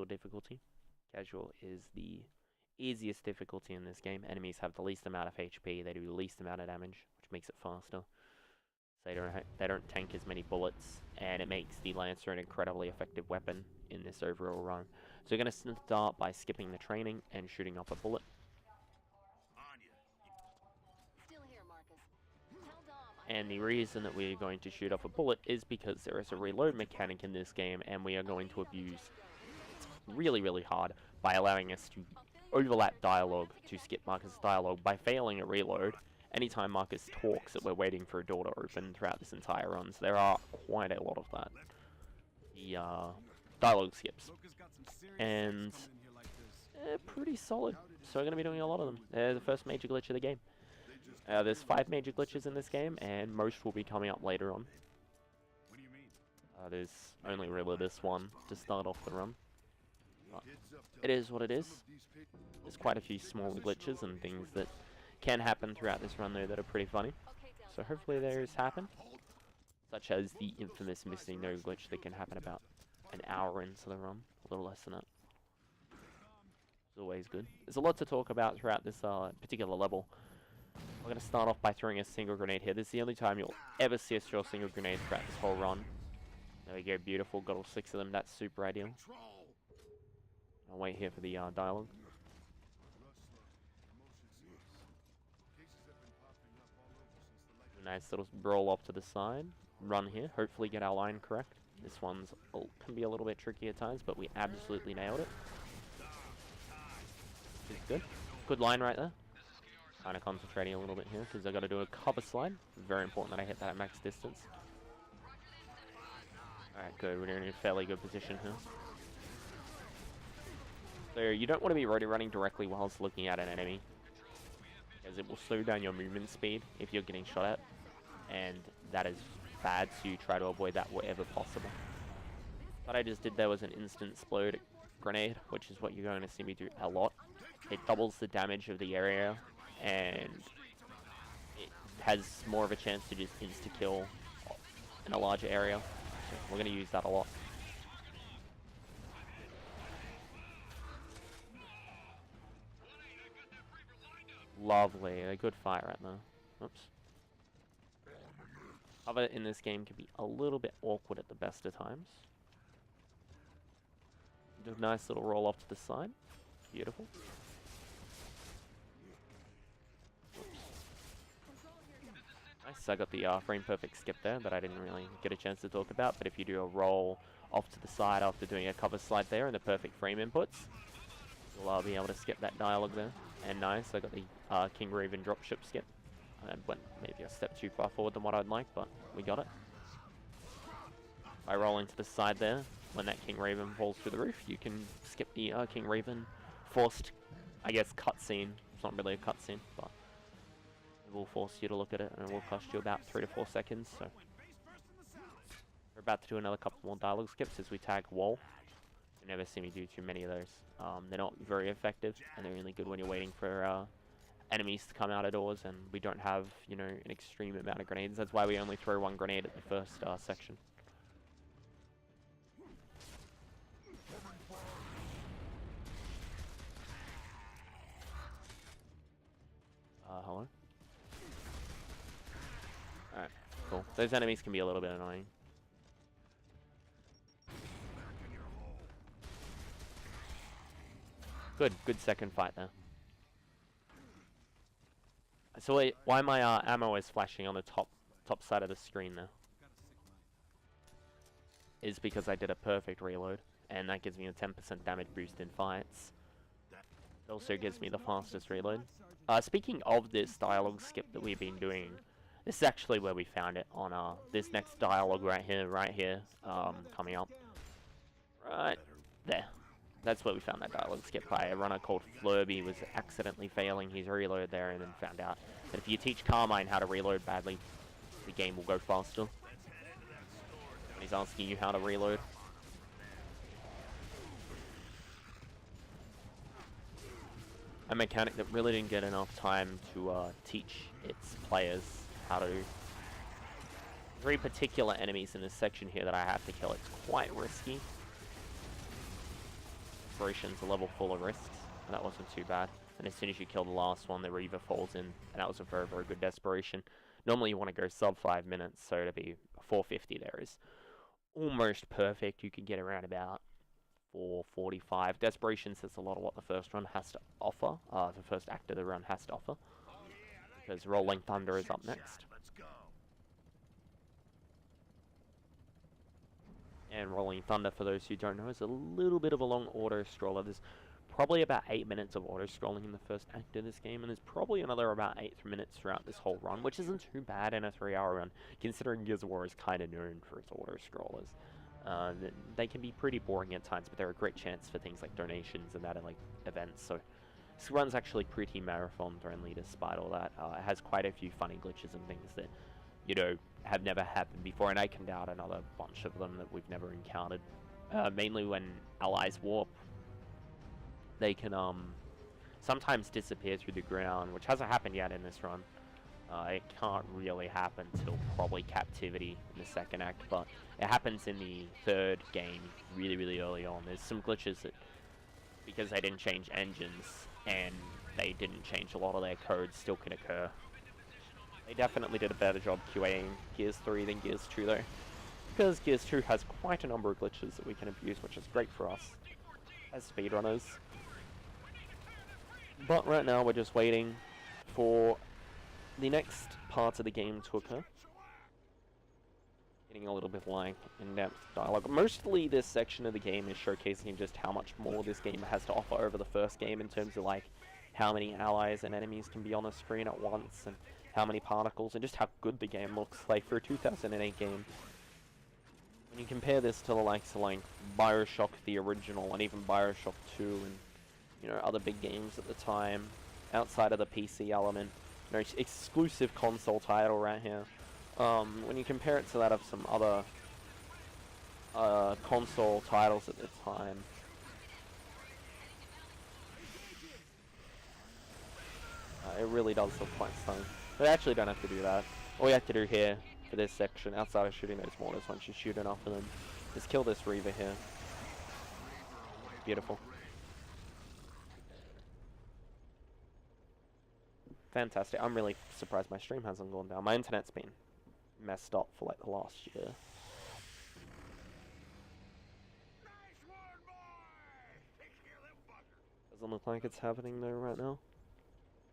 casual difficulty. Casual is the easiest difficulty in this game. Enemies have the least amount of HP, they do the least amount of damage, which makes it faster. So they don't tank as many bullets, and it makes the Lancer an incredibly effective weapon in this overall run. So we're going to start by skipping the training and shooting off a bullet. And the reason that we're going to shoot off a bullet is because there is a reload mechanic in this game, and we are going to abuse it really, really hard by allowing us to overlap dialogue to skip Marcus' dialogue by failing a reload anytime Marcus talks that we're waiting for a door to open throughout this entire run. So there are quite a lot of that. The dialogue skips. And pretty solid. So we're going to be doing a lot of them. They're the first major glitch of the game. There's 5 major glitches in this game, and most will be coming up later on. There's only really this one to start off the run. But it is what it is. There's quite a few smaller glitches and things that can happen throughout this run though that are pretty funny. So hopefully those happen. Such as the infamous missing no glitch that can happen about an hour into the run. A little less than that. It's always good. There's a lot to talk about throughout this particular level. We're going to start off by throwing a single grenade here. This is the only time you'll ever see us throw a single grenade throughout this whole run. There we go, beautiful. Got all 6 of them. That's super ideal. I'll wait here for the dialogue. Nice little roll off to the side. Run here. Hopefully get our line correct. This one's can be a little bit tricky at times, but we absolutely nailed it. Which is good. Good line right there. Kind of concentrating a little bit here because I got to do a cover slide. Very important that I hit that at max distance. Alright, good. We're in a fairly good position here. So you don't want to be running directly whilst looking at an enemy, as it will slow down your movement speed if you're getting shot at, and that is bad, so you try to avoid that wherever possible. What I just did there was an instant explode grenade, which is what you're going to see me do a lot. It doubles the damage of the area, and it has more of a chance to just insta-kill in a larger area. So we're going to use that a lot. Lovely, a good fight right now. Oops. Cover in this game can be a little bit awkward at the best of times. Do a nice little roll off to the side. Beautiful. Oops. Nice, I got the frame perfect skip there that I didn't really get a chance to talk about, but if you do a roll off to the side after doing a cover slide there and the perfect frame inputs, you'll be able to skip that dialogue there. And nice, I got the King Raven dropship skip. I went maybe a step too far forward than what I'd like, but we got it. By rolling to the side there, when that King Raven falls through the roof, you can skip the King Raven forced, I guess, cutscene. It's not really a cutscene, but it will force you to look at it, and it will cost you about 3 to 4 seconds. So we're about to do another couple more dialogue skips as we tag wall. You never see me do too many of those. They're not very effective, and they're really good when you're waiting for enemies to come out of doors, and we don't have, you know, an extreme amount of grenades. That's why we only throw 1 grenade at the first section. Hello? Alright, cool. Those enemies can be a little bit annoying. Good second fight there. So why my ammo is flashing on the top side of the screen there is because I did a perfect reload, and that gives me a 10% damage boost in fights. It also gives me the fastest reload. Speaking of this dialogue skip that we've been doing, this is actually where we found it on this next dialogue right here, coming up. Right there. That's where we found that dialogue skip by a runner called Flurby was accidentally failing his reload there, and then found out that if you teach Carmine how to reload badly, the game will go faster. When he's asking you how to reload. A mechanic that really didn't get enough time to teach its players how to... 3 particular enemies in this section here that I have to kill. It's quite risky. Desperation's a level full of risks, and that wasn't too bad. And as soon as you kill the last one, the Reaver falls in, and that was a very, very good Desperation. Normally you want to go sub 5 minutes, so to be 450 there is almost perfect. You could get around about 4:45. Desperation says a lot of what the first run has to offer, the first act of the run has to offer, because Rolling Thunder is up next. And Rolling Thunder, for those who don't know, is a little bit of a long auto-scroller. There's probably about 8 minutes of auto-scrolling in the first act of this game, and there's probably another about 8 minutes throughout this whole run, which isn't too bad in a 3-hour run, considering Gears of War is kind of known for its auto-scrollers. They can be pretty boring at times, but they're a great chance for things like donations and that, and like events. So this run's actually pretty marathon-friendly despite all that. It has quite a few funny glitches and things that, you know, have never happened before, and I can doubt another bunch of them that we've never encountered. Mainly when allies warp, they can sometimes disappear through the ground, which hasn't happened yet in this run. It can't really happen till probably Captivity in the second act, but it happens in the third game really, really early on. There's some glitches that, because they didn't change engines and they didn't change a lot of their code, still can occur. They definitely did a better job QAing Gears 3 than Gears 2 though, because Gears 2 has quite a number of glitches that we can abuse, which is great for us as speedrunners. But right now we're just waiting for the next part of the game to occur. Getting a little bit like in-depth dialogue. Mostly this section of the game is showcasing just how much more this game has to offer over the first game in terms of like how many allies and enemies can be on the screen at once, and how many particles, and just how good the game looks like for a 2008 game. When you compare this to the likes of like Bioshock the original, and even Bioshock 2, and you know, other big games at the time, outside of the PC element, you know, exclusive console title right here. When you compare it to that of some other console titles at the time, it really does look quite stunning. But I actually don't have to do that. All you have to do here for this section, outside of shooting those mortars, once you shoot enough of them, is kill this Reaver here. Beautiful. Fantastic. I'm really surprised my stream hasn't gone down. My internet's been messed up for like the last year. Doesn't look like it's happening though right now.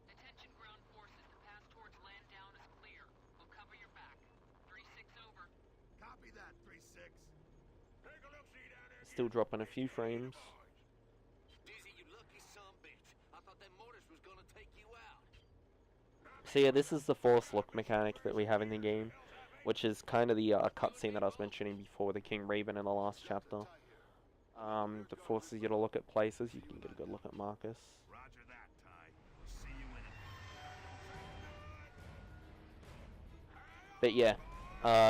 Attention ground forces, the path towards land down is clear. We'll cover your back. 3-6 over. Copy that, 3-6. Take a look, see down there. Still dropping a few frames. Dizzy, you lucky sumbitch. I thought that mortars was gonna take you out. So yeah, this is the force look mechanic that we have in the game, which is kind of the cutscene that I was mentioning before, the King Raven in the last chapter. That forces you to look at places. You can get a good look at Marcus. Roger that, Ty. See you in it. But yeah,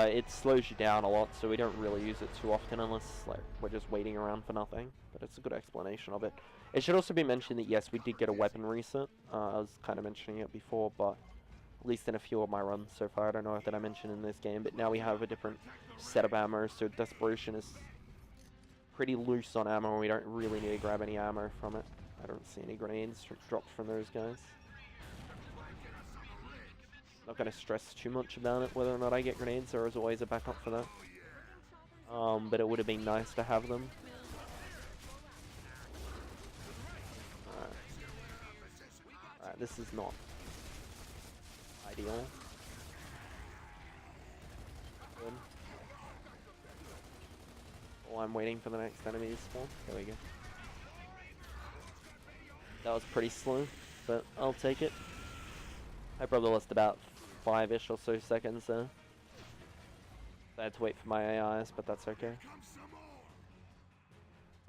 it slows you down a lot, so we don't really use it too often unless like we're just waiting around for nothing. But it's a good explanation of it. It should also be mentioned that yes, we did get a weapon reset. I was kind of mentioning it before, but at least in a few of my runs so far, I don't know if that I mentioned in this game, but now we have a different set of ammo, so Desperation is pretty loose on ammo, and we don't really need to grab any ammo from it. I don't see any grenades dropped from those guys. Not going to stress too much about it, whether or not I get grenades. There is always a backup for that. But it would have been nice to have them. Alright, this is not ideal. Good. While I'm waiting for the next enemy to spawn. There we go. That was pretty slow, but I'll take it. I probably lost about 5-ish or so seconds there. I had to wait for my AIs, but that's okay.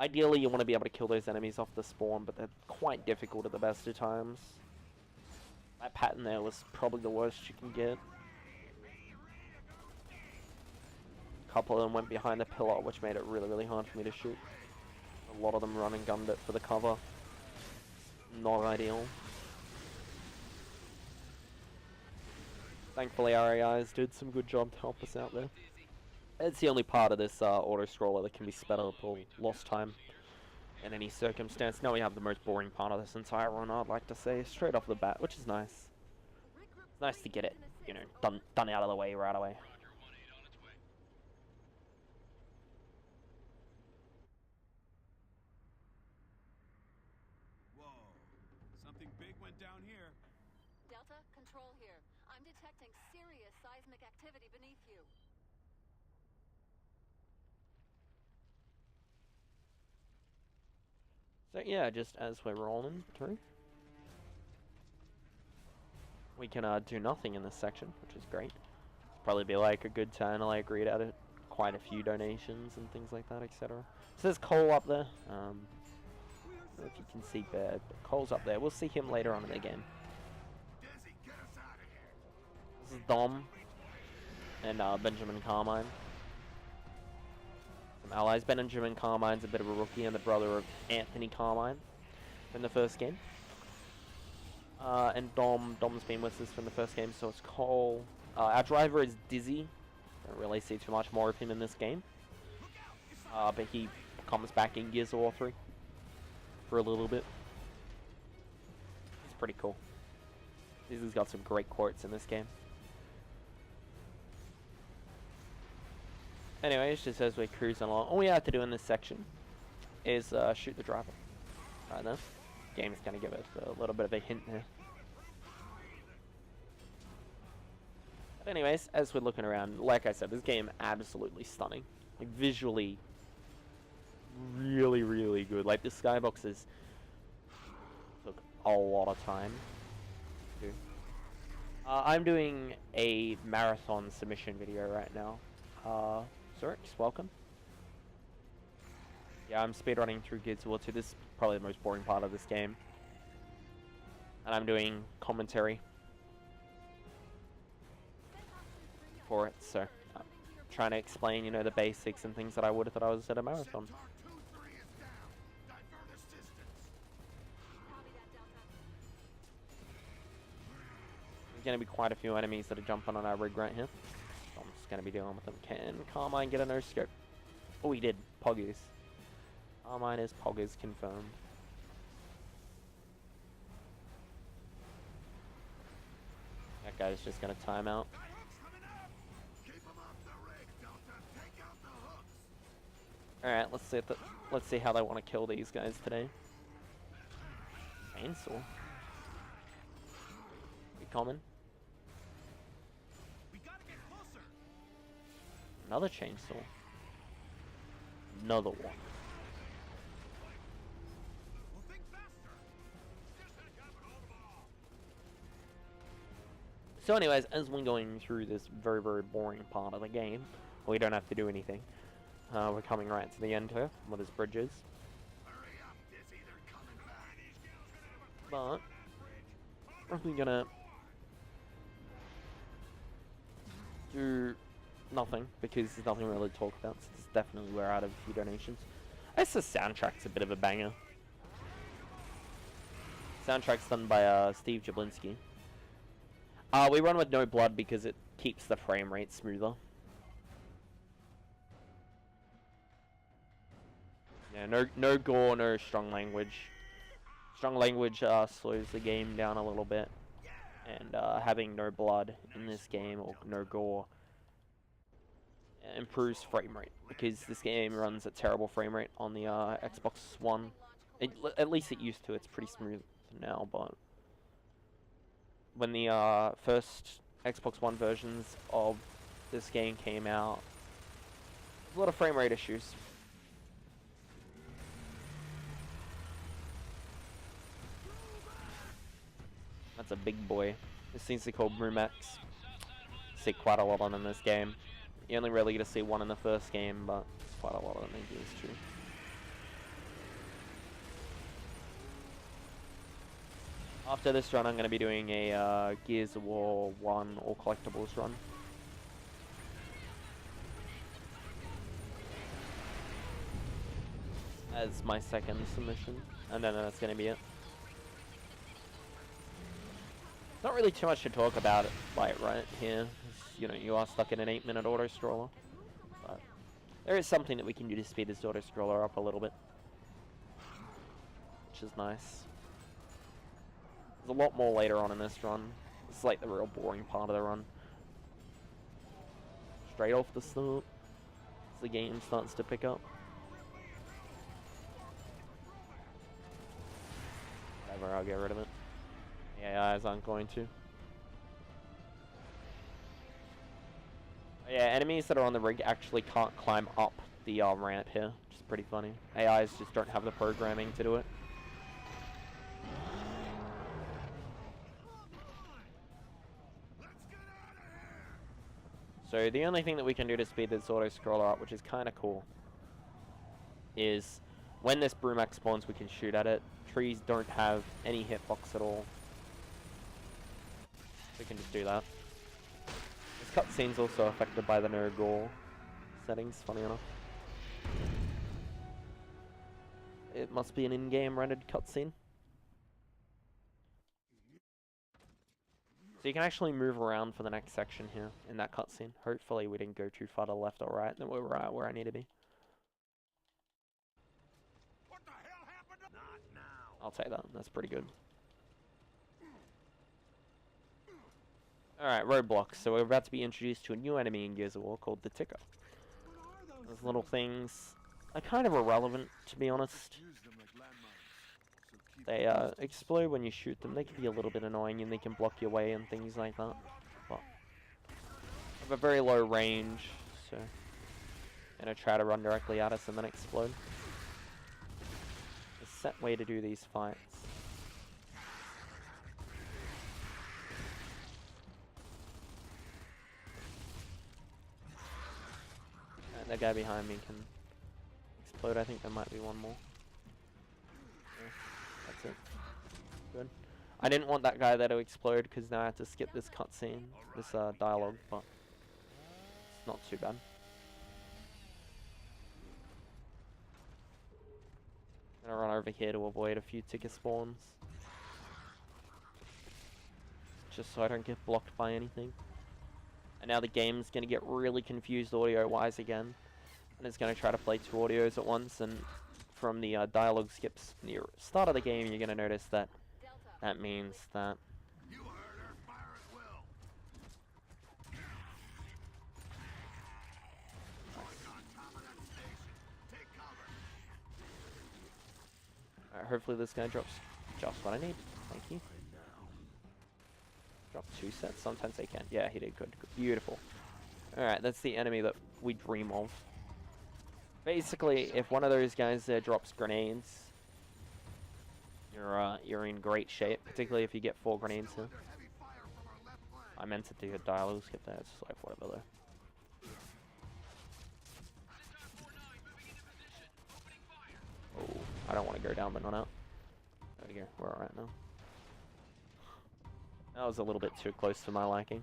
Ideally, you want to be able to kill those enemies off the spawn, but they're quite difficult at the best of times. That pattern there was probably the worst you can get. A couple of them went behind the pillar, which made it really, really hard for me to shoot. A lot of them run and gunned it for the cover. Not ideal. Thankfully our AIs did some good job to help us out there. It's the only part of this auto-scroller that can be sped up or lost time. in any circumstance. Now we have the most boring part of this entire run, I'd like to say, straight off the bat, which is nice. It's nice to get it, you know, done out of the way right away. Whoa. Something big went down here. Delta, control here. I'm detecting serious seismic activity beneath you. So yeah, just as we're rolling through, we can do nothing in this section, which is great. Probably be like a good turn, like read out it, quite a few donations and things like that, etc. So there's Cole up there. I don't know if you can see Bird, but Cole's up there. We'll see him later on in the game. This is Dom and Benjamin Carmine. Some allies. Benjamin Carmine's a bit of a rookie and the brother of Anthony Carmine from the first game. And Dom's been with us from the first game, so it's Cole. Our driver is Dizzy. Don't really see too much more of him in this game. But he comes back in Gears of War 3 for a little bit. It's pretty cool. Dizzy's got some great quotes in this game. Anyways, just as we're cruising along, all we have to do in this section is shoot the driver. Right there. Game's gonna give us a little bit of a hint there. But anyways, as we're looking around, like I said, this game absolutely stunning. Like visually, really, really good. Like the skyboxes took a lot of time to do. I'm doing a marathon submission video right now. Zurich, welcome. Yeah, I'm speedrunning through Gears of War 2. This is probably the most boring part of this game. And I'm doing commentary for it, so I'm trying to explain, you know, the basics and things that I would if I was at a marathon. There's going to be quite a few enemies that are jumping on our rig right here. I'm just going to be dealing with them. Can Carmine get a no-scope? Oh, he did. Poggers. Carmine is Poggers confirmed. That guy's just going to time out. Alright, let's see how they want to kill these guys today. Chainsaw. Be common. Another chainsaw. Another one. So anyways, as we're going through this very, very boring part of the game, we don't have to do anything. We're coming right to the end here, where there's bridges. But we're gonna do nothing, because there's nothing really to talk about, since definitely we're out of a few donations. I guess the soundtrack's a bit of a banger. Soundtrack's done by Steve Jablinski. We run with no blood because it keeps the frame rate smoother. Yeah, no gore, no strong language. Strong language slows the game down a little bit. And having no blood in this game, or no gore, improves frame rate, because this game runs at terrible frame rate on the Xbox One. At least it used to. It's pretty smooth now, but when the first Xbox One versions of this game came out, there's a lot of frame rate issues. That's a big boy. This seems to be called Brumax. See quite a lot on in this game. You only really get to see one in the first game, but quite a lot of them in Gears 2. After this run, I'm going to be doing a Gears of War 1 all collectibles run. As my second submission, and then that's going to be it. Not really too much to talk about it, like right here. You know, you are stuck in an 8-minute auto-scroller. But there is something that we can do to speed this auto-scroller up a little bit. which is nice. There's a lot more later on in this run. It's like the real boring part of the run. Straight off the start, as the game starts to pick up. Whatever, I'll get rid of it. The AIs aren't going to. Yeah, enemies that are on the rig actually can't climb up the ramp here, which is pretty funny. AIs just don't have the programming to do it. So the only thing that we can do to speed this auto-scroller up, which is kind of cool, is when this Brumac spawns, we can shoot at it. Trees don't have any hitbox at all. We can just do that. This cutscene's also affected by the no gore settings, funny enough. It must be an in-game rendered cutscene. So you can actually move around for the next section here in that cutscene. Hopefully we didn't go too far to the left or right, then we're right where I need to be. What the hell happened? Not now. I'll take that, that's pretty good. Alright, roadblocks. So we're about to be introduced to a new enemy in Gears of War called the Ticker. Those little things are kind of irrelevant, to be honest. They explode when you shoot them. They can be a little bit annoying and they can block your way and things like that. But they have a very low range, so they're gonna try to run directly at us and then explode. The set way to do these fights. And the guy behind me can explode. I think there might be one more. That's it. Good. I didn't want that guy there to explode because now I have to skip this cutscene, this dialogue, but it's not too bad. I'm gonna run over here to avoid a few ticker spawns. Just so I don't get blocked by anything. And now the game's gonna get really confused audio-wise again. And it's gonna try to play two audios at once, and from the dialogue skips near start of the game, you're gonna notice that that means that You heard her. Fire at will. On top of that station. Take cover. alright, hopefully this guy drops just what I need. Thank you. Drop 2 sets. Sometimes they can. Yeah, he did good. Beautiful. Alright, that's the enemy that we dream of. Basically, if one of those guys there drops grenades, you're in great shape, particularly if you get 4 grenades here. I meant to do a dialogue skip there, it's just like whatever though. Oh, I don't want to go down but not out. There we go, we're alright now. That was a little bit too close to my liking.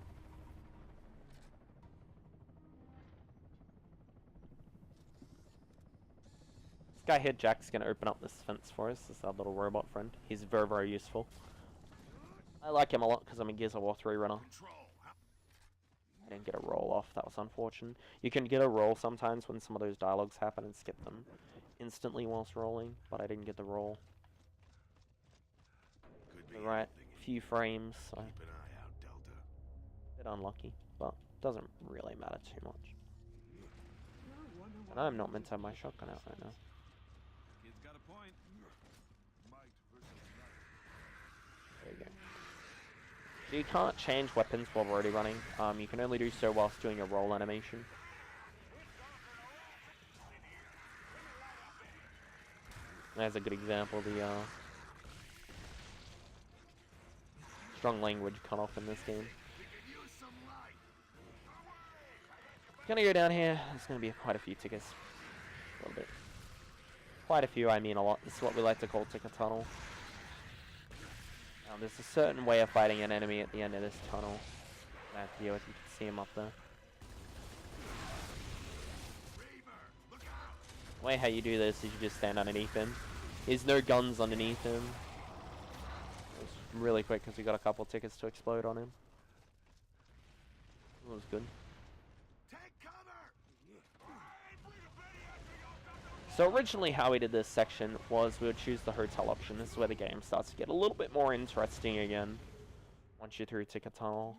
This guy here, Jack's gonna open up this fence for us. This is our little robot friend. He's very, very useful. I like him a lot because I'm a Gears of War 3 runner. I didn't get a roll off, that was unfortunate. You can get a roll sometimes when some of those dialogues happen and skip them instantly whilst rolling, but I didn't get the roll. Right, few frames, so Keep an eye out, Delta. a bit unlucky, but doesn't really matter too much. And I'm not meant to have my shotgun out right now. Kid's got a point. Might versus might. There you go. So you can't change weapons while we're already running. You can only do so whilst doing a roll animation. There's a good example. The strong language cut off in this game. Gonna go down here. There's gonna be quite a few tickets. A little bit. Quite a few, I mean a lot. This is what we like to call ticker tunnel. There's a certain way of fighting an enemy at the end of this tunnel. I have to deal with. You can see him up there. The way how you do this is you just stand underneath him. There's no guns underneath him. It was really quick because we got a couple tickets to explode on him. That was good. So originally how we did this section was we would choose the hotel option. This is where the game starts to get a little bit more interesting again. Once you're through Ticket Tunnel.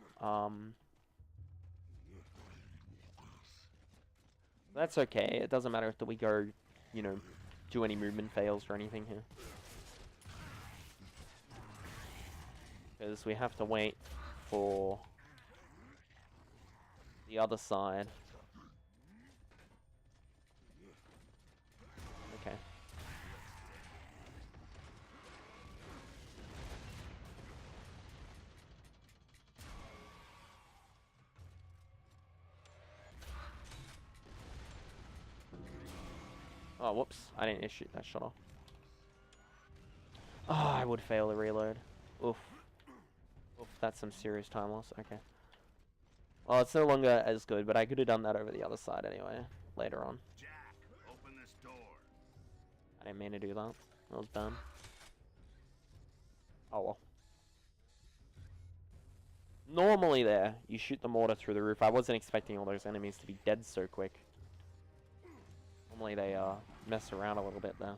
That's okay. It doesn't matter if we go, you know, do any movement fails or anything here. Because we have to wait for the other side. Okay. Oh, whoops. I didn't shoot that shot off. Oh, I would fail the reload. Oof. Oof, that's some serious time loss. Okay. Well, it's no longer as good, but I could have done that over the other side anyway, later on. Jack, open this door. I didn't mean to do that. That was dumb. Oh well. Normally there, you shoot the mortar through the roof. I wasn't expecting all those enemies to be dead so quick. Normally they mess around a little bit there.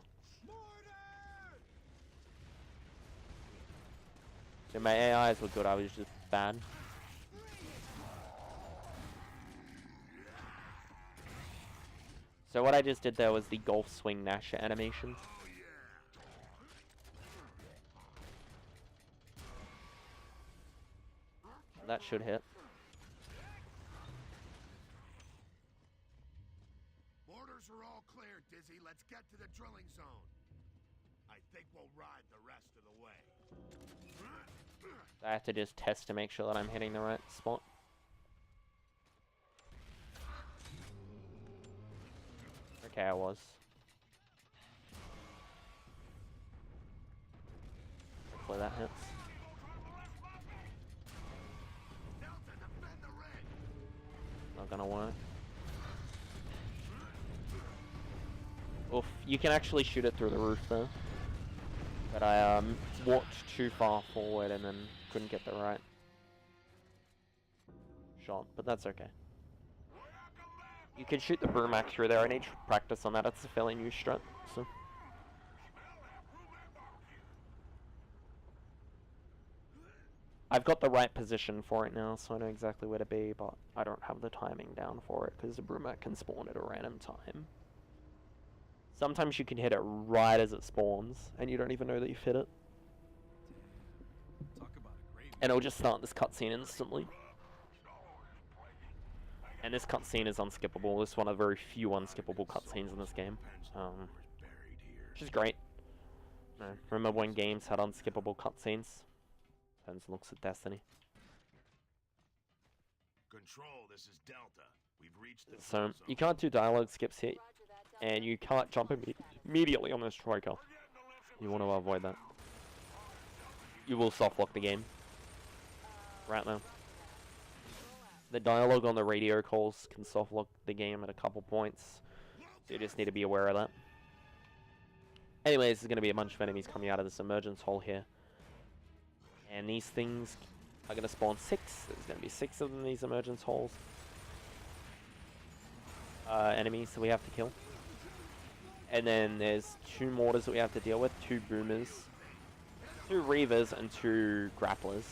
So my AIs were good, I was just bad. So what I just did there was the golf swing Nasher animation. That should hit. Orders are all clear, Dizzy. Let's get to the drilling zone. I think we'll ride the rest of the way. I have to just test to make sure that I'm hitting the right spot. Okay, I was. Hopefully that hits. Not gonna work. Oof, you can actually shoot it through the roof though. But I walked too far forward and then couldn't get the right shot, but that's okay. You can shoot the Brumac through there. I need to practice on that. It's a fairly new strat, so. I've got the right position for it now, so I know exactly where to be, but I don't have the timing down for it, because the Brumac can spawn at a random time. Sometimes you can hit it right as it spawns, and you don't even know that you've hit it. And it'll just start this cutscene instantly. And this cutscene is unskippable. It's one of the very few unskippable cutscenes in this game. Which is great. Remember when games had unskippable cutscenes? Turns and looks at Destiny. Control, this is Delta. We've reached the So, you can't do dialogue skips here. And you can't jump immediately on this striker. You want to avoid that. You will soft lock the game. Right now. The dialogue on the radio calls can soft lock the game at a couple points. So you just need to be aware of that. Anyways, there's going to be a bunch of enemies coming out of this emergence hole here. And these things are going to spawn 6. There's going to be 6 of them in these emergence holes. Enemies that we have to kill. And then there's 2 mortars that we have to deal with. 2 boomers. 2 reavers and 2 grapplers.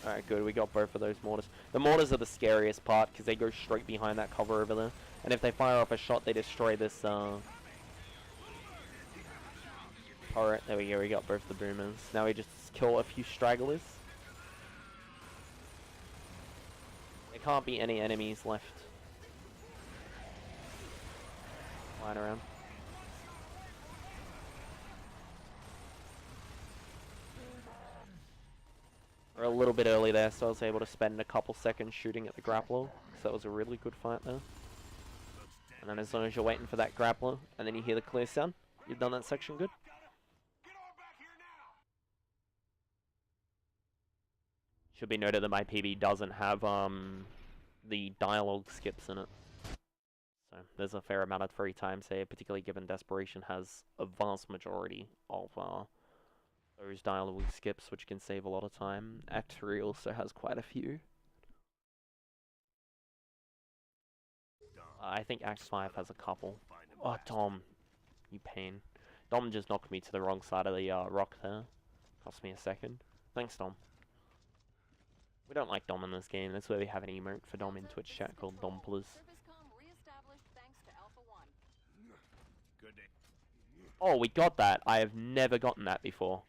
Alright, good. We got both of those mortars. The mortars are the scariest part because they go straight behind that cover over there. And if they fire off a shot, they destroy this turret. There we go. We got both the boomers. Now we just kill a few stragglers. There can't be any enemies left lying around. We're a little bit early there, so I was able to spend a couple seconds shooting at the grappler. So that was a really good fight there. And then as long as you're waiting for that grappler, and then you hear the clear sound, you've done that section good. Should be noted that my PB doesn't have the dialogue skips in it. So there's a fair amount of free time here, particularly given Desperation has a vast majority of those dialogue skips, which can save a lot of time. Act 3 also has quite a few. I think Act 5 has a couple. Oh, Dom. You pain. Dom just knocked me to the wrong side of the rock there. Cost me a second. Thanks, Dom. We don't like Dom in this game. That's why we have an emote for Dom in Twitch chat called Domplers. Good day. Oh, we got that. I have never gotten that before.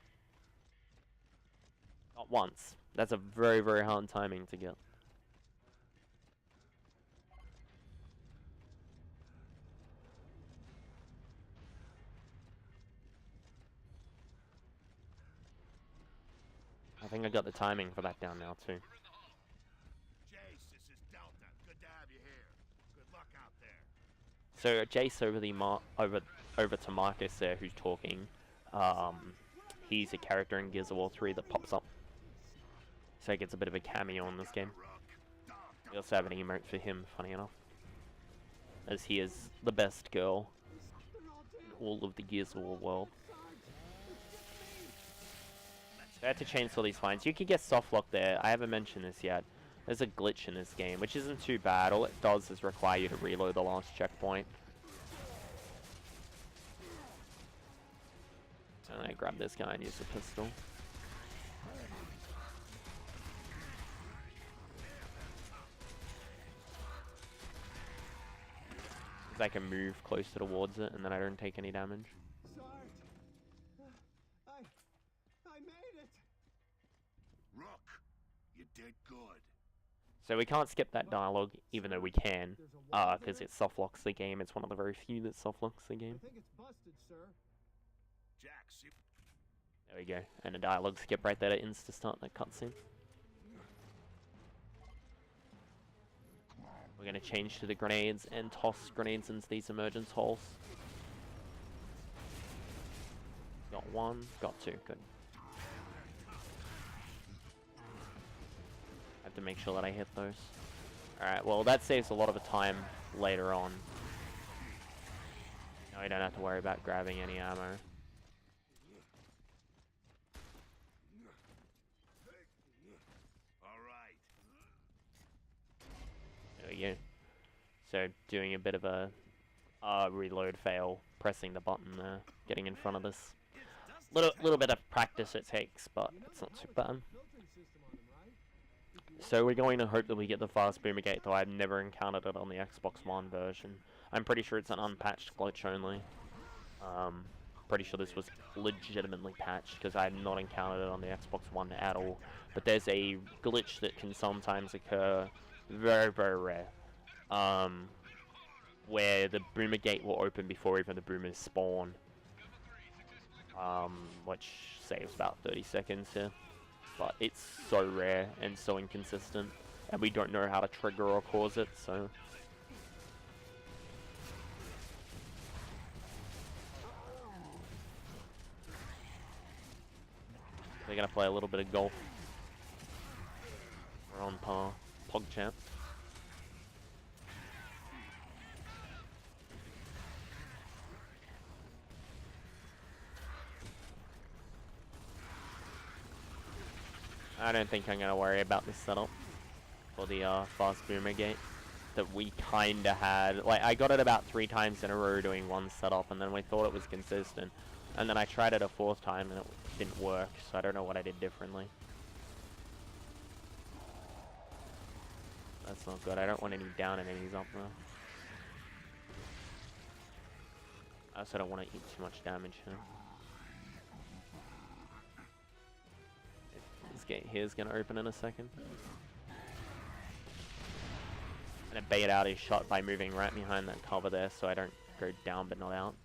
Not once. That's a very, very hard timing to get. I think I got the timing for that down now too. Jace, this is Delta. Good to have you here. Good luck out there. So Jace over to Marcus there, who's talking. He's a character in Gears of War 3 that pops up, so he gets a bit of a cameo in this game. We also have an emote for him, funny enough, as he is the best girl in all of the Gears of War world. So I had to chainsaw these vines. You can get soft lock there. I haven't mentioned this yet. There's a glitch in this game, which isn't too bad. All it does is require you to reload the last checkpoint. And I grab this guy and use the pistol. Because I can move closer towards it and then I don't take any damage. I made it. Rook, you did good. So we can't skip that dialogue, even though we can, because it soft locks the game. It's one of the very few that soft locks the game. I think it's busted, sir. Jack, see. There we go, and a dialogue skip right there to insta-start that cutscene. We're going to change to the grenades and toss grenades into these emergence holes. Got one, got two, good. I have to make sure that I hit those. Alright, well that saves a lot of the time later on. Now you don't have to worry about grabbing any ammo. There we go. So doing a bit of a reload fail, pressing the button there, getting in front of this. Little bit of practice it takes, but it's not too bad. So we're going to hope that we get the fast boomer gate, though I've never encountered it on the Xbox One version. I'm pretty sure it's an unpatched glitch only. Pretty sure this was legitimately patched, because I have not encountered it on the Xbox One at all. But there's a glitch that can sometimes occur, very, very rare, where the boomer gate will open before even the boomers spawn. Which saves about 30 seconds here. But it's so rare and so inconsistent, and we don't know how to trigger or cause it, so... We're gonna play a little bit of golf. We're on par. PogChamp. I don't think I'm gonna worry about this setup for the fast boomer gate that we kinda had. Like, I got it about 3 times in a row doing one setup, and then we thought it was consistent, and then I tried it a 4th time and it didn't work, so I don't know what I did differently. That's not good. I don't want any down enemies up there. I also don't want to eat too much damage here. This gate here is going to open in a second. I'm going to bait out his shot by moving right behind that cover there so I don't go down but not out.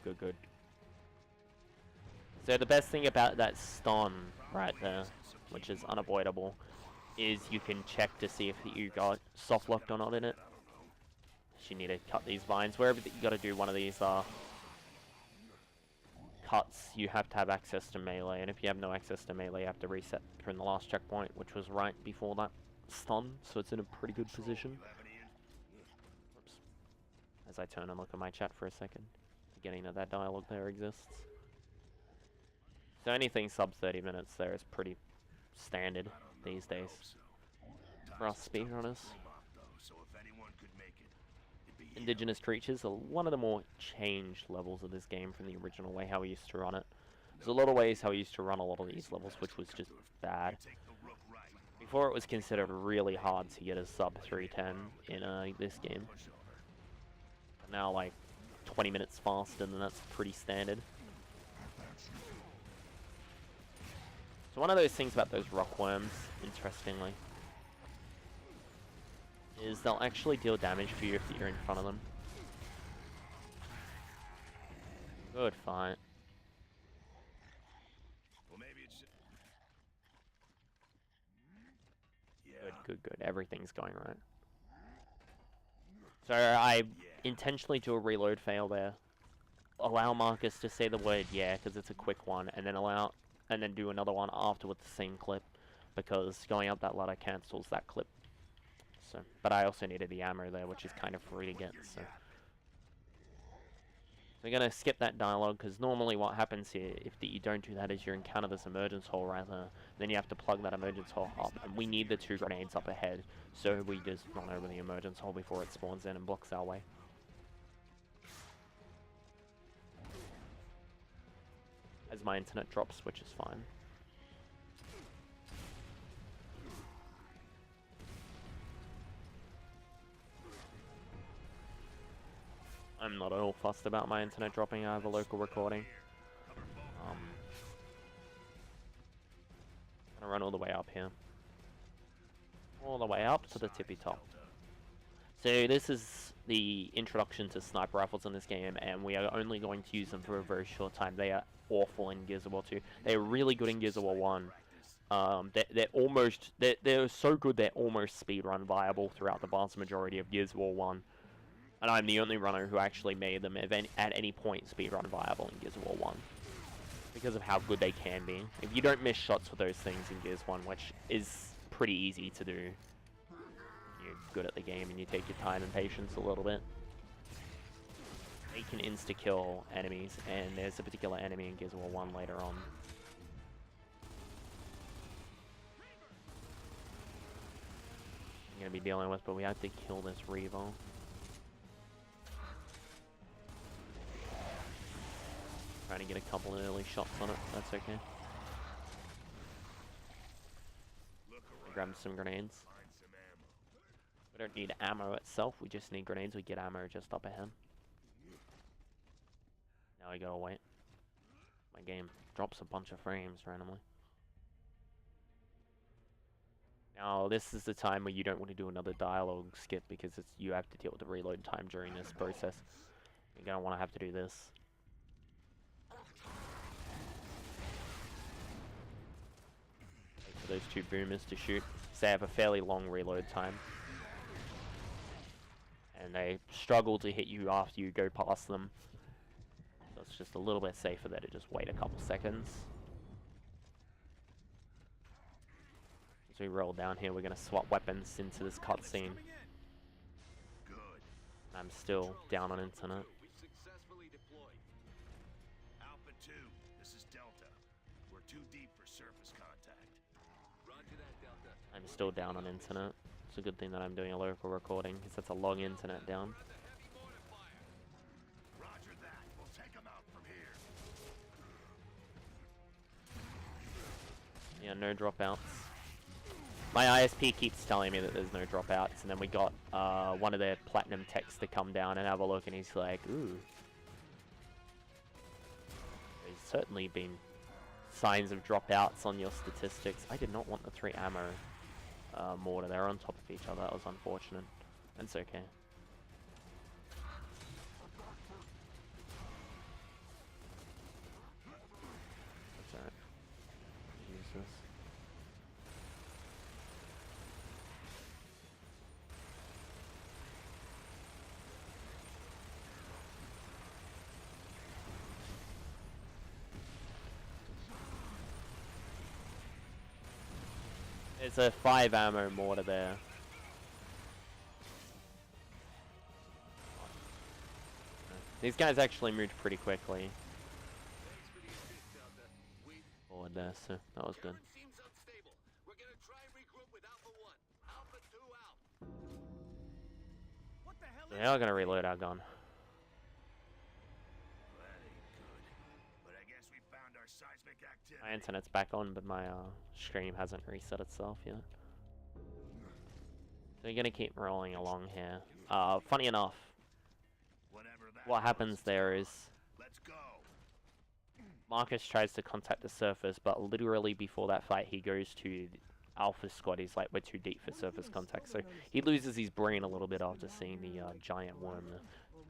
Good, good. So the best thing about that stun right there, which is unavoidable, is you can check to see if you got soft locked or not in it. You need to cut these vines. Wherever you got to do one of these cuts, you have to have access to melee, and if you have no access to melee, you have to reset from the last checkpoint, which was right before that stun, so it's in a pretty good position. Oops. As I turn and look at my chat for a second, forgetting that that dialogue there exists. So anything sub 30 minutes there is pretty standard these days for us speedrunners. Indigenous creatures are one of the more changed levels of this game from the original way how we used to run it. There's a lot of ways how we used to run a lot of these levels, which was just bad. Before, it was considered really hard to get a sub 310 in this game. But now, like 20 minutes faster, and that's pretty standard. So one of those things about those rock worms, interestingly, is they'll actually deal damage to you if you're in front of them. Good fight. Well, maybe it's Good. Everything's going right. So I intentionally do a reload fail there. Allow Marcus to say the word yeah, because it's a quick one, and then do another one after with the same clip, because going up that ladder cancels that clip. So, but I also needed the ammo there, which is kind of free to get. So we're gonna skip that dialogue, because normally what happens here, if you don't do that, is you encounter this emergence hole right there. Then you have to plug that emergence hole up, and we need the 2 grenades up ahead, so we just run over the emergence hole before it spawns in and blocks our way. As my internet drops, which is fine. I'm not at all fussed about my internet dropping. I have a local recording. Gonna run all the way up here. All the way up to the tippy top. So this is the introduction to sniper rifles in this game, and we are only going to use them for a very short time. They are awful in Gears of War 2. They're really good in Gears of War 1. They're so good they're almost speedrun viable throughout the vast majority of Gears of War 1. And I'm the only runner who actually made them at any point speedrun viable in Gears of War 1. Because of how good they can be. If you don't miss shots with those things in Gears 1, which is pretty easy to do, you're good at the game and you take your time and patience a little bit. They can insta-kill enemies, and there's a particular enemy in Gears of War 1 later on. I'm gonna be dealing with, but we have to kill this Revo. Trying to get a couple of early shots on it, that's okay. Grab some grenades. We don't need ammo itself, we just need grenades. We get ammo just up ahead. Now I gotta wait. My game drops a bunch of frames randomly. Now this is the time where you don't want to do another dialogue skip, because you have to deal with the reload time during this process. You're gonna want to have to do this. Wait for those 2 boomers to shoot. So they have a fairly long reload time. And they struggle to hit you after you go past them. So it's just a little bit safer there to just wait a couple seconds. As we roll down here, we're going to swap weapons into this cutscene. I'm still down on internet. We successfully deployed. Alpha 2, this is Delta. We're too deep for surface contact. Roger that, Delta. I'm still down on internet. It's a good thing that I'm doing a local recording, because that's a long internet down. Roger that. We'll take them out from here. Yeah, no dropouts. My ISP keeps telling me that there's no dropouts, and then we got one of their platinum techs to come down and have a look, and he's like, ooh. There's certainly been signs of dropouts on your statistics. I did not want the 3 ammo mortar. They're on top of each other. That was unfortunate. That's okay. That's alright. Use this. There's a 5 ammo mortar there. These guys actually moved pretty quickly. there, so that was good. Gun seems unstable. We're gonna try and regroup with Alpha 1. Alpha 2 out. What the hell So now we're gonna reload our gun. That ain't good. But I guess we found our seismic activity. My internet's back on, but my stream hasn't reset itself yet. So you're gonna keep rolling along here. Funny enough, Whatever that what was, happens there is let's go. Marcus tries to contact the surface, but literally before that fight, he goes to Alpha Squad. He's like, we're too deep for surface contact. So he loses his brain a little bit after seeing the giant worm there.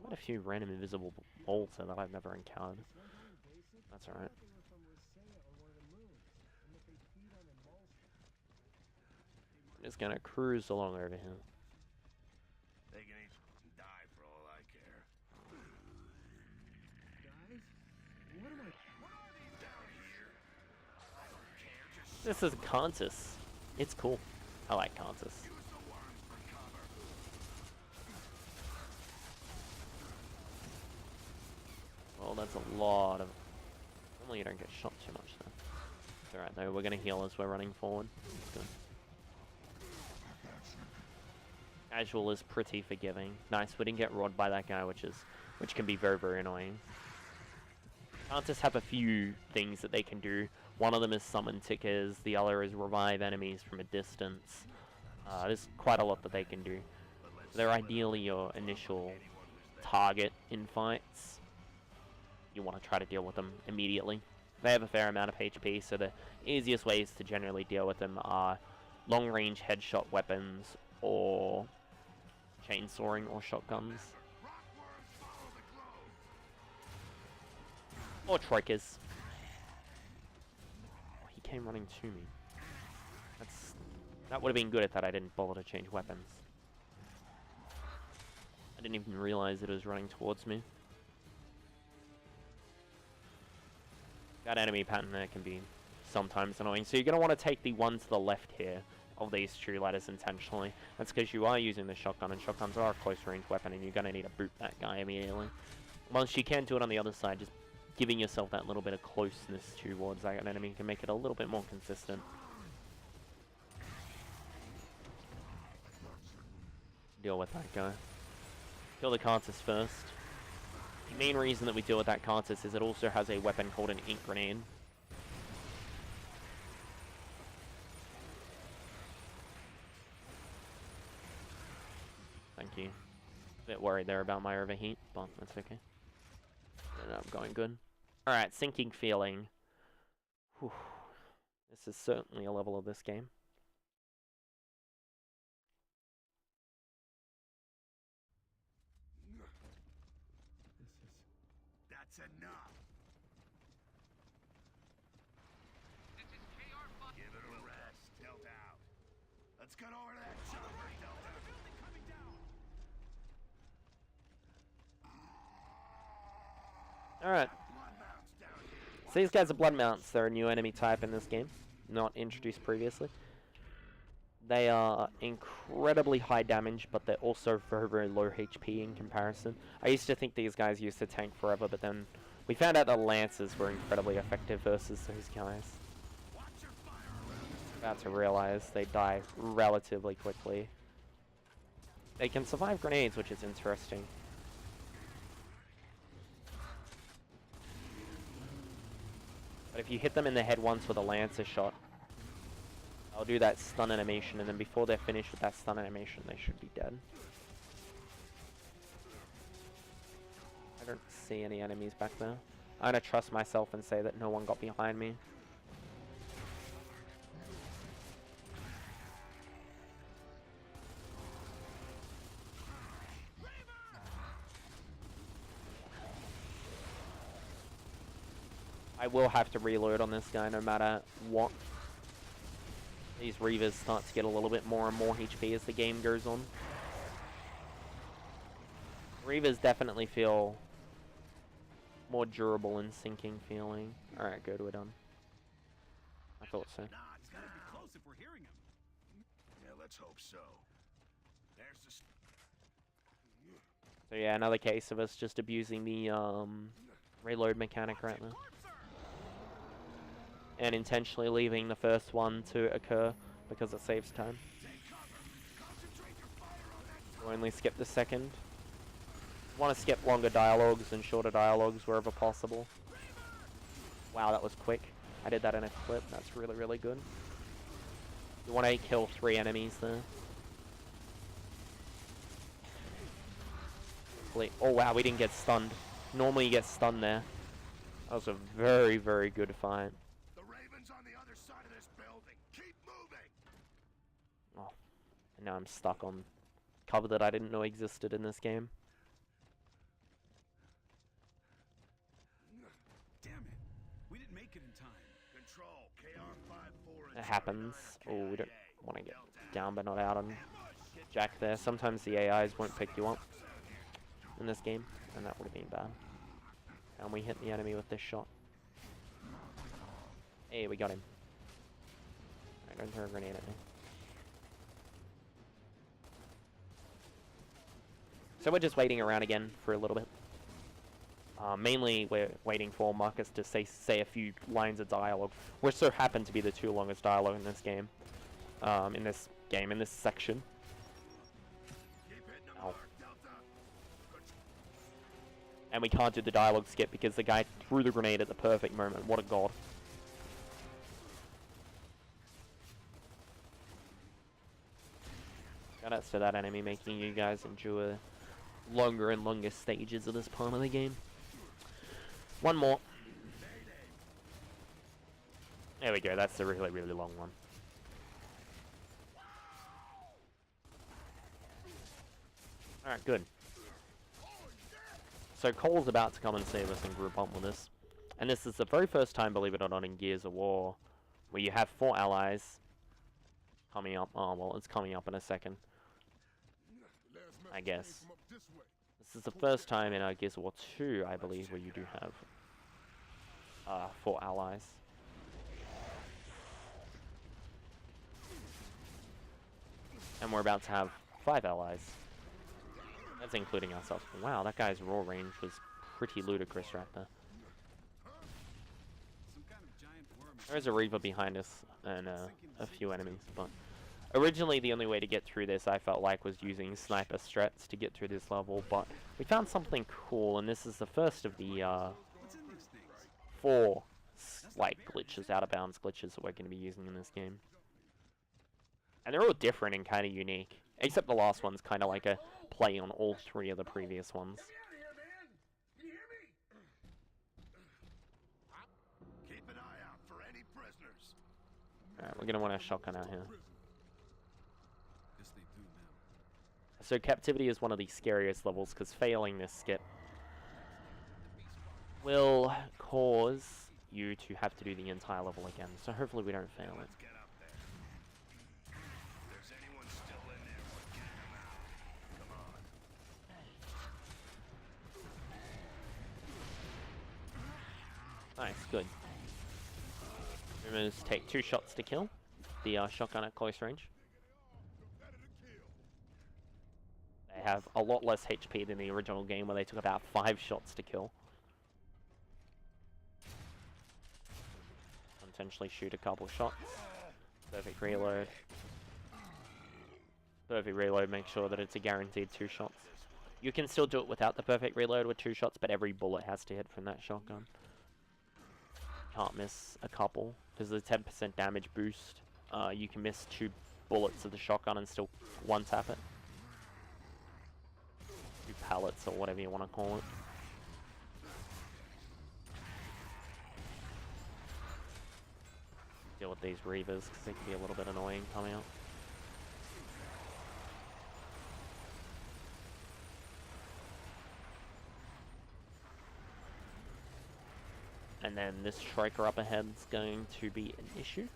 Quite a few random invisible balls there that I've never encountered. That's alright. I'm just gonna cruise along over here. They can each die for all I care. Guys, what are these down here? I don't care. Just This is Kantus. It's cool. I like Kantus. use the worms for cover. Well, that's a lot of... Normally you don't get shot too much though. It's alright though, we're gonna heal as we're running forward. It's good. Casual is pretty forgiving. Nice, we didn't get robbed by that guy, which can be very, very annoying. Kantus have a few things that they can do. One of them is summon tickers, the other is revive enemies from a distance. There's quite a lot that they can do. They're ideally your initial target in fights. You want to try to deal with them immediately. They have a fair amount of HP, so the easiest ways to generally deal with them are long-range headshot weapons or chainsawing or shotguns. Rockworms follow the globe. Or trikers. Oh, he came running to me. That would have been good if I didn't bother to change weapons. I didn't even realize it was running towards me. That enemy pattern there can be sometimes annoying. So you're going to want to take the one to the left here of these two ladders intentionally. That's because you are using the shotgun, and shotguns are a close range weapon, and you're going to need to boot that guy immediately. Once you can do it on the other side, just giving yourself that little bit of closeness towards that enemy can make it a little bit more consistent. Deal with that guy. Kill the Kantus first. The main reason that we deal with that Kantus is it also has a weapon called an ink grenade. Thank you. A bit worried there about my overheat, but that's okay. I'm going good. Alright, sinking feeling. Whew. This is certainly a level of this game. That's enough. This is KR5. Give it a rest. Delta out. Let's get over to that chopper, Delta. Coming down. Alright. Blood mounts down here. So these guys are blood mounts. They're a new enemy type in this game. Not introduced previously. They are incredibly high damage, but they're also very, very low HP in comparison. I used to think these guys used to tank forever, but then we found out that Lancers were incredibly effective versus those guys. Watch your fire. About to realize they die relatively quickly. They can survive grenades, which is interesting. But if you hit them in the head once with a Lancer shot, I'll do that stun animation, and then before they're finished with that stun animation, they should be dead. I don't see any enemies back there. I'm gonna trust myself and say that no one got behind me. I will have to reload on this guy no matter what. These Reavers start to get a little bit more and more HP as the game goes on. Reavers definitely feel more durable and sinking feeling. Alright, good, we're done. I thought so. Nah, it's gotta be close if we're hearing him. Yeah, let's hope so. There's the... So yeah, another case of us just abusing the reload mechanic right now. and intentionally leaving the first one to occur because it saves time. We'll only skip the second. Want to skip longer dialogues and shorter dialogues wherever possible. Wow, that was quick. I did that in a clip. That's really, really good. You want to kill 3 enemies there. Oh wow, we didn't get stunned. Normally you get stunned there. That was a very, very good fight. The Raven's on the other side of this building. Keep moving. Oh, and now I'm stuck on cover that I didn't know existed in this game. Damn it. We didn't make it in time. Control, KR-54 It happens. Oh, we don't want to get down but not out on Jack there. Sometimes the AIs won't pick you up in this game, and that would have been bad. And we hit the enemy with this shot. Hey, we got him. Alright, don't throw a grenade at me. So we're just waiting around again for a little bit. Mainly, we're waiting for Marcus to say a few lines of dialogue, which so happen to be the 2 longest dialogue in this game. In this section. Ow. And we can't do the dialogue skip because the guy threw the grenade at the perfect moment. What a god. Shoutouts to that enemy making you guys endure longer and longer stages of this part of the game. One more. There we go, that's a really, really long one. Alright, good. So Cole's about to come and save us and group up with us. And this is the very first time, believe it or not, in Gears of War, where you have 4 allies coming up. Oh, well, it's coming up in a second, I guess. This is the first time in Gears of War 2, I believe, where you do have 4 allies. And we're about to have 5 allies. That's including ourselves. Wow, that guy's raw range was pretty ludicrous right there. There's a Reaver behind us and a few enemies, but originally the only way to get through this, I felt like, was using sniper strats to get through this level, but we found something cool, and this is the first of the 4 like glitches, out of bounds glitches that we're going to be using in this game. And they're all different and kind of unique, except the last one's kind of like a play on all 3 of the previous ones. Keep an eye out for any prisoners. Alright, we're going to want a shotgun out here. So Captivity is one of the scariest levels, because failing this skip will cause you to have to do the entire level again. So hopefully we don't fail it. Nice, good. Rumors take 2 shots to kill the shotgun at close range. They have a lot less HP than the original game, where they took about 5 shots to kill. Potentially shoot a couple shots. Perfect reload. Perfect reload, make sure that it's a guaranteed 2 shots. You can still do it without the perfect reload with 2 shots, but every bullet has to hit from that shotgun. Can't miss a couple. There's a 10% damage boost. You can miss 2 bullets of the shotgun and still one-tap it. 2 pallets or whatever you want to call it. Deal with these Reavers because they can be a little bit annoying coming out. And then this striker up ahead is going to be an issue.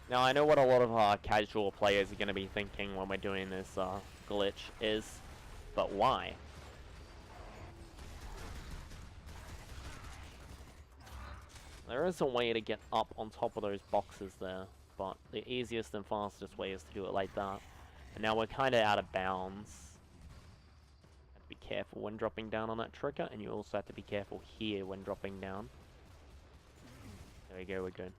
Now I know what a lot of casual players are going to be thinking when we're doing this glitch is, but why? There is a way to get up on top of those boxes there, but the easiest and fastest way is to do it like that. And now we're kind of out of bounds. Have to be careful when dropping down on that trigger, and you also have to be careful here when dropping down. There we go, we're good.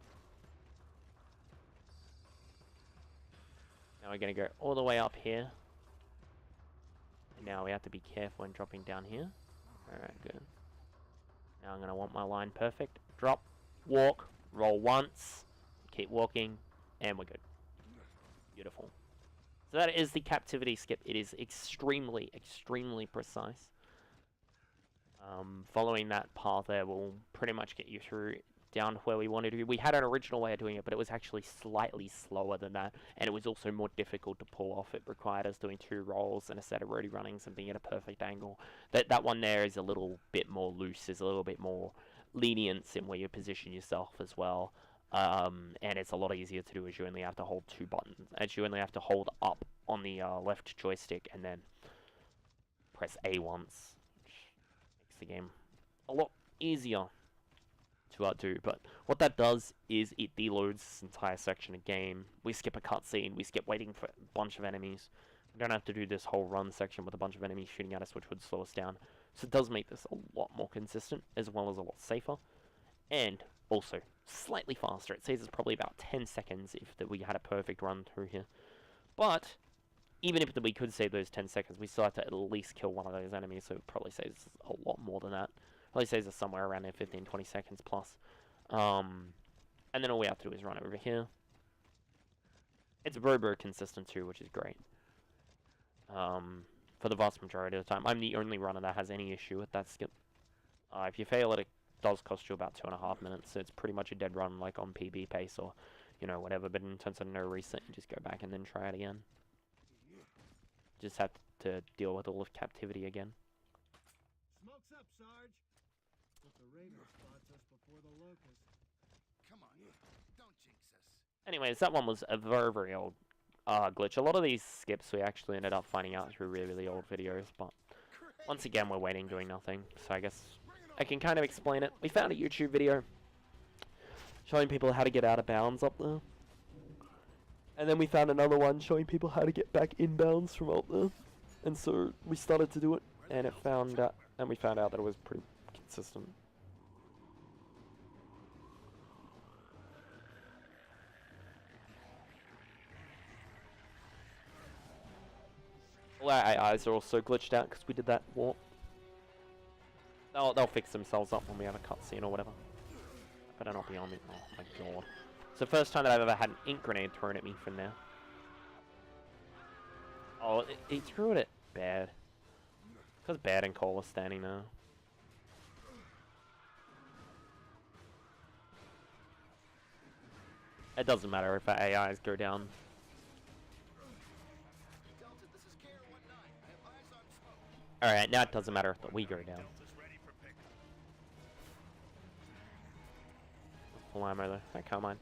Now we're going to go all the way up here. And now we have to be careful when dropping down here. Alright, good. Now I'm going to want my line perfect. Drop, walk, roll once, keep walking, and we're good. Beautiful. So that is the captivity skip. It is extremely, extremely precise. Following that path there will pretty much get you through down to where we wanted to. We had an original way of doing it, but it was actually slightly slower than that, and it was also more difficult to pull off. It required us doing 2 rolls and a set of roadie runnings and being at a perfect angle. That one there is a little bit more loose, is a little bit more lenience in where you position yourself as well. And it's a lot easier to do as you only have to hold 2 buttons. As you only have to hold up on the left joystick and then press A once, which makes the game a lot easier to do. But what that does is it deloads this entire section of game. We skip a cutscene, we skip waiting for a bunch of enemies. We don't have to do this whole run section with a bunch of enemies shooting at us, which would slow us down. So it does make this a lot more consistent, as well as a lot safer. And also slightly faster. It saves us probably about 10 seconds if we had a perfect run through here. But even if we could save those 10 seconds, we still have to at least kill one of those enemies, so it probably saves us a lot more than that. Probably saves us somewhere around there 15-20 seconds plus. And then all we have to do is run over here. It's very, very consistent too, which is great. For the vast majority of the time. I'm the only runner that has any issue with that skip. If you fail it, it does cost you about 2.5 minutes, so it's pretty much a dead run like on PB pace or, you know, whatever, but in terms of no reset, you just go back and then try it again. Just have to deal with all of captivity again. Smoke's up, Sarge. If the radar spots us before the locust. Come on, don't jinx us. Anyways, that one was a very, very old glitch. A lot of these skips we actually ended up finding out through really, really old videos, but once again, we're waiting, doing nothing, so I guess I can kind of explain it. We found a YouTube video showing people how to get out of bounds up there. And then we found another one showing people how to get back inbounds from up there. And so we started to do it, and we found out that it was pretty consistent. All our AIs are also glitched out because we did that warp. They'll fix themselves up when we have a cutscene or whatever. Better not be on me. Oh my god. It's the first time that I've ever had an ink grenade thrown at me from there. Oh, he threw it at Bad. Because Bad and Cole are standing there. It doesn't matter if our AIs go down. Alright, now it doesn't matter if we go down. Full ammo though. Hi, Carmine.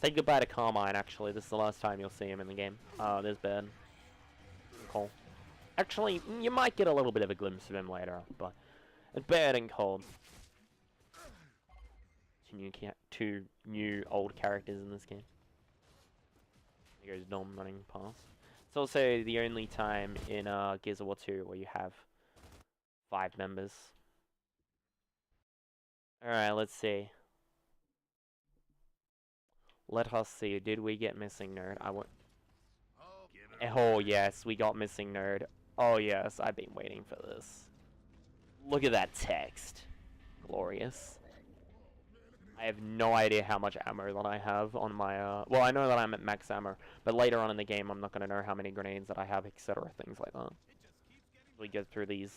Say goodbye to Carmine, actually. This is the last time you'll see him in the game. Oh, there's Ben. Cole. Actually, you might get a little bit of a glimpse of him later, but it's Ben and Cole. Two new old characters in this game. There goes Dom running past. It's also the only time in Gears of War 2 where you have 5 members. Alright, let's see. Let us see. Did we get Missing Nerd? Oh yes, we got Missing Nerd. Oh yes, I've been waiting for this. Look at that text. Glorious. I have no idea how much ammo that I have on my, well, I know that I'm at max ammo, but later on in the game, I'm not going to know how many grenades that I have, etc., things like that. We go through these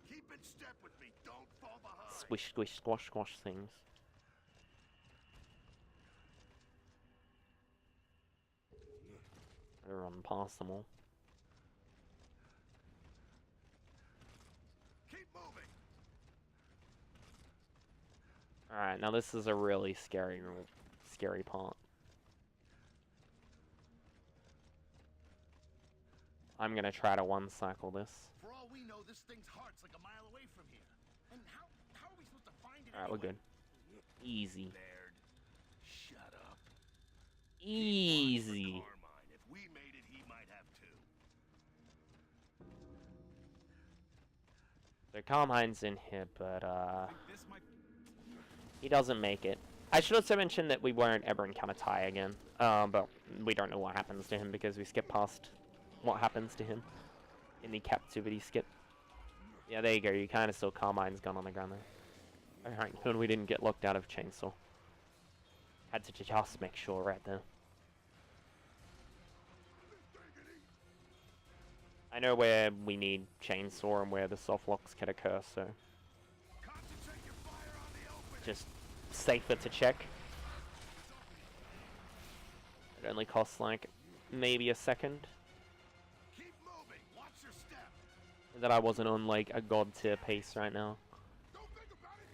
Keep in step with me. Don't fall behind. squish, squish, squash, squash things. I run past them all. Keep moving. Alright, now this is a really scary part. I'm gonna try to one-cycle this. For all we know, this thing's heart's like a mile away from here. And how are we supposed to find it? Alright, we're good. Easy. Laird, shut up. Easy. If we made it, he might have too. So Carmine's in here, but This might he doesn't make it. I should also mention that we won't ever encounter Ty again, but we don't know what happens to him because we skip past what happens to him in the captivity skip. Yeah, there you go. You kind of saw Carmine's gun on the ground there. Alright, good. We didn't get locked out of chainsaw. Had to just make sure right there. I know where we need chainsaw and where the soft locks can occur, so concentrate your fire on the open. just safer to check. It only costs like maybe a second. Keep moving. Watch your step. That I wasn't on like a god tier pace right now. Don't think about it.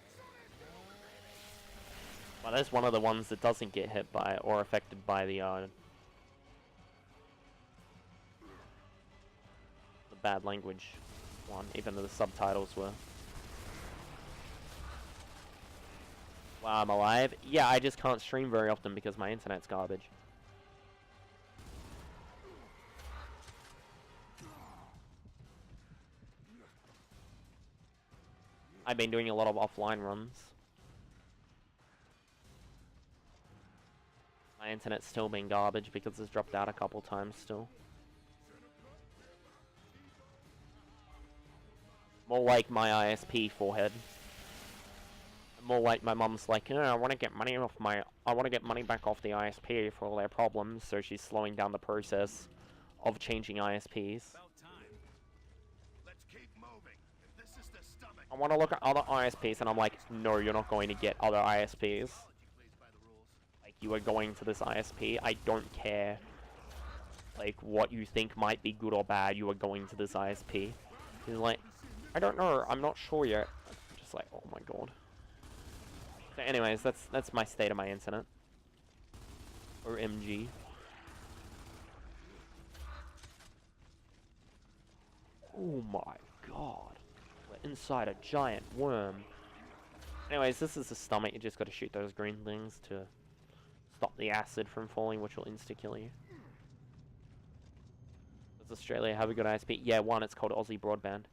Shoot it. Well, there's one of the ones that doesn't get hit by or affected by the bad language one, even though the subtitles were. Wow, I'm alive? Yeah, I just can't stream very often because my internet's garbage. I've been doing a lot of offline runs. My internet's still been garbage because it's dropped out a couple times still. More like my ISP forehead. More like my mum's like, I want to get money back off the ISP for all their problems, so she's slowing down the process of changing ISPs. About time. Let's keep moving. If this is the stomach. I want to look at other ISPs, and I'm like, no, you're not going to get other ISPs. Like, you are going to this ISP. I don't care, like, what you think might be good or bad. You are going to this ISP. He's like, I don't know. I'm not sure yet. Just like, oh my god. So anyways, that's my state of my internet. Or MG. Oh my god. We're inside a giant worm. Anyways, this is the stomach. You just got to shoot those green things to stop the acid from falling, which will insta-kill you. Does Australia have a good ISP? Yeah, one. It's called Aussie Broadband.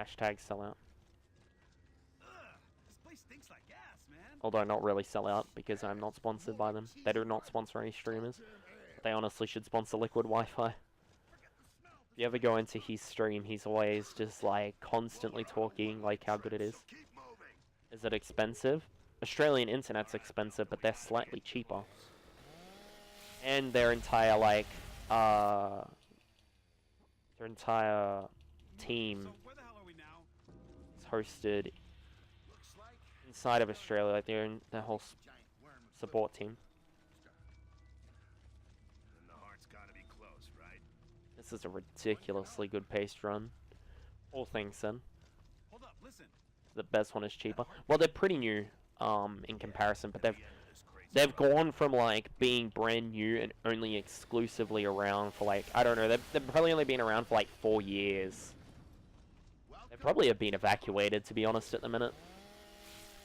Hashtag sellout. This place stinks like gas, man. Although not really sellout because I'm not sponsored by them. They do not sponsor any streamers. They honestly should sponsor Liquid Wi-Fi. If you ever go into his stream, he's always just like constantly talking like how good it is. Keep moving. Is it expensive? Australian internet's expensive, but they're slightly cheaper. And their entire like team So where the hell are we now? is hosted Looks like inside of Australia, like their whole giant worm. support team. And the heart's gotta be close, right? This is a ridiculously good paced run. All things said. Hold up, listen. The best one is cheaper. Well, they're pretty new in comparison, but The end of this crazy they've gone from like being brand new and only exclusively around for like, I don't know, they've probably only been around for like 4 years. They probably have been evacuated, to be honest, at the minute.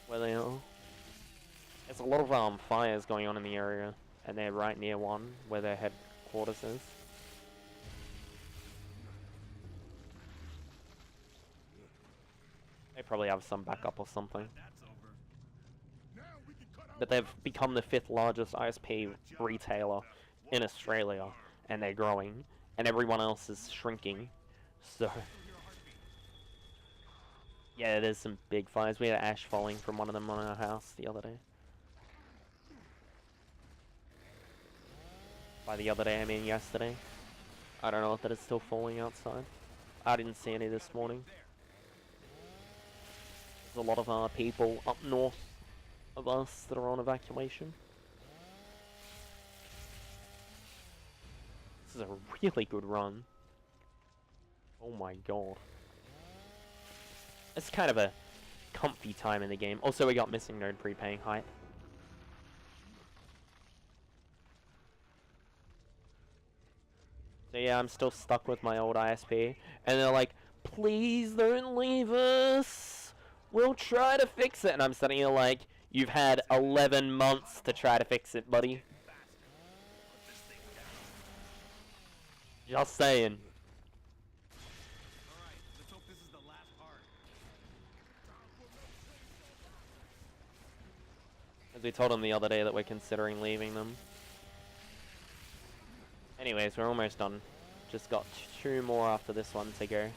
Where they are. There's a lot of fires going on in the area, and they're right near one where their headquarters is. They probably have some backup or something. That's over. Now we can cut out But they've become the 5th largest ISP retailer in Australia, and they're growing, and everyone else is shrinking. So, yeah, there's some big fires. We had ash falling from one of them on our house the other day. By the other day, I mean yesterday. I don't know if that is still falling outside. I didn't see any this morning. There's a lot of people up north of us that are on evacuation. This is a really good run. Oh my god. It's kind of a comfy time in the game. Also, we got missing node prepaying hype. So yeah, I'm still stuck with my old ISP. And they're like, please don't leave us. We'll try to fix it. And I'm sitting here like, you've had 11 months to try to fix it, buddy. Just saying. All right, let's hope this is the last part. As we told him the other day that we're considering leaving them. Anyways, we're almost done. Just got 2 more after this one to go.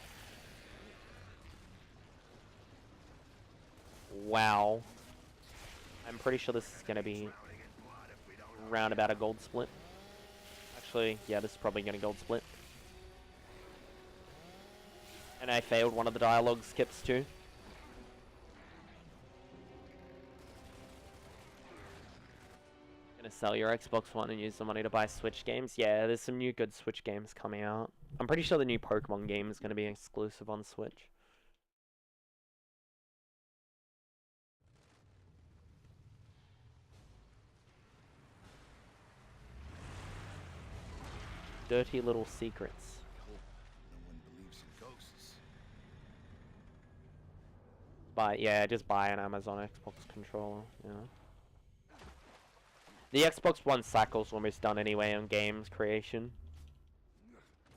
Wow. I'm pretty sure this is going to be round about a gold split. Actually, yeah, this is probably going to gold split. And I failed one of the dialogue skips too. Gonna sell your Xbox One and use the money to buy Switch games. Yeah, there's some new good Switch games coming out. I'm pretty sure the new Pokemon game is gonna be exclusive on Switch. Dirty little secrets. No one believes in ghosts. Just buy an Amazon Xbox controller, you know. The Xbox One cycle's almost done anyway on games creation.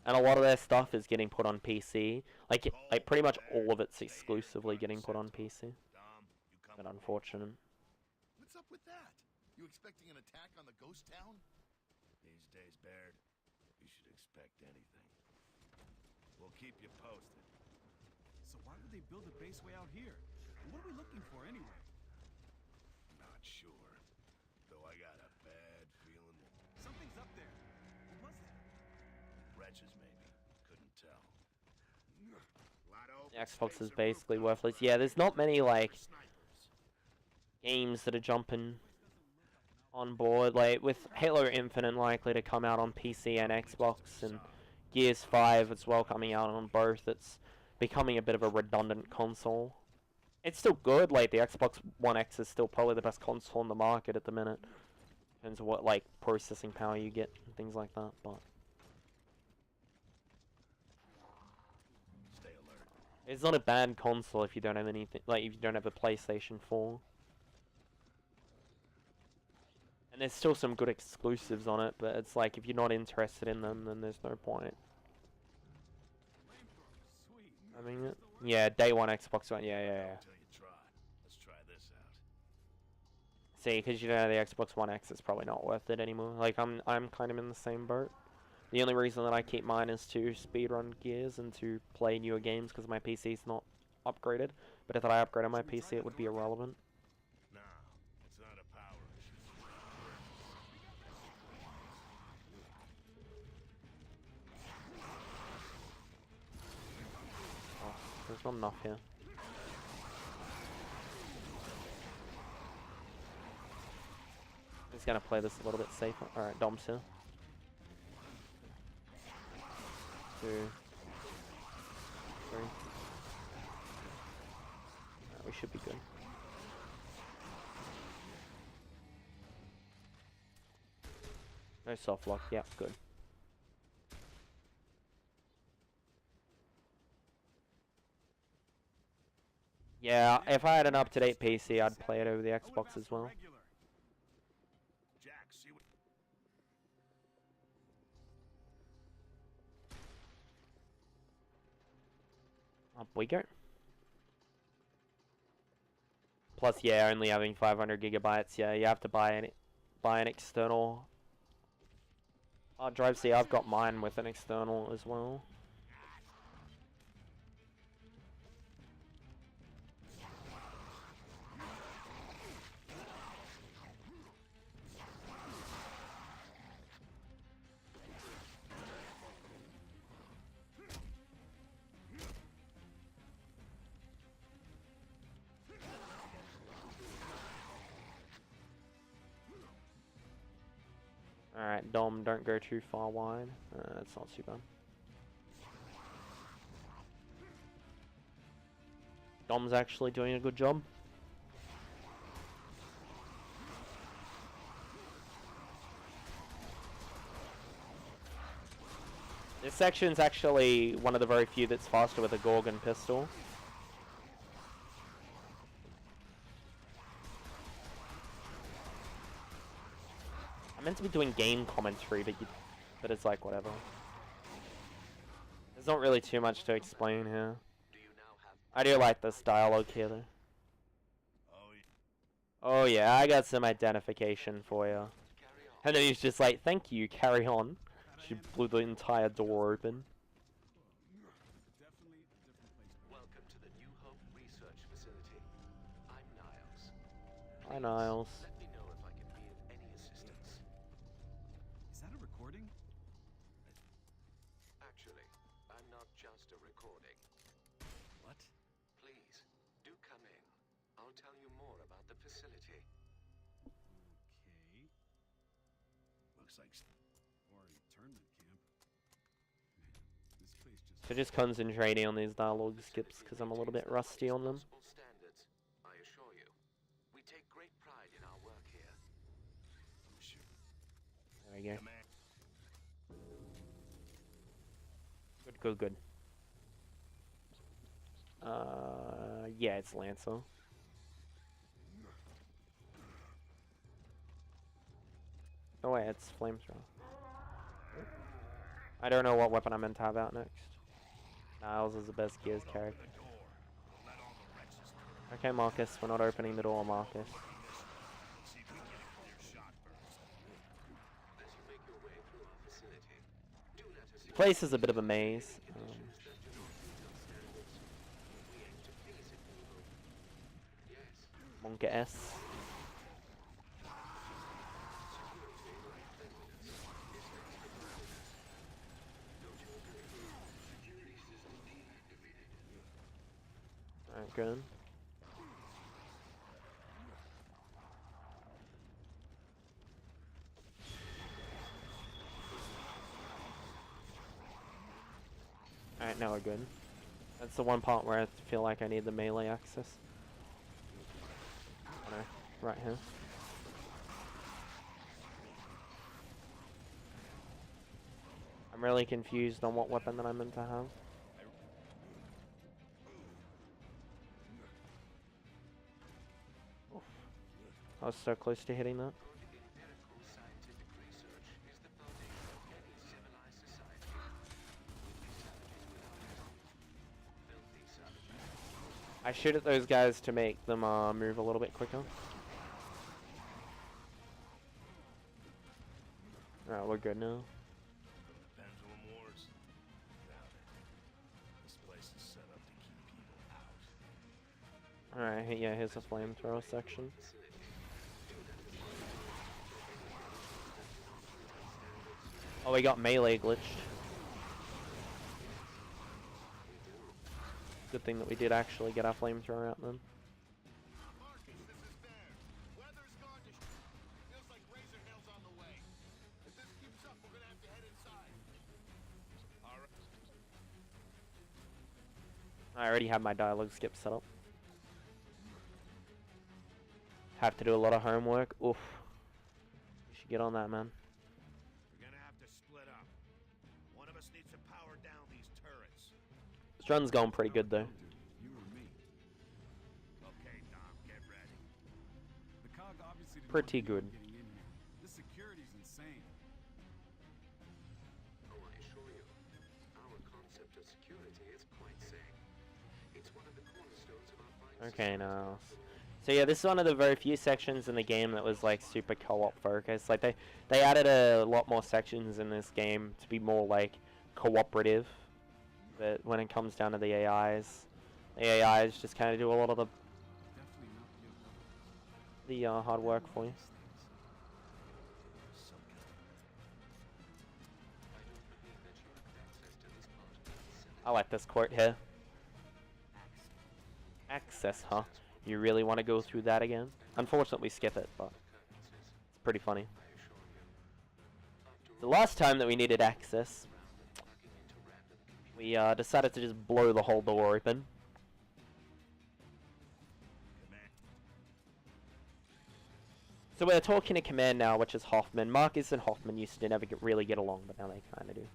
And a lot of their stuff is getting put on PC. Like pretty much all of it's exclusively getting put on PC. But unfortunate. What's up with that? You expecting an attack on the ghost town? These days, Baird, you should expect anything. We'll keep you posted. So why would they build a base way out here? What are we looking for anyway? Not sure. Though I got a bad feeling that Something's up there. What was that? wretches maybe. Couldn't tell. The Xbox is basically worthless. Yeah, there's not many like games that are jumping on board. Like with Halo Infinite likely to come out on PC and Xbox, and Gears 5 as well coming out on both, it's becoming a bit of a redundant console. It's still good. Like the Xbox One X is still probably the best console on the market at the minute. Depends on what like processing power you get and things like that, but Stay alert. it's not a bad console if you don't have anything, like if you don't have a PlayStation 4. And there's still some good exclusives on it, but it's like if you're not interested in them, then there's no point. Sweet. I mean, yeah, day one Xbox One, yeah. Until you try. Let's try this out. See, because you don't have the Xbox One X, it's probably not worth it anymore. Like I'm kind of in the same boat. The only reason that I keep mine is to speedrun Gears and to play newer games because my PC's not upgraded. But if I upgraded my PC, it would be irrelevant. No, it's not a power issue. Oh, there's not enough here. Just gonna play this a little bit safer. Alright, Dom's here. 2, 3. Alright, we should be good. No soft lock, yeah, good. Yeah, if I had an up-to-date PC, I'd play it over the Xbox as well. Jack, see what... Up we go. Plus, yeah, only having 500 gigabytes. Yeah, you have to buy an external hard drive. See, I've got mine with an external as well. Alright, Dom, don't go too far wide. That's not too bad. Dom's actually doing a good job. This section's actually one of the very few that's faster with a Gorgon pistol. I'm meant to be doing game commentary, but it's like whatever. There's not really too much to explain here. Do you now have I do like this dialogue here though. Oh, yeah. Oh yeah, I got some identification for you. to carry on? And then he's just like, thank you, carry on. She blew the entire door open. Definitely a different place. Welcome to the New Hope Research Facility. I'm Niles. Hi, Niles. Let me know if I can be of any assistance. Is that a recording? Actually, I'm not just a recording. What? Please, do come in. I'll tell you more about the facility. Okay. Looks like Or internment camp. This place just. So just concentrating on these dialogue skips because I'm a little bit rusty on them. Possible standards, I assure you. We take great pride in our work here. oh shoot. There we go. Command. Good, good, good. Yeah, it's Lancer. Oh wait, it's flamethrower. I don't know what weapon I'm meant to have out next. Niles is the best Gears character. The door. Let all the wretches through. Okay, Marcus, we're not opening the door, Marcus. See if we can get a clear shot first. As you make your way through our facility, do let us The place is a bit of a maze. that do not meet our standards. We aim to please it, New Hope. Yes, Monka S. Alright, good. Alright, now we're good. That's the one part where I feel like I need the melee access. Oh no, right here. I'm really confused on what weapon that I'm meant to have. Oof. I was so close to hitting that. good empirical scientific research is the foundation of any civilized society. Filthy savages. I shoot at those guys to make them move a little bit quicker. Alright, we're good now. Pendulum Wars? Doubt it. This place is set up to keep people out. Alright, yeah, here's the flamethrower section. Oh, we got melee glitched. Good thing that we did actually get our flamethrower out then. Marcus, this is there. Weather's gone to feels like Razor Hill's on the way. If this keeps up, we're gonna have to head inside. Alright. I already have my dialogue skip set up. Have to do a lot of homework. Oof. You should get on that, man. We're gonna have to split up. One of us needs to power down these turrets. This run's going pretty good though. You or me? Okay, Dom, get ready. The COG obviously didn't Pretty want good. anyone getting in here. This security's insane. Oh, I assure you, our concept of security is quite sane. It's one of the cornerstones of our fine Okay, society. now. So yeah, this is one of the very few sections in the game that was like super co-op focused. Like they added a lot more sections in this game to be more like cooperative. But when it comes down to the AIs just kind of do a lot of Definitely not the other. the hard work for you. Some kind I don't believe that you have access to this part of the facility. I like this quote here. Access, huh? You really want to go through that again? Unfortunately, we skip it, but it's pretty funny. I assure you. The last time that we needed access, Plugging into random we decided to just blow the whole door open. command. So we're talking to Command now, which is Hoffman. Marcus and Hoffman used to never really get along, but now they kind of do.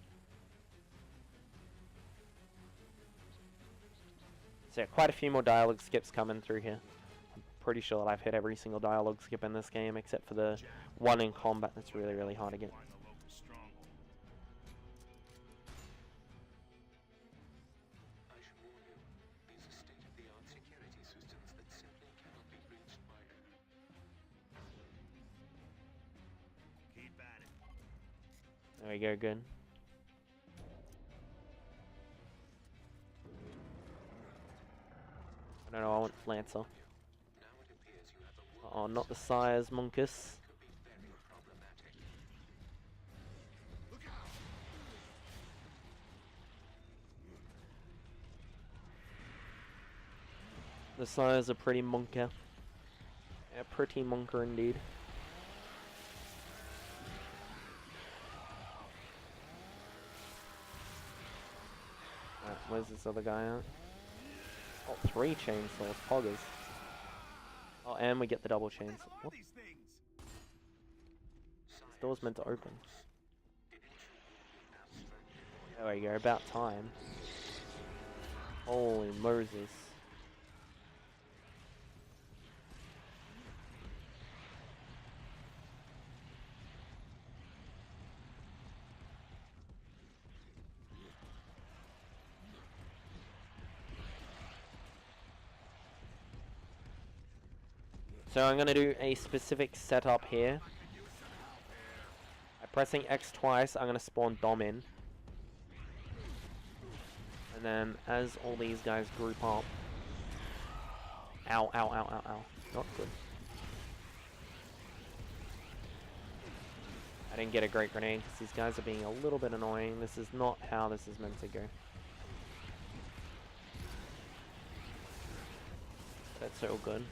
So yeah, quite a few more dialogue skips coming through here. I'm pretty sure that I've hit every single dialogue skip in this game, except for the one in combat that's really, really hard to get. Find the local stronghold. There we go, good. I don't know, I want Lancer. Now it appears you have a Oh, not the Sire's Monkus. could be very problematic. The Sire's a pretty monker. Yeah, pretty monker indeed. Alright, where's this other guy at? Oh, 3 chainsaws, poggers. Oh, and we get the double chainsaw. What? These things. This door's meant to open. There we go, about time. Holy Moses. So I'm going to do a specific setup here. By pressing X twice, I'm going to spawn Dom in. And then as all these guys group up... Ow, ow, ow, ow, ow. Not good. I didn't get a great grenade because these guys are being a little bit annoying. This is not how this is meant to go. That's so good.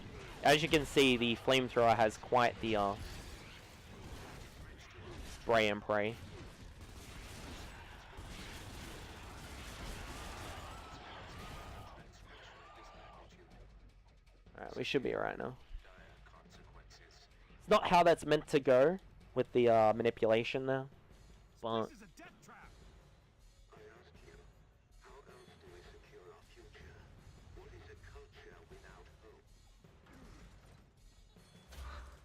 As you can see, the flamethrower has quite the spray and pray. Alright, we should be alright now. It's not how that's meant to go with the manipulation there, but This is a death trap. I ask you, how else do we secure our future? What is a culture without hope?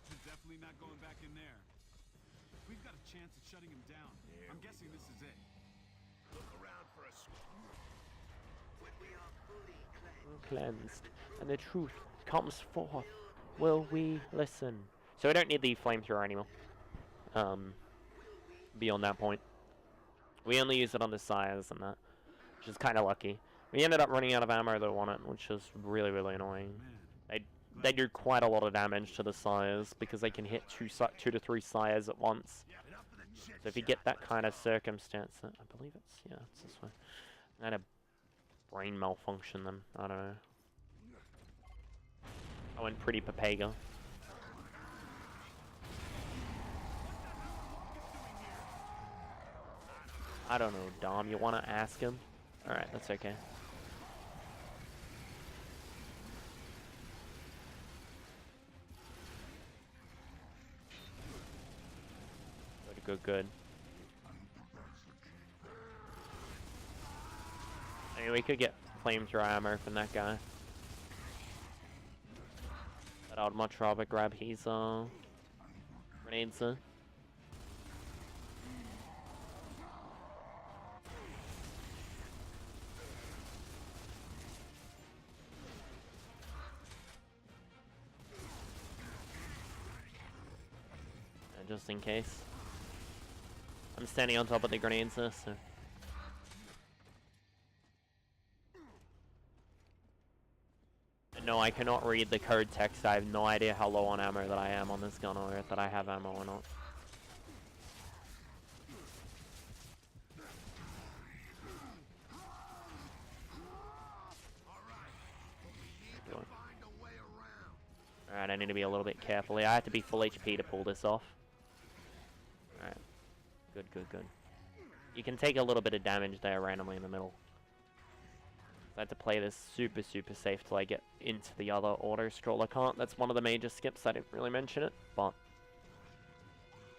We're definitely not going back in there. We've got a chance at shutting him down. I'm guessing this is it. Look around for a When we are fully cleansed, cleansed, and the truth comes forth. Will we listen? So we don't need the flamethrower anymore. Beyond that point, we only use it on the Sires and that, which is kind of lucky. We ended up running out of ammo though on it, which is really, really annoying. They do quite a lot of damage to the Sires because they can hit 2 to 3 Sires at once. So if you get that kind of circumstance, I believe it's this way. I had a brain malfunction then. I don't know. I went pretty Papega. I don't know, Dom. You want to ask him? Alright, that's okay. Good, good. I mean, we could get flamethrower ammo from that guy. But I would much rather grab his grenades. Just in case. I'm standing on top of the grenades, so. No, I cannot read the code text. I have no idea how low on ammo that I am on this gun, or if that I have ammo or not. Alright, I need to be a little bit careful here. I have to be full HP to pull this off. Alright. Good, good, good. You can take a little bit of damage there randomly in the middle. I have to play this super, super safe till I get into the other auto scroll. I can't. That's one of the major skips. I didn't really mention it, but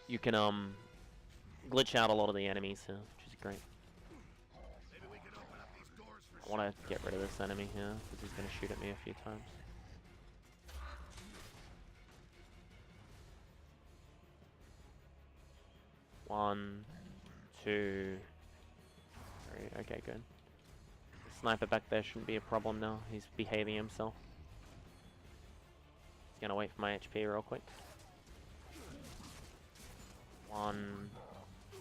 you can glitch out a lot of the enemies here, which is great. I want to get rid of this enemy here because he's going to shoot at me a few times. One, 2, 3. Okay, good. The sniper back there shouldn't be a problem now. He's behaving himself. He's gonna wait for my HP real quick. 1,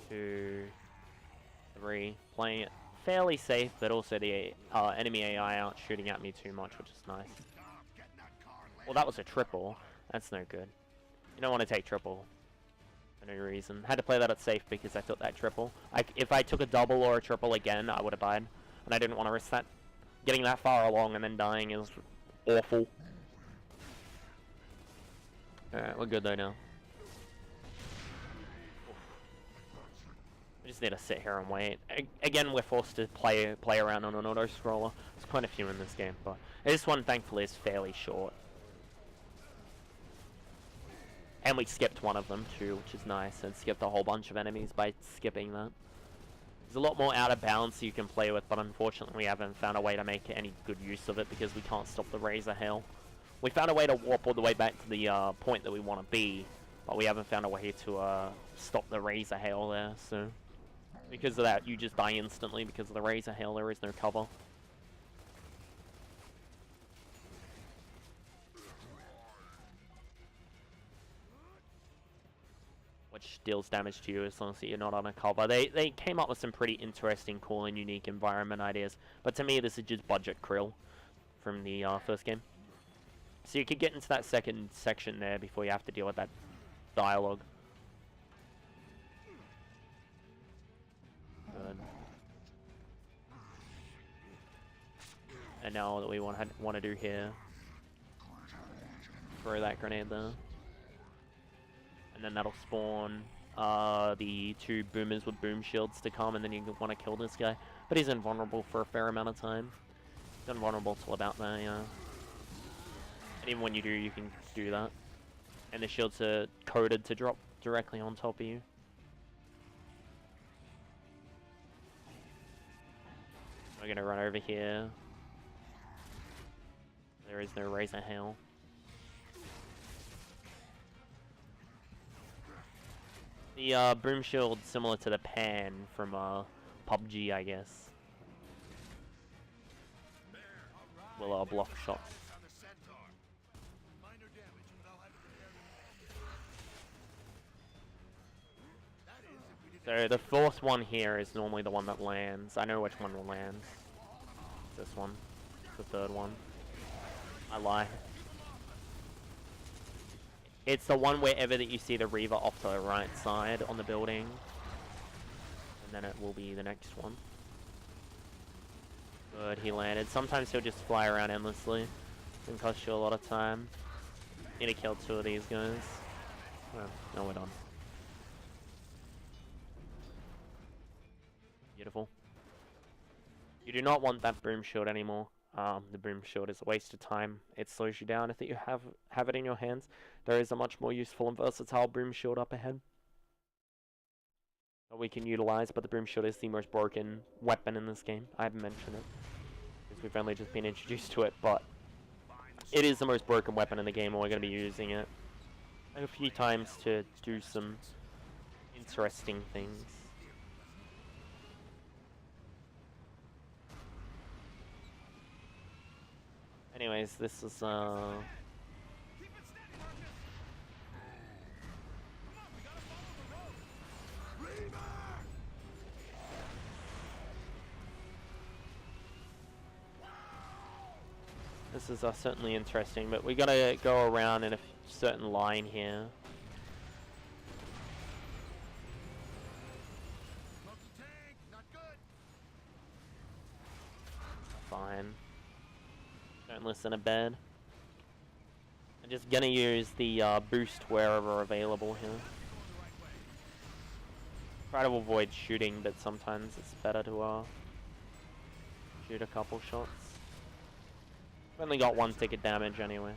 2, 3. Playing it fairly safe, but also the enemy AI aren't shooting at me too much, which is nice. Well, that was a triple. That's no good. You don't want to take triple for no reason. Had to play that at safe because I took that triple. If I took a double or a triple again, I would have died. And I didn't want to risk that. Getting that far along and then dying is awful. Alright, we're good though now. We just need to sit here and wait. Again, we're forced to play around on an auto-scroller. There's quite a few in this game, but this one, thankfully, is fairly short. And we skipped one of them, too, which is nice, and skipped a whole bunch of enemies by skipping that. There's a lot more out of bounds you can play with, but unfortunately we haven't found a way to make any good use of it because we can't stop the Razor Hail. We found a way to warp all the way back to the point that we want to be, but we haven't found a way to stop the Razor Hail there, so... Because of that, you just die instantly because of the Razor Hail, there is no cover. Which deals damage to you as long as you're not on a cover. They came up with some pretty interesting, cool, and unique environment ideas. But to me, this is just budget krill from the first game. So you could get into that second section there before you have to deal with that dialogue. Good. And now what we want to do here, throw that grenade there. And then that'll spawn the 2 boomers with boom shields to come, and then you want to kill this guy. But he's invulnerable for a fair amount of time. He's invulnerable till about there, yeah. And even when you do, you can do that. And the shields are coded to drop directly on top of you. We're gonna run over here. There is no Razor Hail. The boom shield similar to the pan from PUBG, I guess. Will block shots. So the fourth one here is normally the one that lands. I know which one will land. This one. The third one. I lie. It's the one wherever that you see the Reaver off to the right side on the building. And then it will be the next one. Good, he landed. Sometimes he'll just fly around endlessly. Can cost you a lot of time. Need to kill 2 of these guys. Oh, no, we're done. Beautiful. You do not want that boom shield anymore. The boom shield is a waste of time. It slows you down if you have it in your hands. There is a much more useful and versatile boom shield up ahead that we can utilize, but the boom shield is the most broken weapon in this game. I haven't mentioned it because we've only just been introduced to it, but it is the most broken weapon in the game, and we're going to be using it a few times to do some interesting things. Anyways, this is this is certainly interesting, but we gotta go around in a certain line here. Fine. Don't listen to bed. I'm just gonna use the boost wherever available here. Try to avoid shooting, but sometimes it's better to shoot a couple shots. I've only got 1 ticket damage anyway.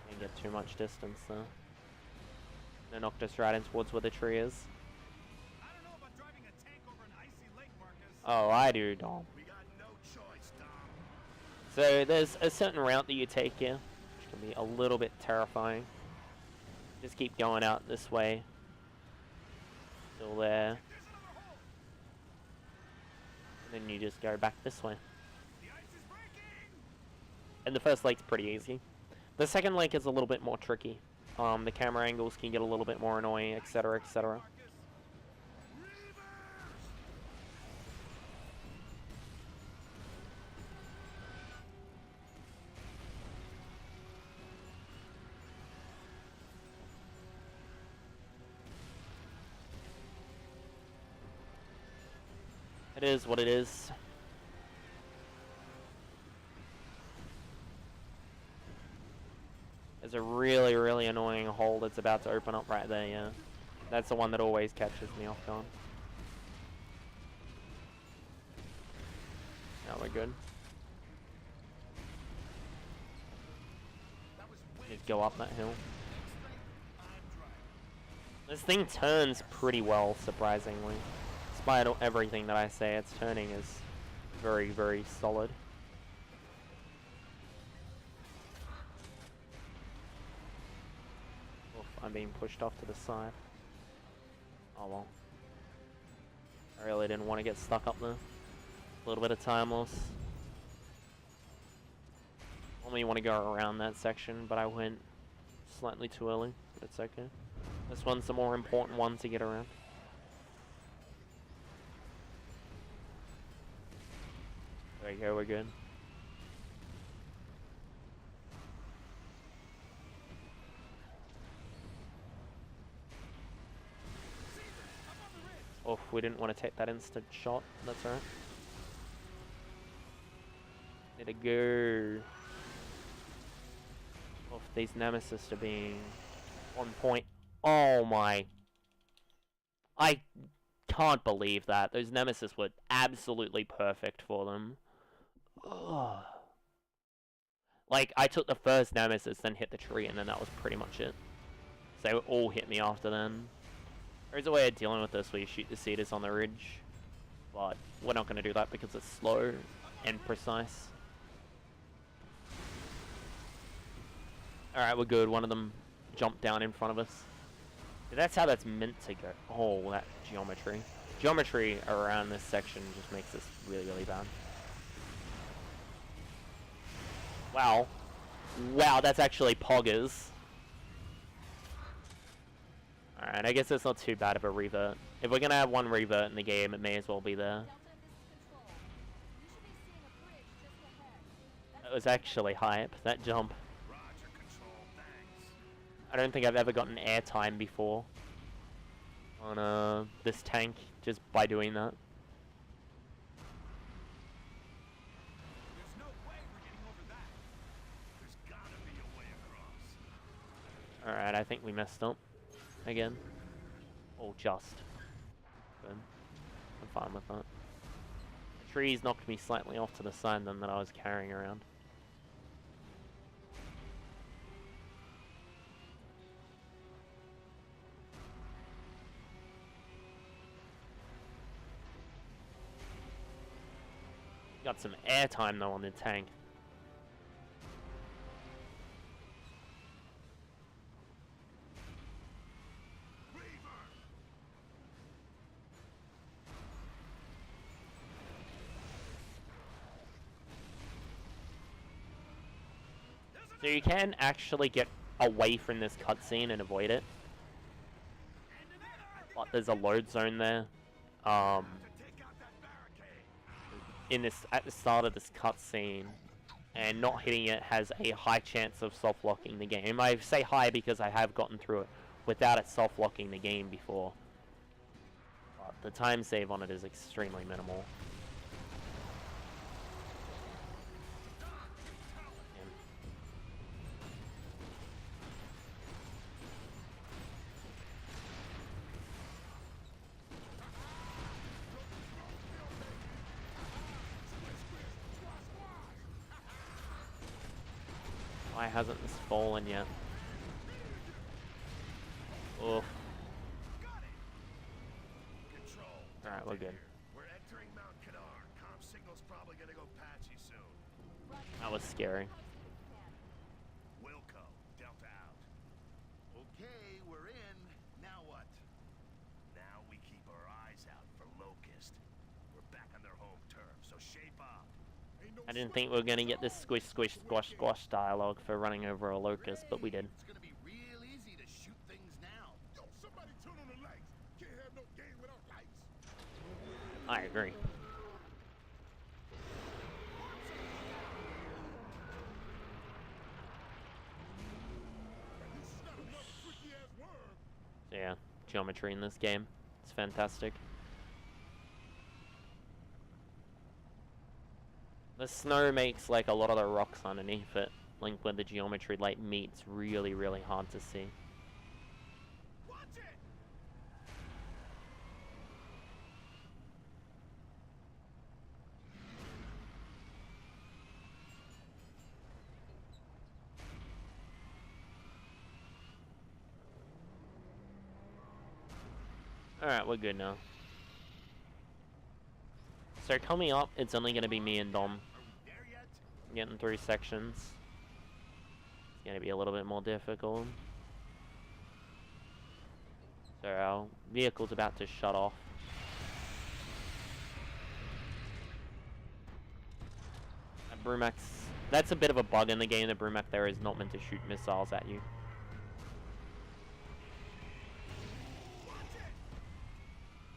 Didn't get too much distance there. They knocked us right in towards where the tree is. Oh, I do, Dom. So there's a certain route that you take here, which can be a little bit terrifying. Just keep going out this way. Still there. And then you just go back this way. And the first lake's pretty easy. The second link is a little bit more tricky. The camera angles can get a little bit more annoying, etc., etc. It is what it is. There's a really, really annoying hole that's about to open up right there, yeah. That's the one that always catches me off guard. Now we're good. Need to go up that hill. This thing turns pretty well, surprisingly. Despite everything that I say, its turning is very, very solid. Oof, I'm being pushed off to the side. Oh well. I really didn't want to get stuck up there. A little bit of time loss. Only want to go around that section, but I went slightly too early. But it's okay. This one's the more important one to get around. There you go, we're good. Oh, we didn't want to take that instant shot. That's alright. Need to go. Oh, these nemesis are being on point. Oh my. I can't believe that. Those nemesis were absolutely perfect for them. Ugh. Like, I took the first nemesis, then hit the tree, and then that was pretty much it. So they all hit me after then. There's a way of dealing with this where you shoot the cedars on the ridge. But we're not going to do that because it's slow and precise. Alright, we're good. One of them jumped down in front of us. That's how that's meant to go. Oh, that geometry. Geometry around this section just makes this really, really bad. Wow. Wow, that's actually poggers. Alright, I guess it's not too bad of a revert. If we're gonna have one revert in the game, it may as well be there. That was actually hype, that jump. I don't think I've ever gotten airtime before on this tank, just by doing that. There's no way we're getting over that. There's gotta be a way across. Alright, I think we messed up. Again. Oh, just. Good. I'm fine with that. The trees knocked me slightly off to the side then that I was carrying around. Got some airtime though on the tank. So you can actually get away from this cutscene and avoid it. But there's a load zone there. At the start of this cutscene, and not hitting it has a high chance of soft locking the game. I say high because I have gotten through it without it soft locking the game before. But the time save on it is extremely minimal. Why hasn't this fallen yet? Oof. Alright, we're good. We're entering Mount Kadar. Comm signal's probably gonna go patchy soon. That was scary. Wilco, Delta out. Okay, we're in. Now what? Now we keep our eyes out for Locust. We're back on their home turf, so shape up. Hey, I didn't think we were gonna get this squish, squish, squash, squash dialogue for running over a locust, but we did. It's gonna be real easy to shoot things now. Yo, somebody turn on the lights. Can't have no game without lights. I agree. This is not another freaky ass worm. So yeah, geometry in this game, it's fantastic. The snow makes like a lot of the rocks underneath it, like where the geometry like meets, really, really hard to see. Watch it. Alright, we're good now. So coming up, it's only going to be me and Dom. There yet? Getting through sections. It's going to be a little bit more difficult. So our vehicle's about to shut off. That Brumac, that's a bit of a bug in the game. The Brumac there is not meant to shoot missiles at you.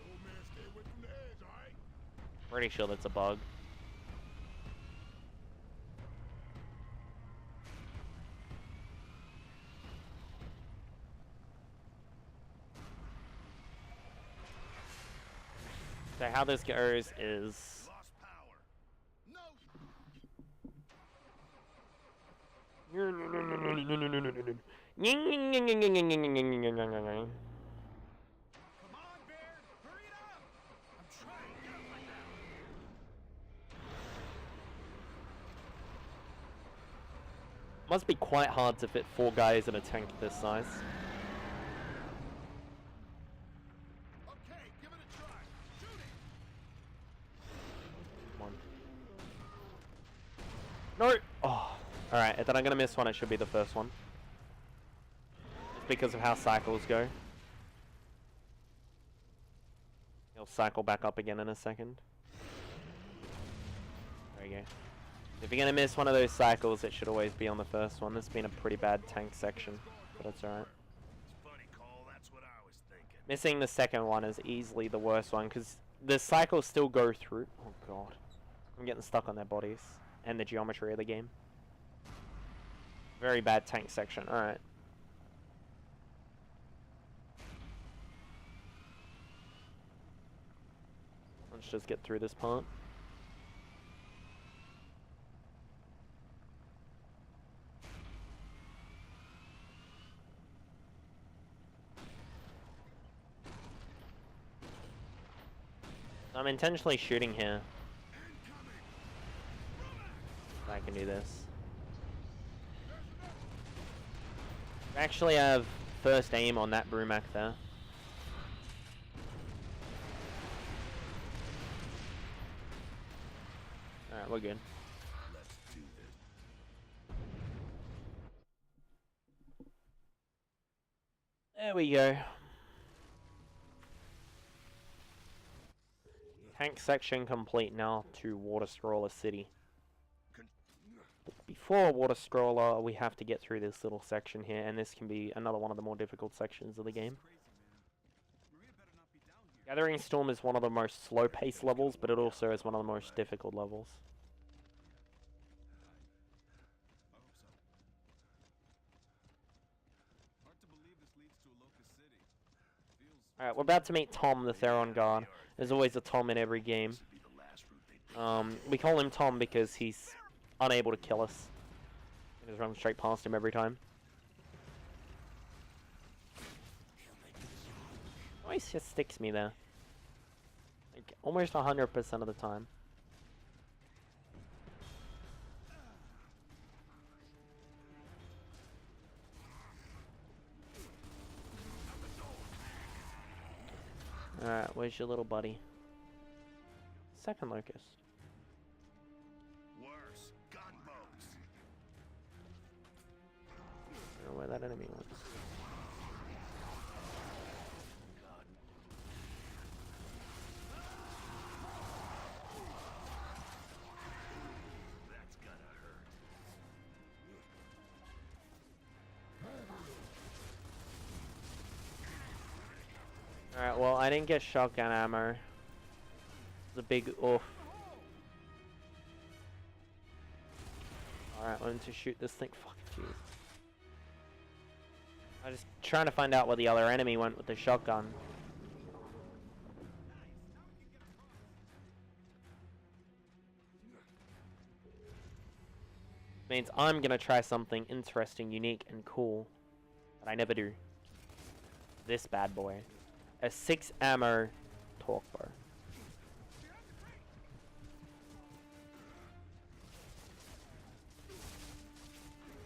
Old man, stay away from the edge, all right? Pretty sure that's a bug. So how this goes is Lost power. No. Come on, Bear. Hurry it up. I'm trying to get my now. Must be quite hard to fit 4 guys in a tank this size. Okay, give it a try. Shoot it. Come on. No! Oh. Alright, then I'm gonna miss one. It should be the first one. It's because of how cycles go. He'll cycle back up again in a second. There you go. If you're gonna miss one of those cycles, it should always be on the first one. This has been a pretty bad tank section, but it's alright. It's funny, Cole. That's what I was thinking. Missing the second one is easily the worst one, because the cycles still go through. Oh god. I'm getting stuck on their bodies, and the geometry of the game. Very bad tank section, alright. Let's just get through this part. I'm intentionally shooting here. I can do this. I actually have first aim on that Brumac there. Alright, we're good. Let's do this. There we go. Tank section complete now to Water Stroller City. Before Water Stroller, we have to get through this little section here, and this can be another one of the more difficult sections of the game. Gathering Storm is one of the most slow-paced levels, but it also is one of the most difficult levels. Alright, we're about to meet Tom, the Theron Guard. There's always a Tom in every game. This would be the last route they We call him Tom because he's unable to kill us. We just run straight past him every time. Always just sticks me there. Like, almost 100% of the time. Alright, where's your little buddy? Second locust. Worse. Gunboats. I don't know where that enemy was. Alright, well, I didn't get shotgun ammo. It's a big oof. Alright, I need to shoot this thing. Fuck, jeez. I'm just trying to find out where the other enemy went with the shotgun. Means I'm gonna try something interesting, unique, and cool that I never do. This bad boy. A 6 ammo torque bow.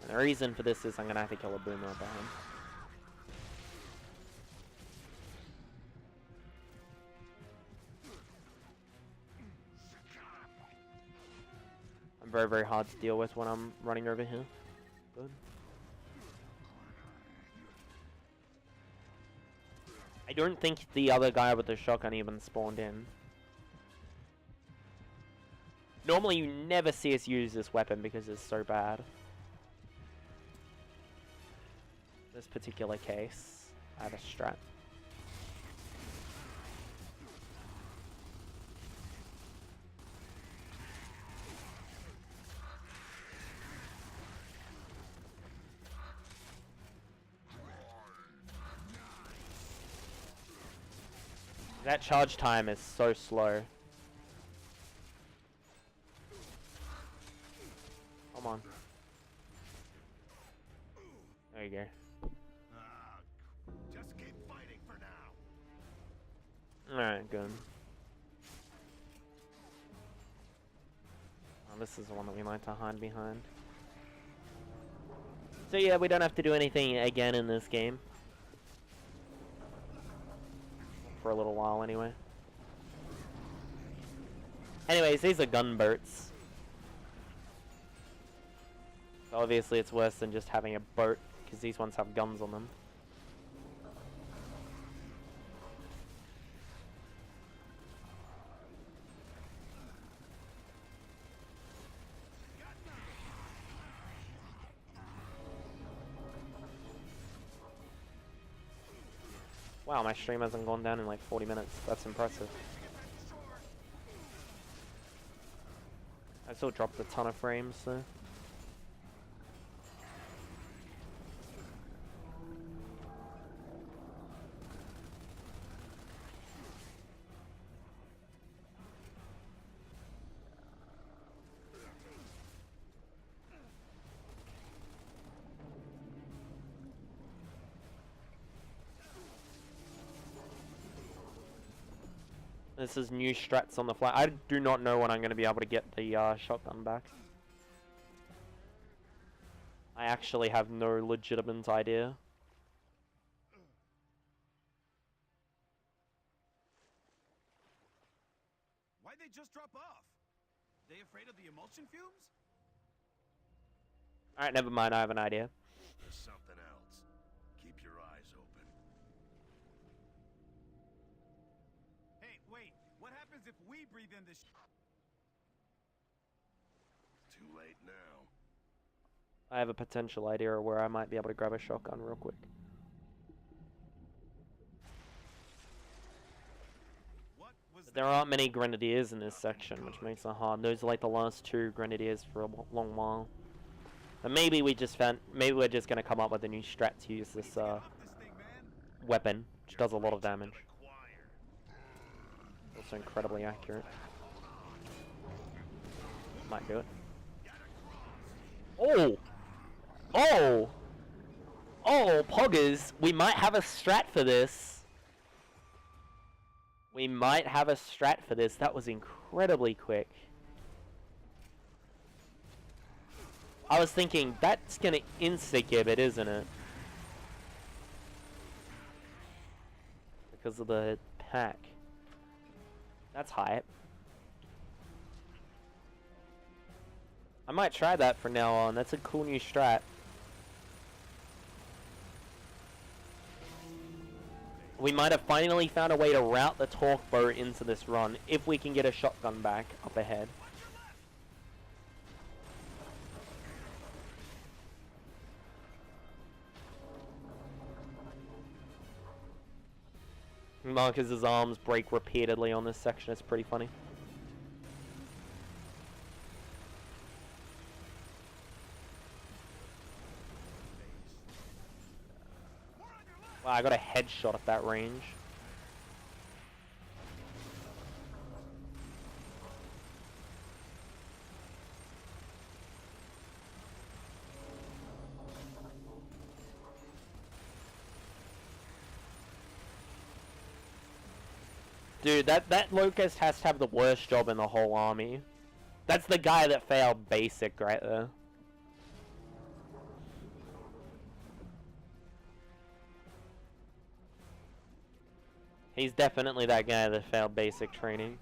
And the reason for this is I'm gonna have to kill a boomer behind. I'm very, very hard to deal with when I'm running over here. Good. I don't think the other guy with the shotgun even spawned in. Normally you never see us use this weapon because it's so bad. This particular case, I have a strat. That charge time is so slow. Come on. There you go. Just keep fighting for now. Alright, good. Oh, this is the one that we like to hide behind. So yeah, we don't have to do anything again in this game. For a little while anyway. Anyways, these are gunboats. So obviously it's worse than just having a boat, because these ones have guns on them. Wow, my stream hasn't gone down in like 40 minutes. That's impressive. I still dropped a ton of frames though. This is new strats on the fly. I do not know when I'm going to be able to get the shotgun back. I actually have no legitimate idea. Why'd they just drop off? They afraid of the emulsion fumes? Alright, never mind. I have an idea. There's something else. Keep your eyes open. Hey, wait. What happens if we breathe in this? Too late now. I have a potential idea where I might be able to grab a shotgun real quick. But there aren't many grenadiers in this section, which makes it hard. Those are like the last 2 grenadiers for a long while. And maybe we just found, maybe we're just gonna come up with a new strat to use this weapon, which does a lot of damage. Also incredibly accurate. Might do it. Oh! Oh! Oh, poggers! We might have a strat for this. We might have a strat for this. That was incredibly quick. I was thinking, that's gonna insta-gib it, isn't it? Because of the pack. That's hype. I might try that from now on. That's a cool new strat. We might have finally found a way to route the torque bow into this run if we can get a shotgun back up ahead. Marcus's arms break repeatedly on this section. It's pretty funny. Wow, I got a headshot at that range. Dude, that Locust has to have the worst job in the whole army. That's the guy that failed basic right there. He's definitely that guy that failed basic training.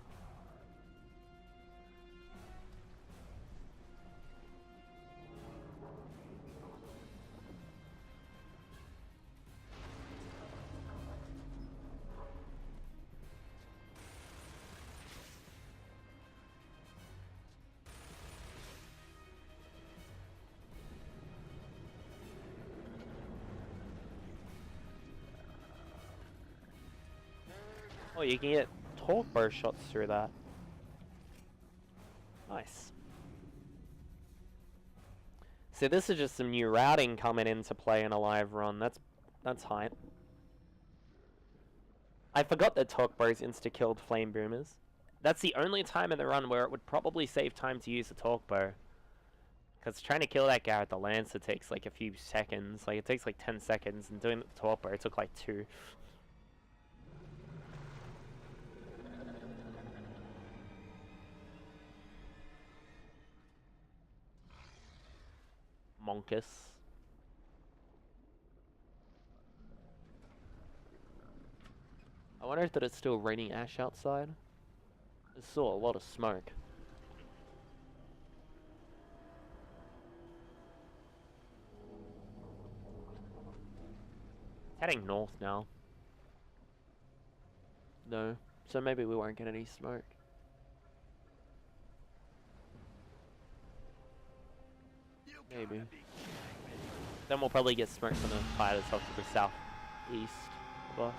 Oh, you can get torque burst shots through that. Nice. See, this is just some new routing coming into play in a live run. That's hype. I forgot that torque burst insta-killed flame boomers. That's the only time in the run where it would probably save time to use the torque bow. Because trying to kill that guy with the Lancer takes like a few seconds. Like, it takes like 10 seconds, and doing the torque bow took like 2. Monkus. I wonder if it's still raining ash outside. There's still a lot of smoke. It's heading north now. No, so maybe we won't get any smoke. Maybe. Then we'll probably get smoke from the fire that's off to the southeast of us.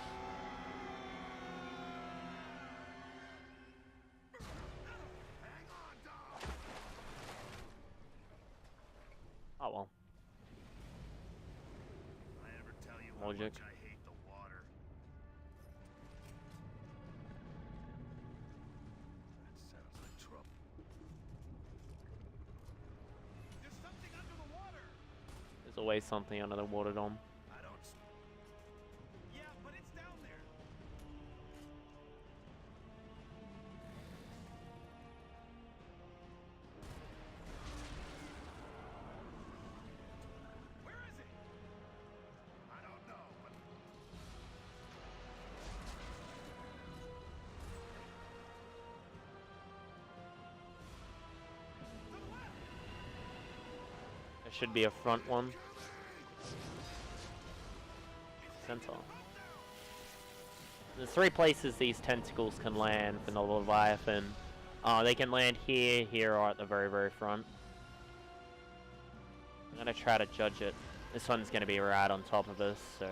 Oh well. I ever tell you Logic. how much I hate the water? That sounds like trouble. There's something under the water. There's always something under the water, Dom. I don't. Yeah, but it's down there. Where is it? I don't know, but There should be a front one. Center. There's 3 places these tentacles can land from the Leviathan. They can land here, here, or at the very, very front. I'm gonna try to judge it. This one's gonna be right on top of us, so...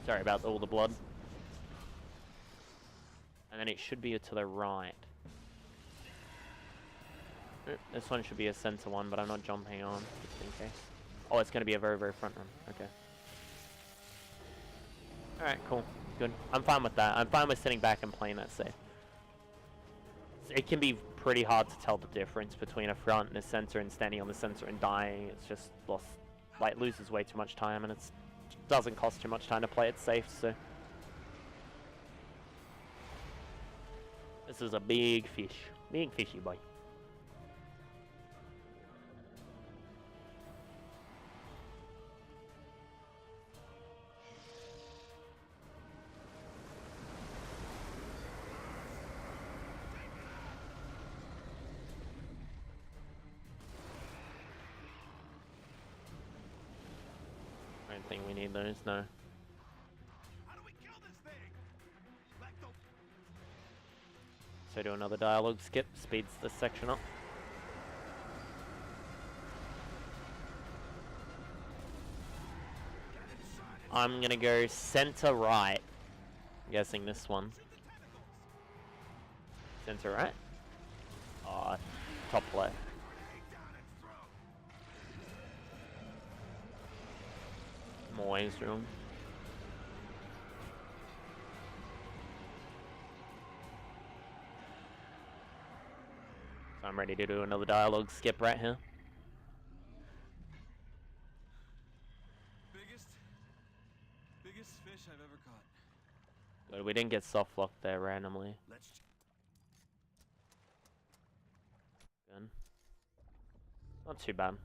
Sorry about all the blood. And then it should be to the right. This one should be a center one, but I'm not jumping on, just in case. Oh, it's going to be a very, very front one. Okay. Alright, cool. Good. I'm fine with that. I'm fine with sitting back and playing that safe. It can be pretty hard to tell the difference between a front and a center, and standing on the center and dying. It's just lost, like, loses way too much time, and it doesn't cost too much time to play it safe, so... This is a big fish. Big fishy boy. I don't think we need those, no. How do we kill this thing? Like the So do another dialogue skip, speeds this section up. I'm gonna go center right. I'm guessing this one. Center right? Oh, top left. More ways through them. So I'm ready to do another dialogue skip right here. Biggest fish I've ever caught. Good, we didn't get soft locked there randomly. Good. Not too bad.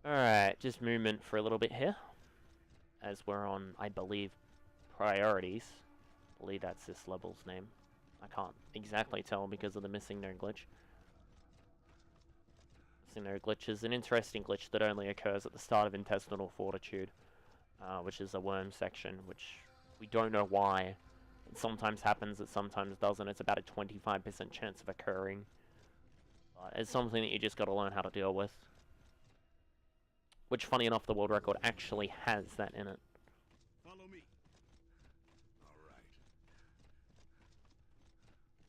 Alright, just movement for a little bit here. As we're on, I believe, priorities. I believe that's this level's name. I can't exactly tell because of the missing no glitch. Missing no glitch is an interesting glitch that only occurs at the start of Intestinal Fortitude, which is a worm section, which we don't know why. It sometimes happens, it sometimes doesn't. It's about a 25% chance of occurring. But it's something that you just gotta learn how to deal with. Which, funny enough, the world record actually has that in it. Follow me. All right.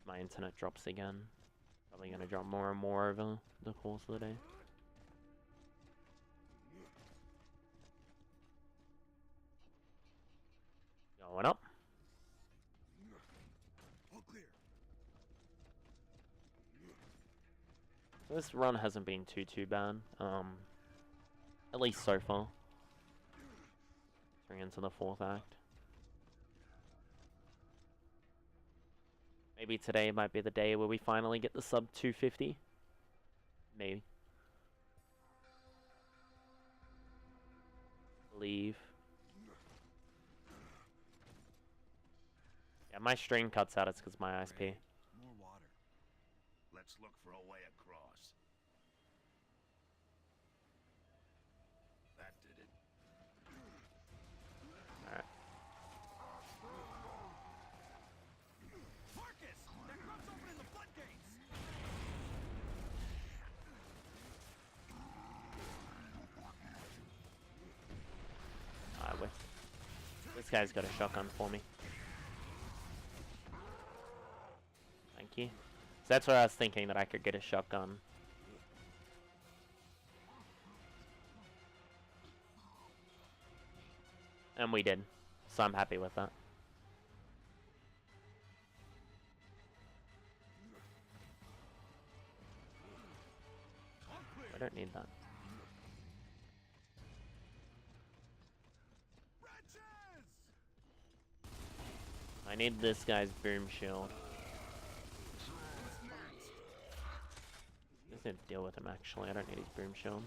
My internet drops again. Probably gonna drop more and more over the course of the day. Going up. All clear. This run hasn't been too bad. At least so far. Bring into the 4th act. Maybe today might be the day where we finally get the sub 250. Maybe. Believe. Yeah, my stream cuts out. It's because my ISP. More water. Let's look for a way across. That did it. Alright. Marcus! That grub's opening the floodgates! Alright, wait. This guy's got a shotgun for me. Thank you. So that's where I was thinking that I could get a shotgun. And we did. So I'm happy with that. I don't need that. I need this guy's boom shield. Just need to deal with him actually. I don't need his boom shield.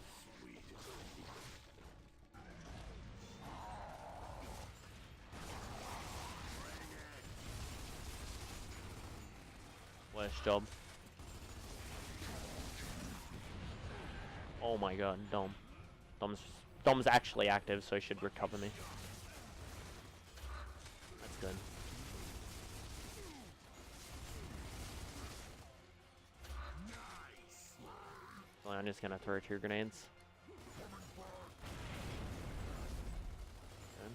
Worst job. Oh my god, Dom. Dom's actually active, so he should recover me. That's good. Well, I'm just gonna throw 2 grenades. Good.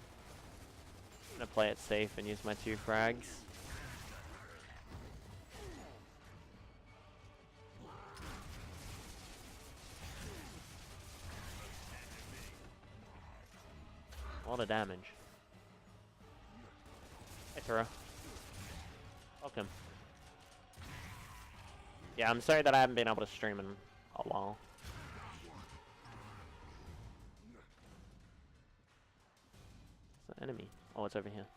I'm gonna play it safe and use my 2 frags. A lot of damage. Hey, Tura. Welcome. Yeah, I'm sorry that I haven't been able to stream in a while. It's an enemy. Oh, it's over here.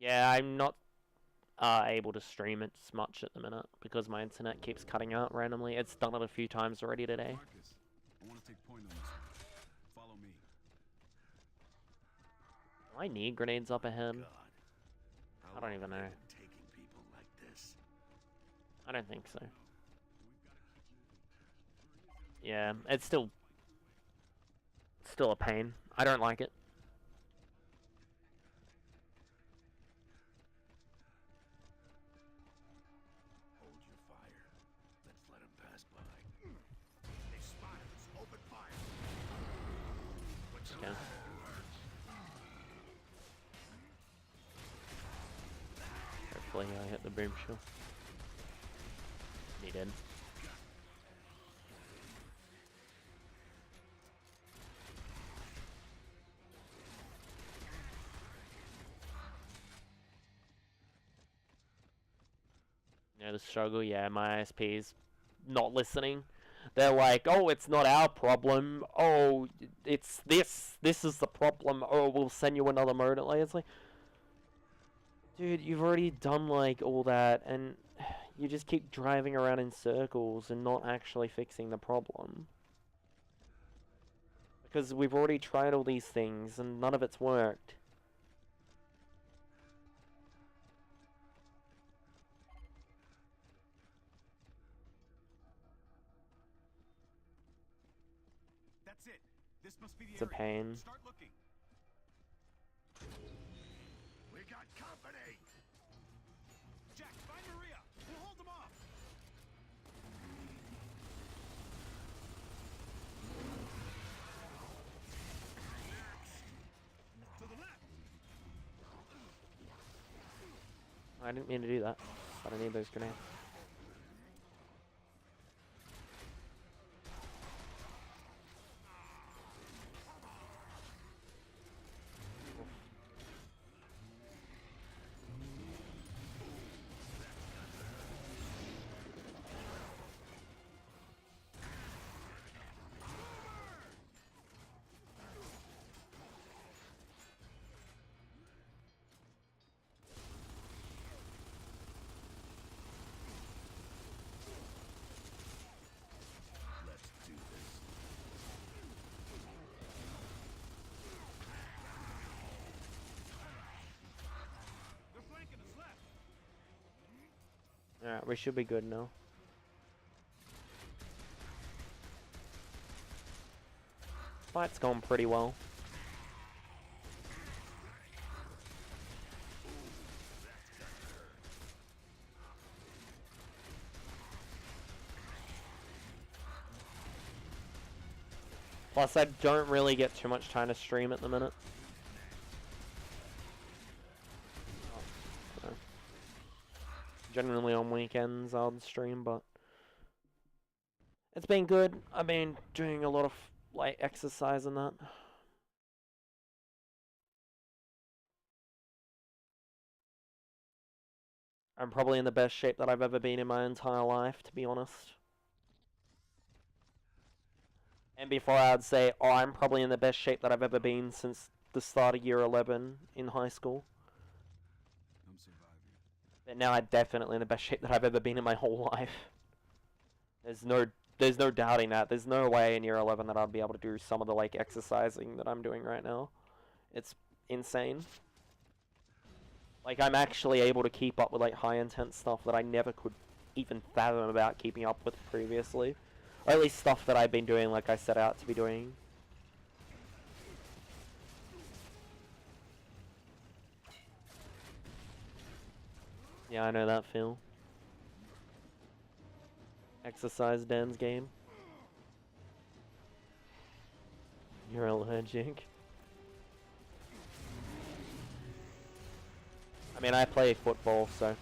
Yeah, I'm not able to stream it much at the minute because my internet keeps cutting out randomly. It's done it a few times already today. Marcus, I want to take point on this one. Follow me. Do I need grenades up ahead? God, I don't even know. Taking people like this. I don't think so. Yeah, it's still a pain. I don't like it. Hold your fire. Let's let him pass by. They spotted us. Open fire. What's Okay. Hopefully I hit the boom shield. He did. Yeah, the struggle, yeah, my ISP's not listening. They're like, oh, it's not our problem. Oh, it's this. This is the problem. Oh, we'll send you another modem. Like, it's like, dude, you've already done, like, all that, and you just keep driving around in circles and not actually fixing the problem. Because we've already tried all these things, and none of it's worked. That's it. This must be the It's a area. pain. Start looking. We got company. Jack, find Maria. We'll hold them off. To the left. I didn't mean to do that. But I need those grenades. Let's do this. They're flanking us left. Alright, we should be good now. Fight's gone pretty well. Plus, I don't really get too much time to stream at the minute. So, generally on weekends I'll stream, but it's been good. I've been doing a lot of like exercise and that. I'm probably in the best shape that I've ever been in my entire life, to be honest. And before I'd say, oh, I'm probably in the best shape that I've ever been since the start of year 11 in high school. I'm surviving. But now I'm definitely in the best shape that I've ever been in my whole life. There's no doubting that. There's no way in year 11 that I'd be able to do some of the like exercising that I'm doing right now. It's insane. Like, I'm actually able to keep up with like high intense stuff that I never could even fathom about keeping up with previously. Or at least stuff that I've been doing like I set out to be doing. Yeah, I know that feel. Exercise Dan's game. You're allergic. I mean, I play football, so...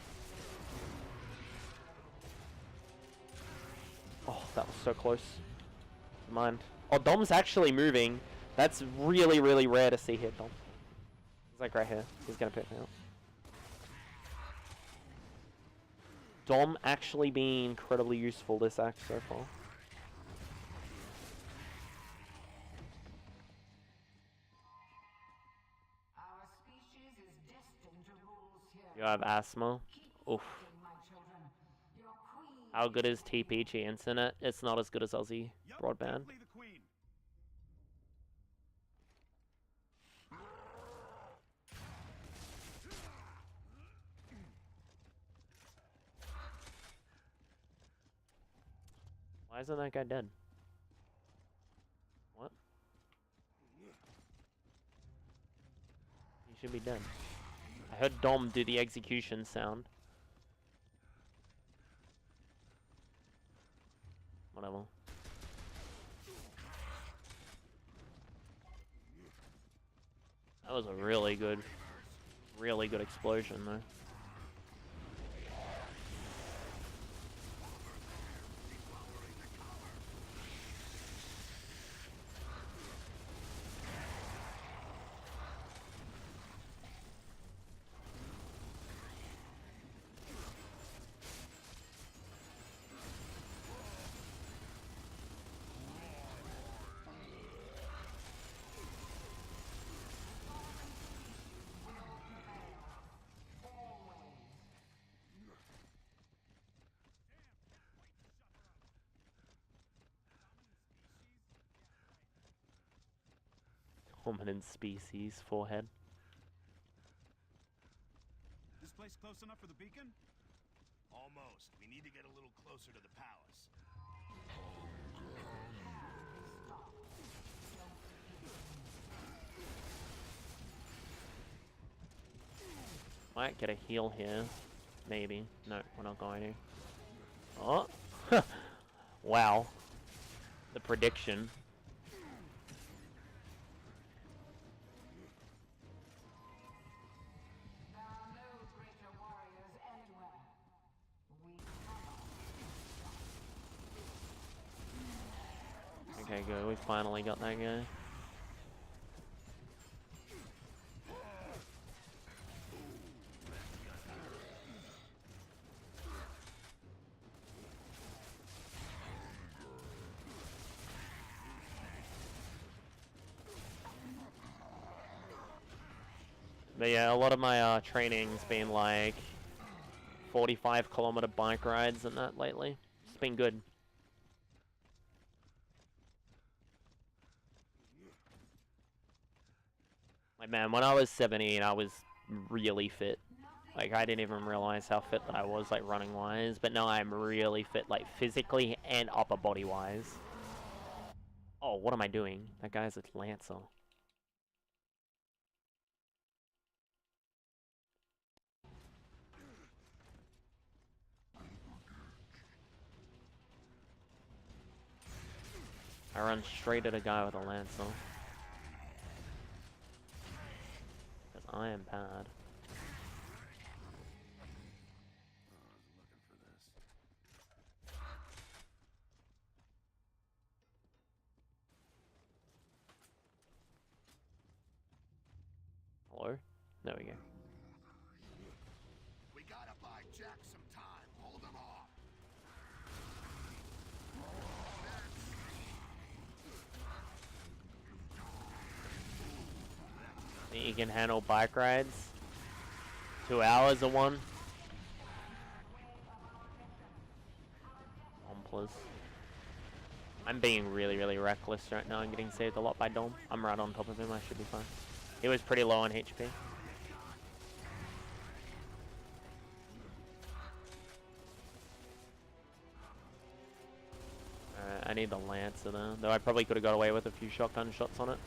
Oh, that was so close. Mind. Oh, Dom's actually moving. That's really, really rare to see here, Dom. He's like right here. He's gonna pick me up. Dom actually being incredibly useful this act so far. Our species is destined to rule here. You have asthma. Oof. My children, your queen. How good is TPG internet? It's not as good as Aussie Yep, broadband. definitely the queen. Why isn't that guy dead? What? He should be dead. I heard Dom do the execution sound. Whatever. That was a really good explosion though. Dominant species, forehead. This place close enough for the beacon? Almost. We need to get a little closer to the palace. Might get a heal here. Maybe. No, we're not going to. Oh! Wow. The prediction. There are no greater warriors anywhere. We Okay, good. We finally got that guy. But yeah, a lot of my training's been like 45-kilometer bike rides and that lately. It's been good. Like man, when I was 17, I was really fit. Like I didn't even realize how fit that I was, like running wise. But now I'm really fit, like physically and upper body wise. Oh, what am I doing? That guy's a Lancer. I run straight at a guy with a Lancer. Because I am bad. Hello? There we go. We gotta buy Jack some time. Hold him off. Think you can handle bike rides? 2 hours of one? Plus. I'm being really reckless right now. I'm getting saved a lot by Dom. I'm right on top of him. I should be fine. He was pretty low on HP. Alright, I need the Lancer though. Though I probably could have got away with a few shotgun shots on it.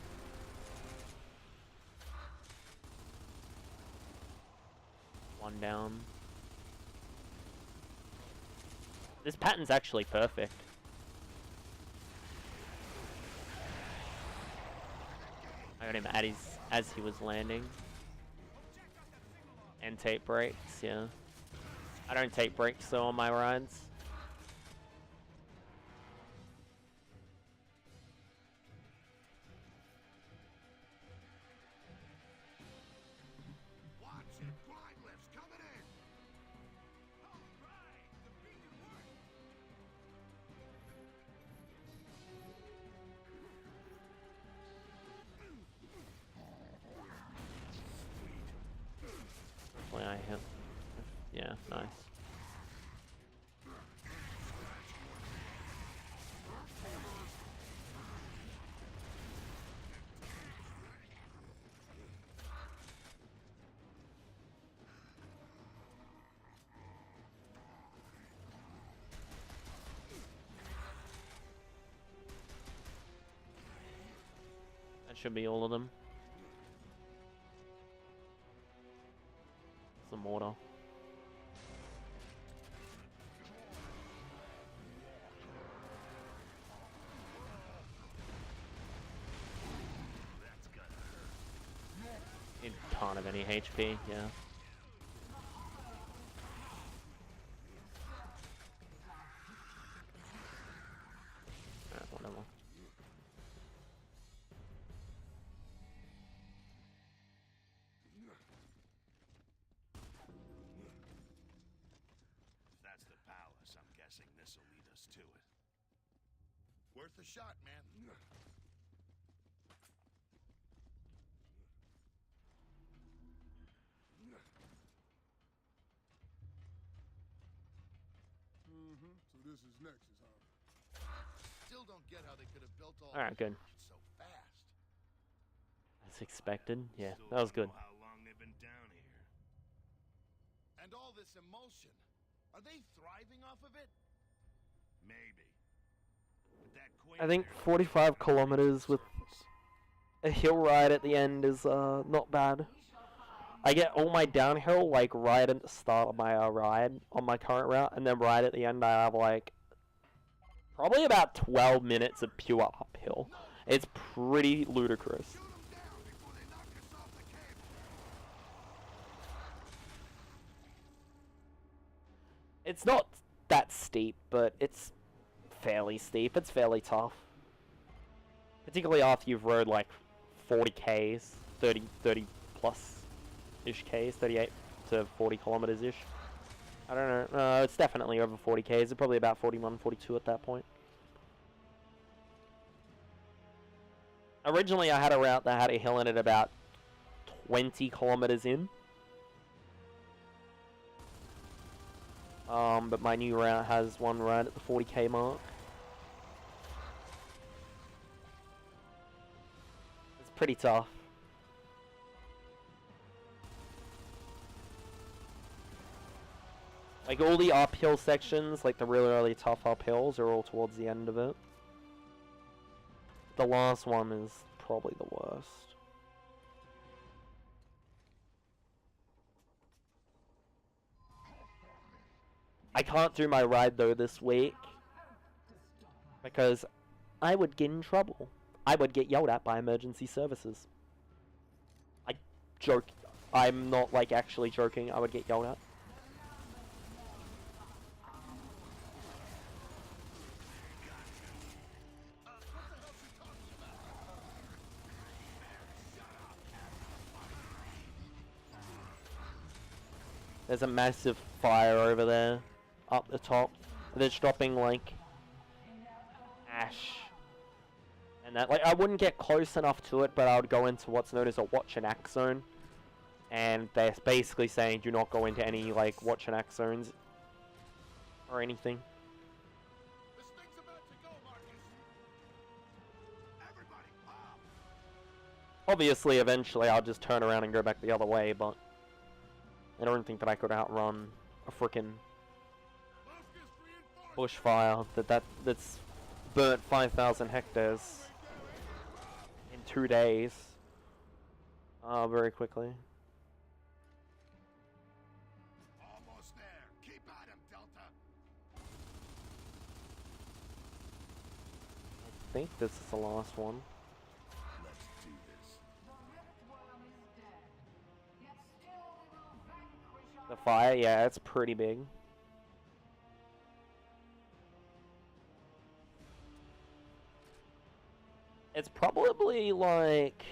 One down. This pattern's actually perfect. I got him at as he was landing. And tape breaks, yeah. I don't take breaks though on my rides. Watch it. Blind lifts coming in. Alright! The beacon worked! Hopefully I hit. Yeah, nice. That should be all of them. Some water. You can't have any HP, yeah. Alright, whatever. If that's the palace, I'm guessing this'll lead us to it. Worth a shot, man. So this is Nexus, huh? Still don't get how they could have built all Alright, good. so fast. As expected. Yeah, Still that was don't good. know how long they've been down here. And all this emulsion. Are they thriving off of it? Maybe. But that I think queen there 45 kilometers with surface. a hill ride at the end is not bad. I get all my downhill like right at the start of my ride on my current route, and then right at the end I have like probably about 12 minutes of pure uphill. It's pretty ludicrous. Shoot 'em down before they knock us off the cable. It's not that steep, but it's fairly steep. It's fairly tough. Particularly after you've rode like 40 Ks, 30 plus ish Ks, 38 to 40 kilometers ish. I don't know. It's definitely over 40 Ks. It's probably about 41, 42 at that point. Originally, I had a route that had a hill in it about 20 kilometers in. But my new route has one right at the 40k mark. It's pretty tough. Like all the uphill sections, like the really tough uphills, are all towards the end of it. The last one is probably the worst. I can't do my ride though this week because I would get in trouble. I would get yelled at by emergency services. I joke. I'm not like actually joking. I would get yelled at. There's a massive fire over there, up the top. They're dropping like ash, and that like I wouldn't get close enough to it, but I would go into what's known as a watch and act zone, and they're basically saying do not go into any like watch and act zones or anything. This thing's about to go, Marcus. Everybody, pop! Obviously, eventually I'll just turn around and go back the other way, but I don't think that I could outrun a frickin' bushfire that's burnt 5,000 hectares in 2 days. Very quickly. Almost there. Keep at him, Delta. I think this is the last one. Let's do this. The Rift Worm is dead. Yet still we will vanquish our The fire, yeah, it's pretty big. It's probably like...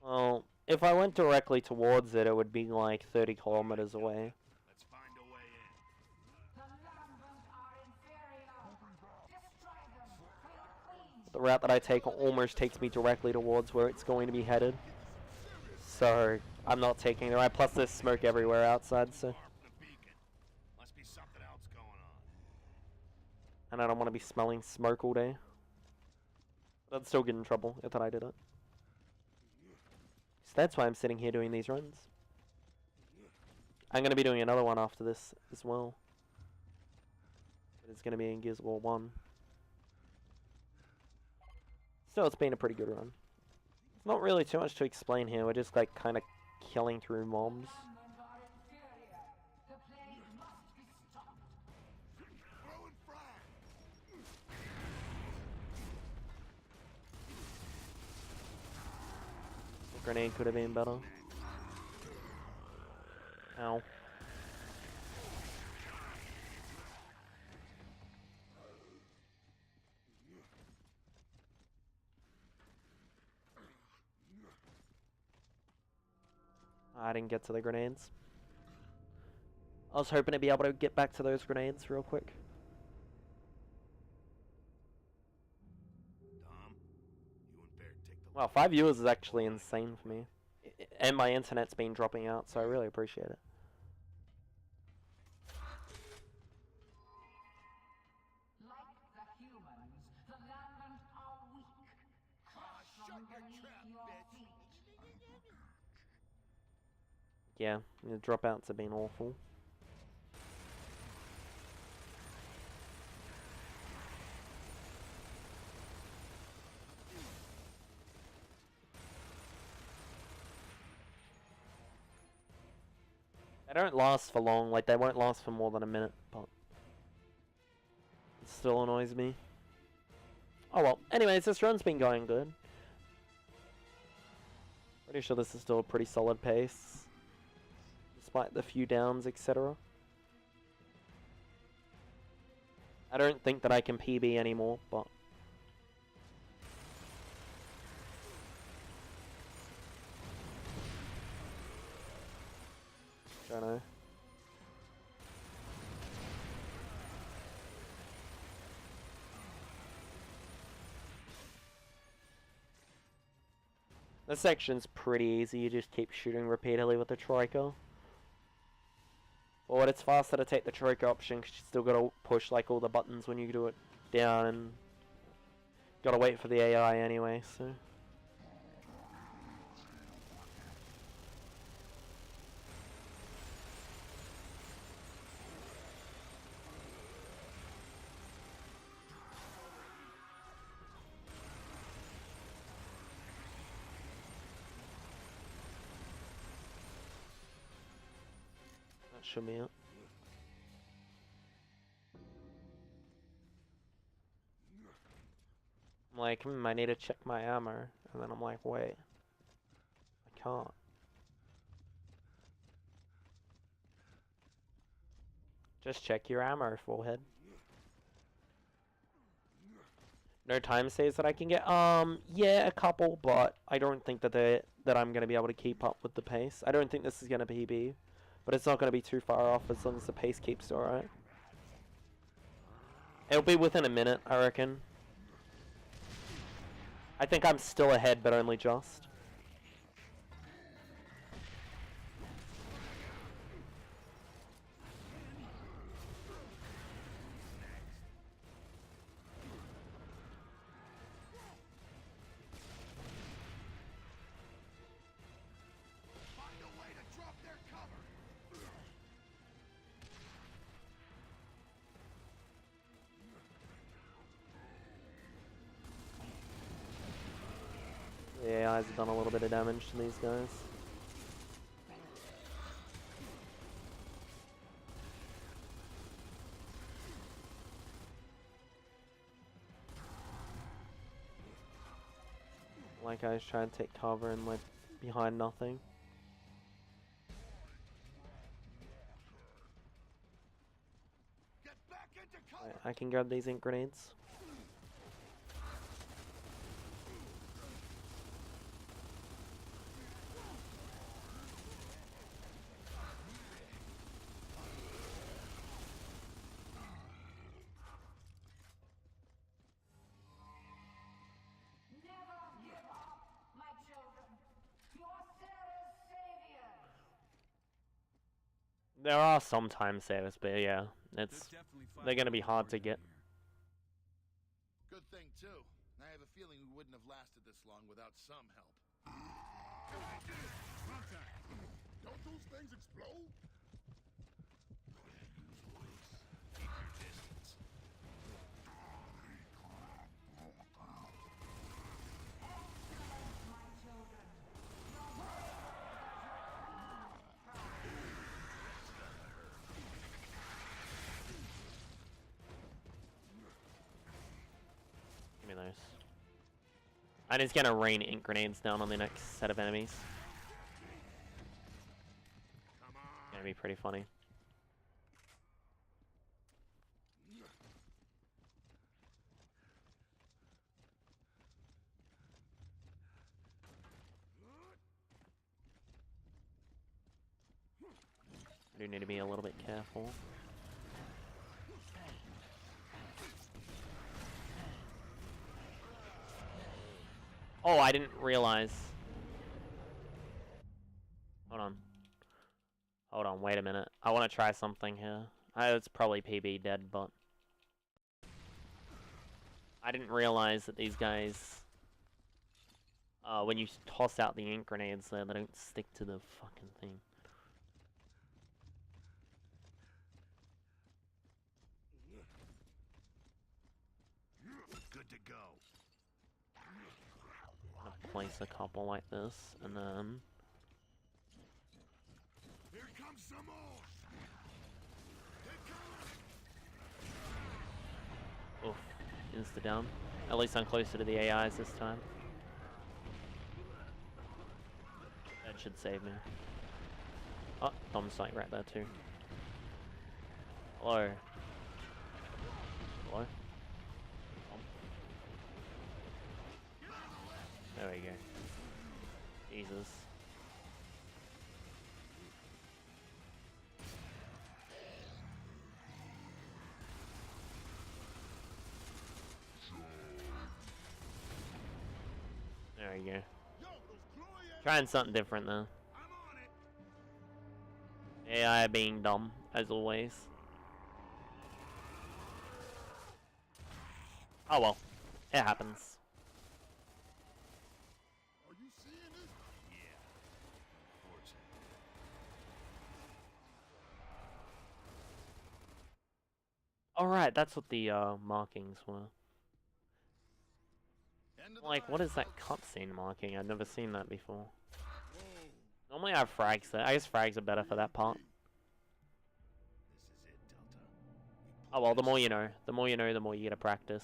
Well, if I went directly towards it, it would be like 30 kilometers away. Let's find a way in. The Lambent are inferior. Destroy them for your queen's The route that I take almost takes me directly towards where it's going to be headed. So, I'm not taking the right. Plus, there's smoke everywhere outside, so... Mark the beacon. Must be something else going on. And I don't want to be smelling smoke all day. I'd still get in trouble if I did it. So that's why I'm sitting here doing these runs. I'm going to be doing another one after this as well. But it's going to be in Gears of War 1. Still, it's been a pretty good run. It's not really too much to explain here. We're just like kind of killing through mobs. Government are inferior. The plague must be stopped. Throw and frag! The grenade could have been better. Ow. I didn't get to the grenades. I was hoping to be able to get back to those grenades real quick. Dom, you and Baird take the Wow, 5 viewers is actually insane for me. And my internet's been dropping out, so I really appreciate it. Like the humans, the Lambent are weak. Crush shut from your beneath trap, your bitch. feet. Yeah, the dropouts have been awful. They don't last for long, like they won't last for more than a minute, but it still annoys me. Oh well, anyways, this run's been going good. Pretty sure this is still a pretty solid pace, despite the few downs, etc. I don't think that I can PB anymore, but don't know. This section's pretty easy, you just keep shooting repeatedly with the Troika. But it's faster to take the Troika option because you still gotta push like all the buttons when you do it down and gotta wait for the AI anyway, so. That should be it. I'm like, I need to check my ammo, and then I'm like, wait, I can't. Just check your ammo, forehead. No time saves that I can get. Yeah, a couple, but I don't think that I'm gonna be able to keep up with the pace. I don't think this is gonna PB, but it's not gonna be too far off as long as the pace keeps alright. It'll be within a minute, I reckon. I think I'm still ahead, but only just. Find a way to drop their cover! The AI's done a little bit of damage to these guys. Like guys trying to take cover and like behind nothing. Get back into cover! Right, I can grab these ink grenades. Never give up, my children. You are Sarah's saviors. There are some time savers, but yeah, they're gonna be hard to get. Good thing, too. I have a feeling we wouldn't have lasted this long without some help. Contact. Don't those things explode? Use voice. Keep your distance. And it's gonna rain ink grenades down on the next set of enemies. Gonna be pretty funny. I do need to be a little bit careful. Oh, I didn't realize. Hold on. Hold on, wait a minute. I want to try something here. It's probably PB dead, but... I didn't realize that these guys... when you toss out the ink grenades there, they don't stick to the fucking thing. Good to go. I'm gonna place a couple like this, and then... Here comes some more. Oof. Insta down. At least I'm closer to the AIs this time. That should save me. Oh, Tom's like right there too. Hello. Hello? Tom? There we go. Jesus. There we go. Trying something different though. AI being dumb, as always. Oh well. It happens. Are you seeing it? Yeah. Alright, that's what the markings were. Like, what is that cutscene marking? I've never seen that before. Normally I have frags there. I guess frags are better for that part. This is it, Delta. Oh well, the more you know. The more you know, the more you get to practice.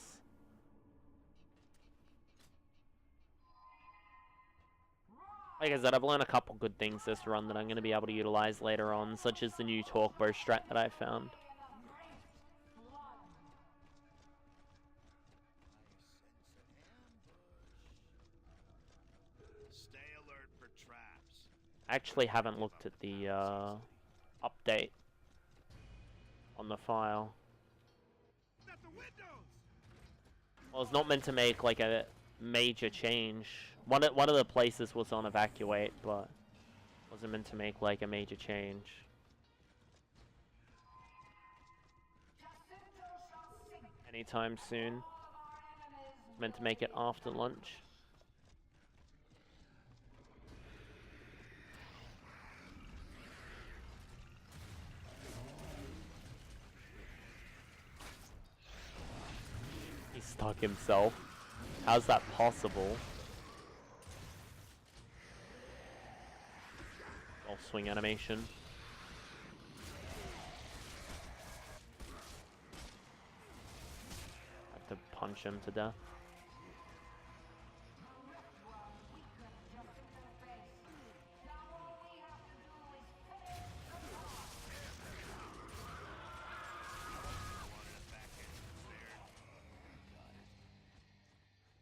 Like I said, I've learned a couple good things this run that I'm going to be able to utilize later on, such as the new torque bow strat that I found. I actually haven't looked at the update on the file. Well, it's not meant to make like a major change. One of the places was on evacuate, but wasn't meant to make like a major change. Anytime soon. It's meant to make it after lunch. He stuck himself. How's that possible? Golf swing animation. Have to punch him to death.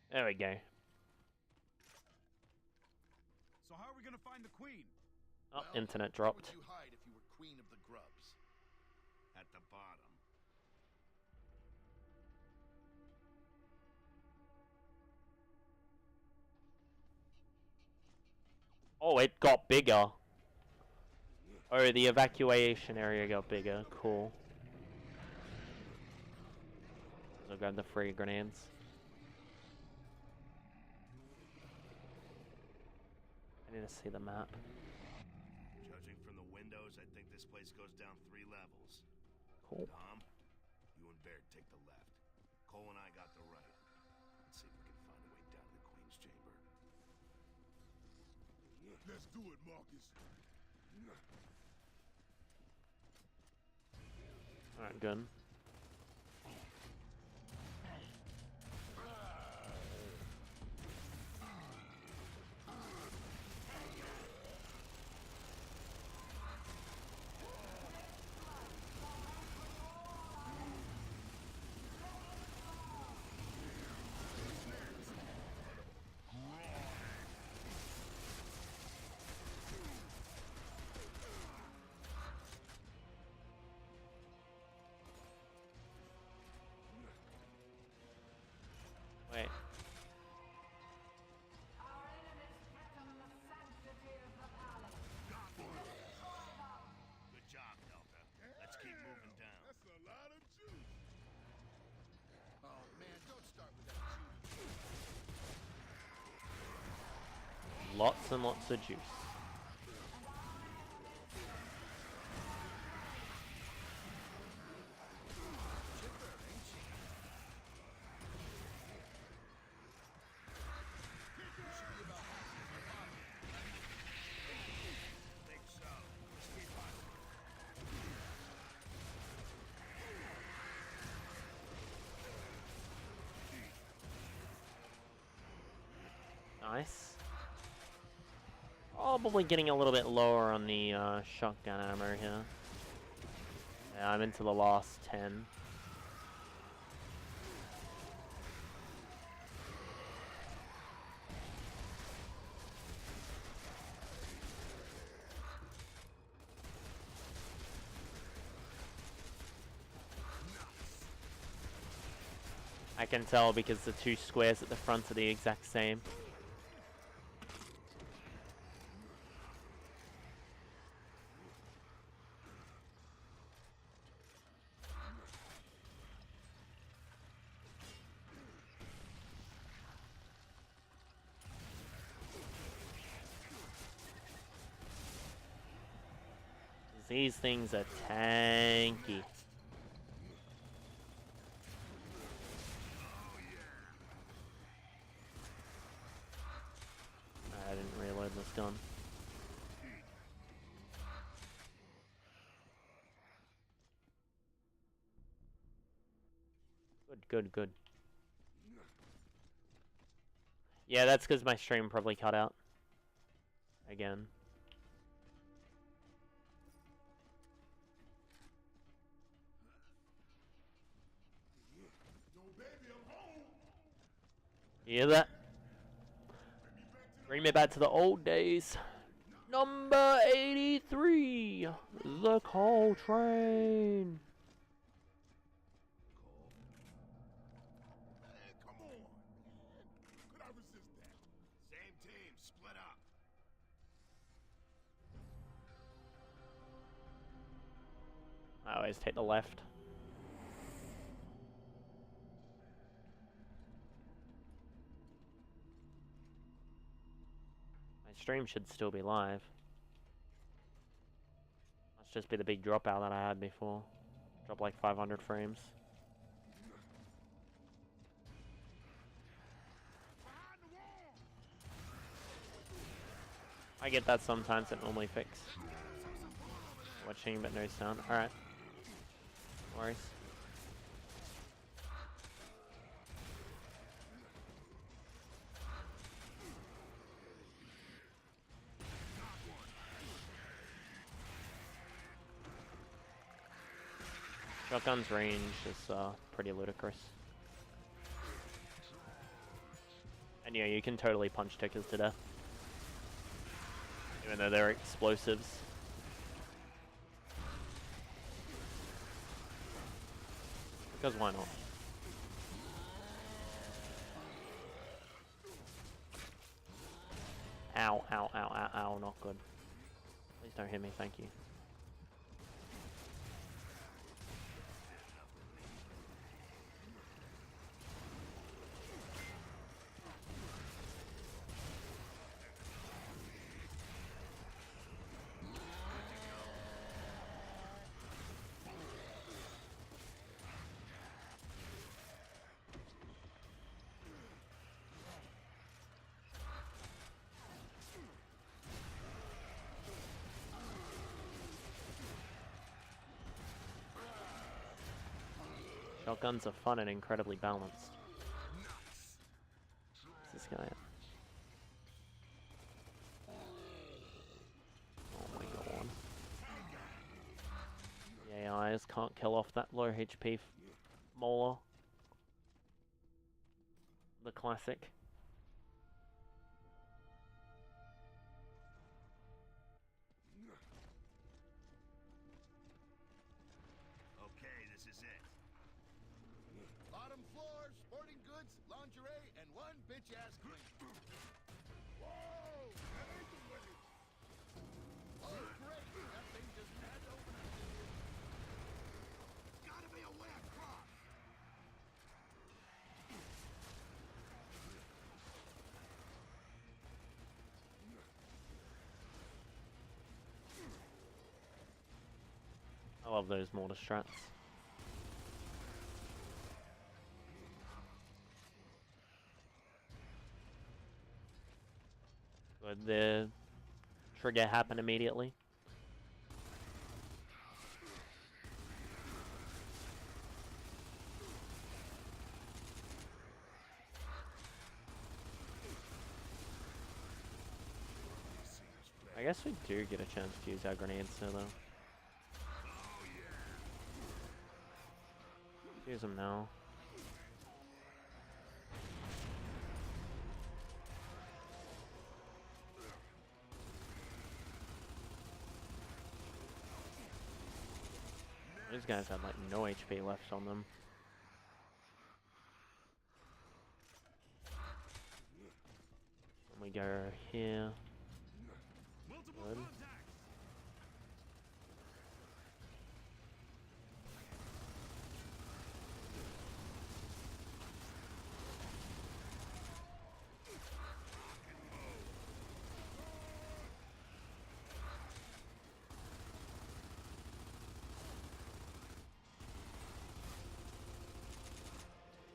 There we go. So how are we gonna find the queen? Oh, Well, internet where dropped. would you hide if you were queen of the grubs? At the bottom. Oh, it got bigger. Oh, the evacuation area got bigger. Cool. I'll grab the free grenades. I need to see the map. Judging from the windows, I think this place goes down 3 levels. Cool. Tom, you and Baird take the left. Cole and I got the right. Let's see if we can find a way down to the Queen's Chamber. Let's do it, Marcus. Alright, good. Lots and lots of juice. Nice. Probably getting a little bit lower on the shotgun ammo here. Yeah, I'm into the last 10. I can tell because the two squares at the front are the exact same. These things are tanky. I didn't reload this gun. Good, good. Yeah, that's because my stream probably cut out. Again. You hear that? Bring me back to the old days. Number 83, the Coal Train. Hey, come on. Could I resist that? Same team, split up. I always take the left. My stream should still be live. Must just be the big dropout that I had before. Drop like 500 frames. I get that sometimes, it normally fixes. Watching but no sound. Alright. No worries. Shotgun's range is pretty ludicrous. And yeah, you can totally punch tickers to death. Even though they're explosives. Because why not? Ow, ow, ow, ow, ow, not good. Please don't hit me, thank you. Shotguns are fun and incredibly balanced. What's this guy at? Oh my god. The AIs can't kill off that low HP Molar. The classic. Okay, this is it. Bottom floor, sporting goods, lingerie, and one bitch-ass clean. Whoa! That ain't the way. Oh, great! That thing just had to open up. Gotta be a way across. Love those mortar strats. Would the trigger happen immediately? I guess we do get a chance to use our grenades now, though. Use them now. These guys have like no HP left on them. And we go here. Good.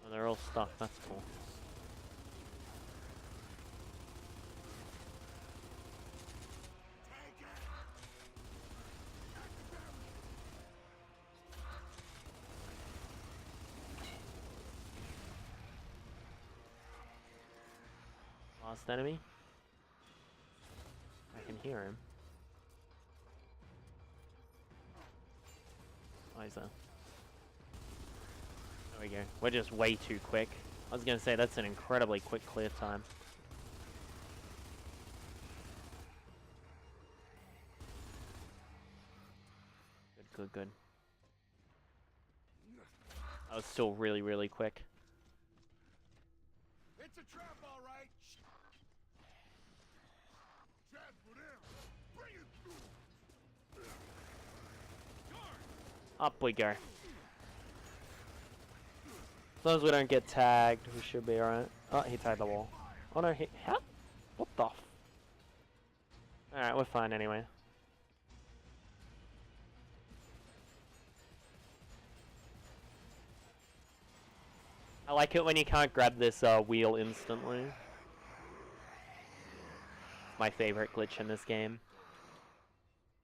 Oh, they're all stuck, that's cool. Last enemy. I can hear him. Why is that? There we go. We're just way too quick. I was gonna say that's an incredibly quick clear time. Good, good, good. That was still really, really quick. It's a trap, all right. Trap for them. Bring it through. Up we go. As long as we don't get tagged, we should be alright. Oh, he tagged the wall. Oh no, he... How? What the f... Alright, we're fine anyway. I like it when you can't grab this wheel instantly. It's my favorite glitch in this game.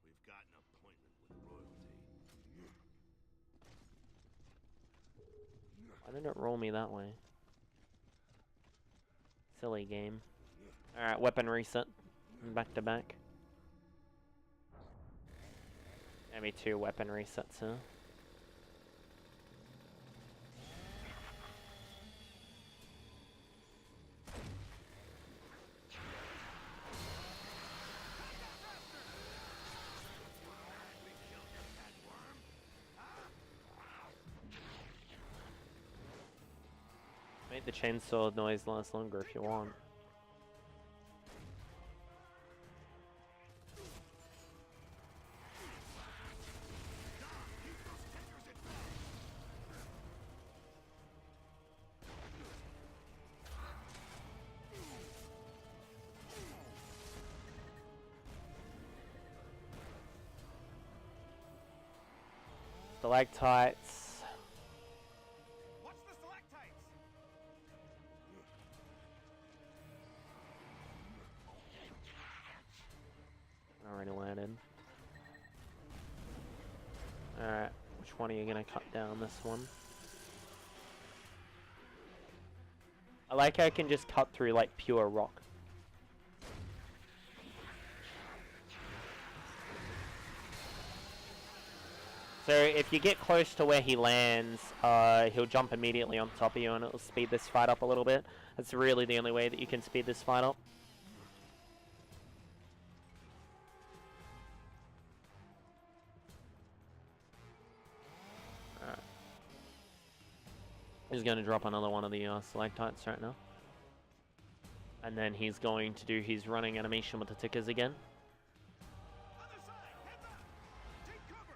We've got an appointment with royalty. Why didn't it roll me that way? Silly game. Alright, weapon reset. Back to back. Maybe 2 weapon resets, huh? Make the chainsaw noise last longer if you want. Stalactites. Watch the stalactites! Already landed. Alright, which one are you gonna cut down? This one? I like how I can just cut through like pure rock. So if you get close to where he lands, he'll jump immediately on top of you and it'll speed this fight up a little bit. That's really the only way that you can speed this fight up. Alright. He's going to drop another one of the stalactites right now. And then he's going to do his running animation with the tickers again. Other side! Heads up! Take cover!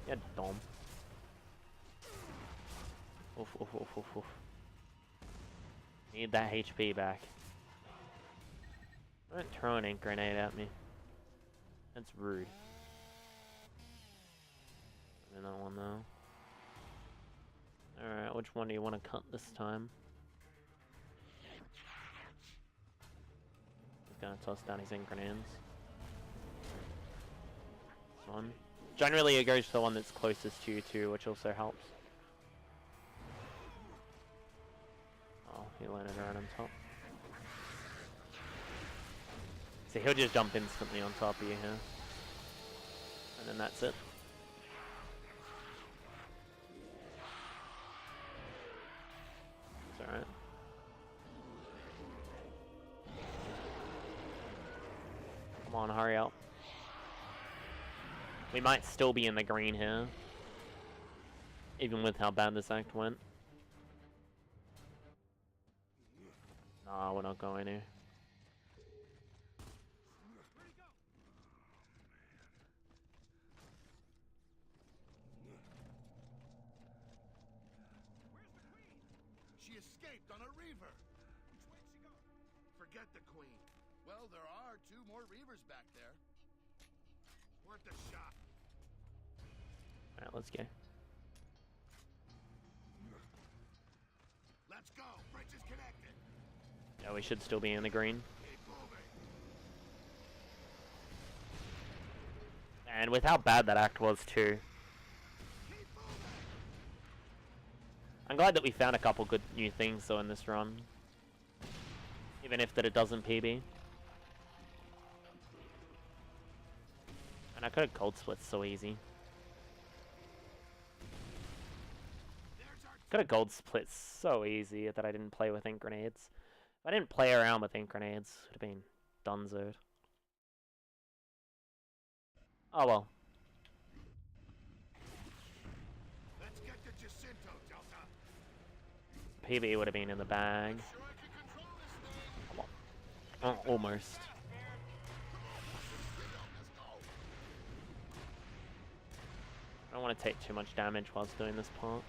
Yeah, Dom. Oof, oof, oof, oof, oof. Need that HP back. Don't throw an ink grenade at me. That's rude. Another one though. Alright, which one do you want to cut this time? He's gonna toss down his ink grenades. This one. Generally it goes to the one that's closest to you too, which also helps. Oh, he landed right on top. So he'll just jump instantly on top of you here. And then that's it. It's alright. Come on, hurry up. We might still be in the green here. Even with how bad this act went. Nah, we're not going here. She escaped on a reaver. Which way did she go? Forget the queen. Well, there are 2 more reavers back there. Worth a shot. Alright, let's go. Let's go. Bridge is connected. Yeah, we should still be in the green. Keep moving. And with how bad that act was too. Keep moving. I'm glad that we found a couple good new things though in this run. Even if that it doesn't PB. And I could have cold split so easy. Could have gold split so easy that I didn't play with ink grenades. If I didn't play around with ink grenades, it would have been dunzoed. Oh well. Let's get to Jacinto, Delta. PB would have been in the bag. Sure I can control this thing. Come on. Oh, almost. I don't want to take too much damage whilst doing this part.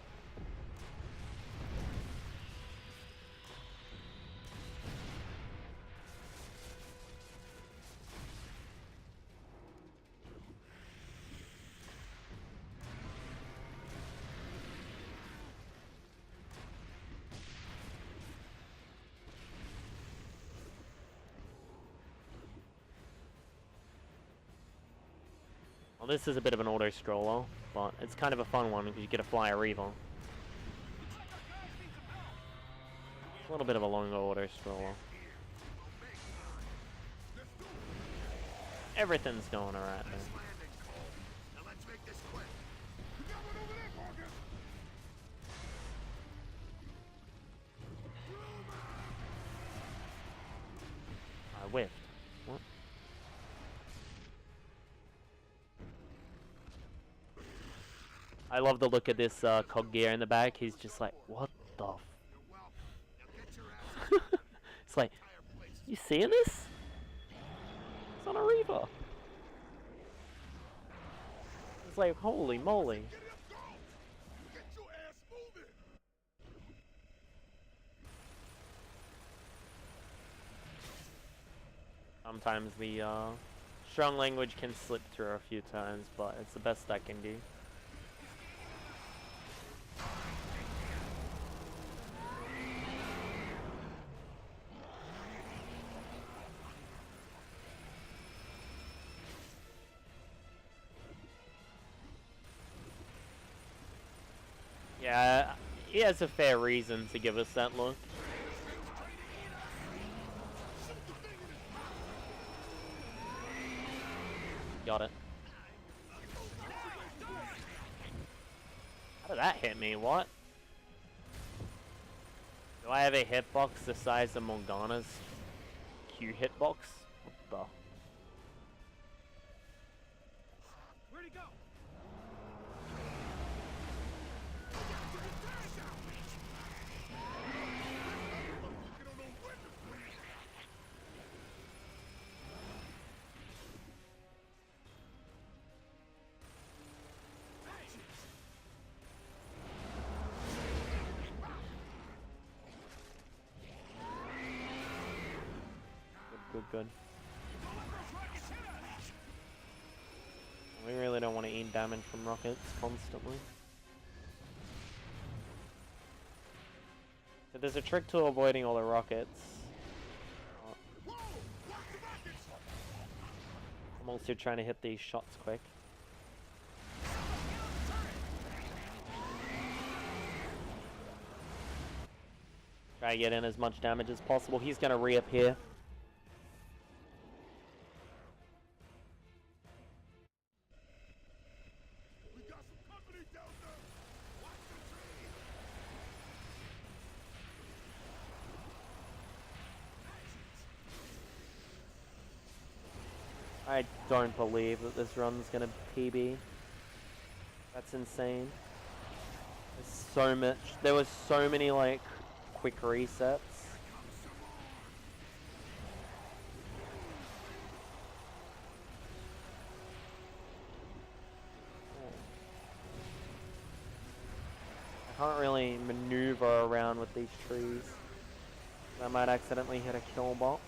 Well, this is a bit of an auto stroller, but it's kind of a fun one because you get to fly a Reaver. A little bit of a longer auto stroller. Everything's going alright Nice now. landing, Cole. Now let's make this quick. You got one over there, Marcus. I whiffed. What? I love the look of this cog gear in the back. He's just like, what the f... You're welcome. Now get your ass It's like, entire place. you seeing this? It's on a Reaver. It's like, holy moly. Get up, go. Get your ass moving. Sometimes the strong language can slip through a few times, but it's the best I can do. Yeah, he has a fair reason to give us that look. Got it. How did that hit me? What? Do I have a hitbox the size of Morgana's Q hitbox? What the? Where'd he go? Good, good, good. damage from rockets constantly. So there's a trick to avoiding all the rockets. I'm also trying to hit these shots quick. Try to get in as much damage as possible. He's going to reappear. We got some company down there. Watch the tree. I don't believe that this run's going to PB. That's insane. There's so much. There was so many like quick resets. I can't really maneuver around with these trees. I might accidentally hit a kill box.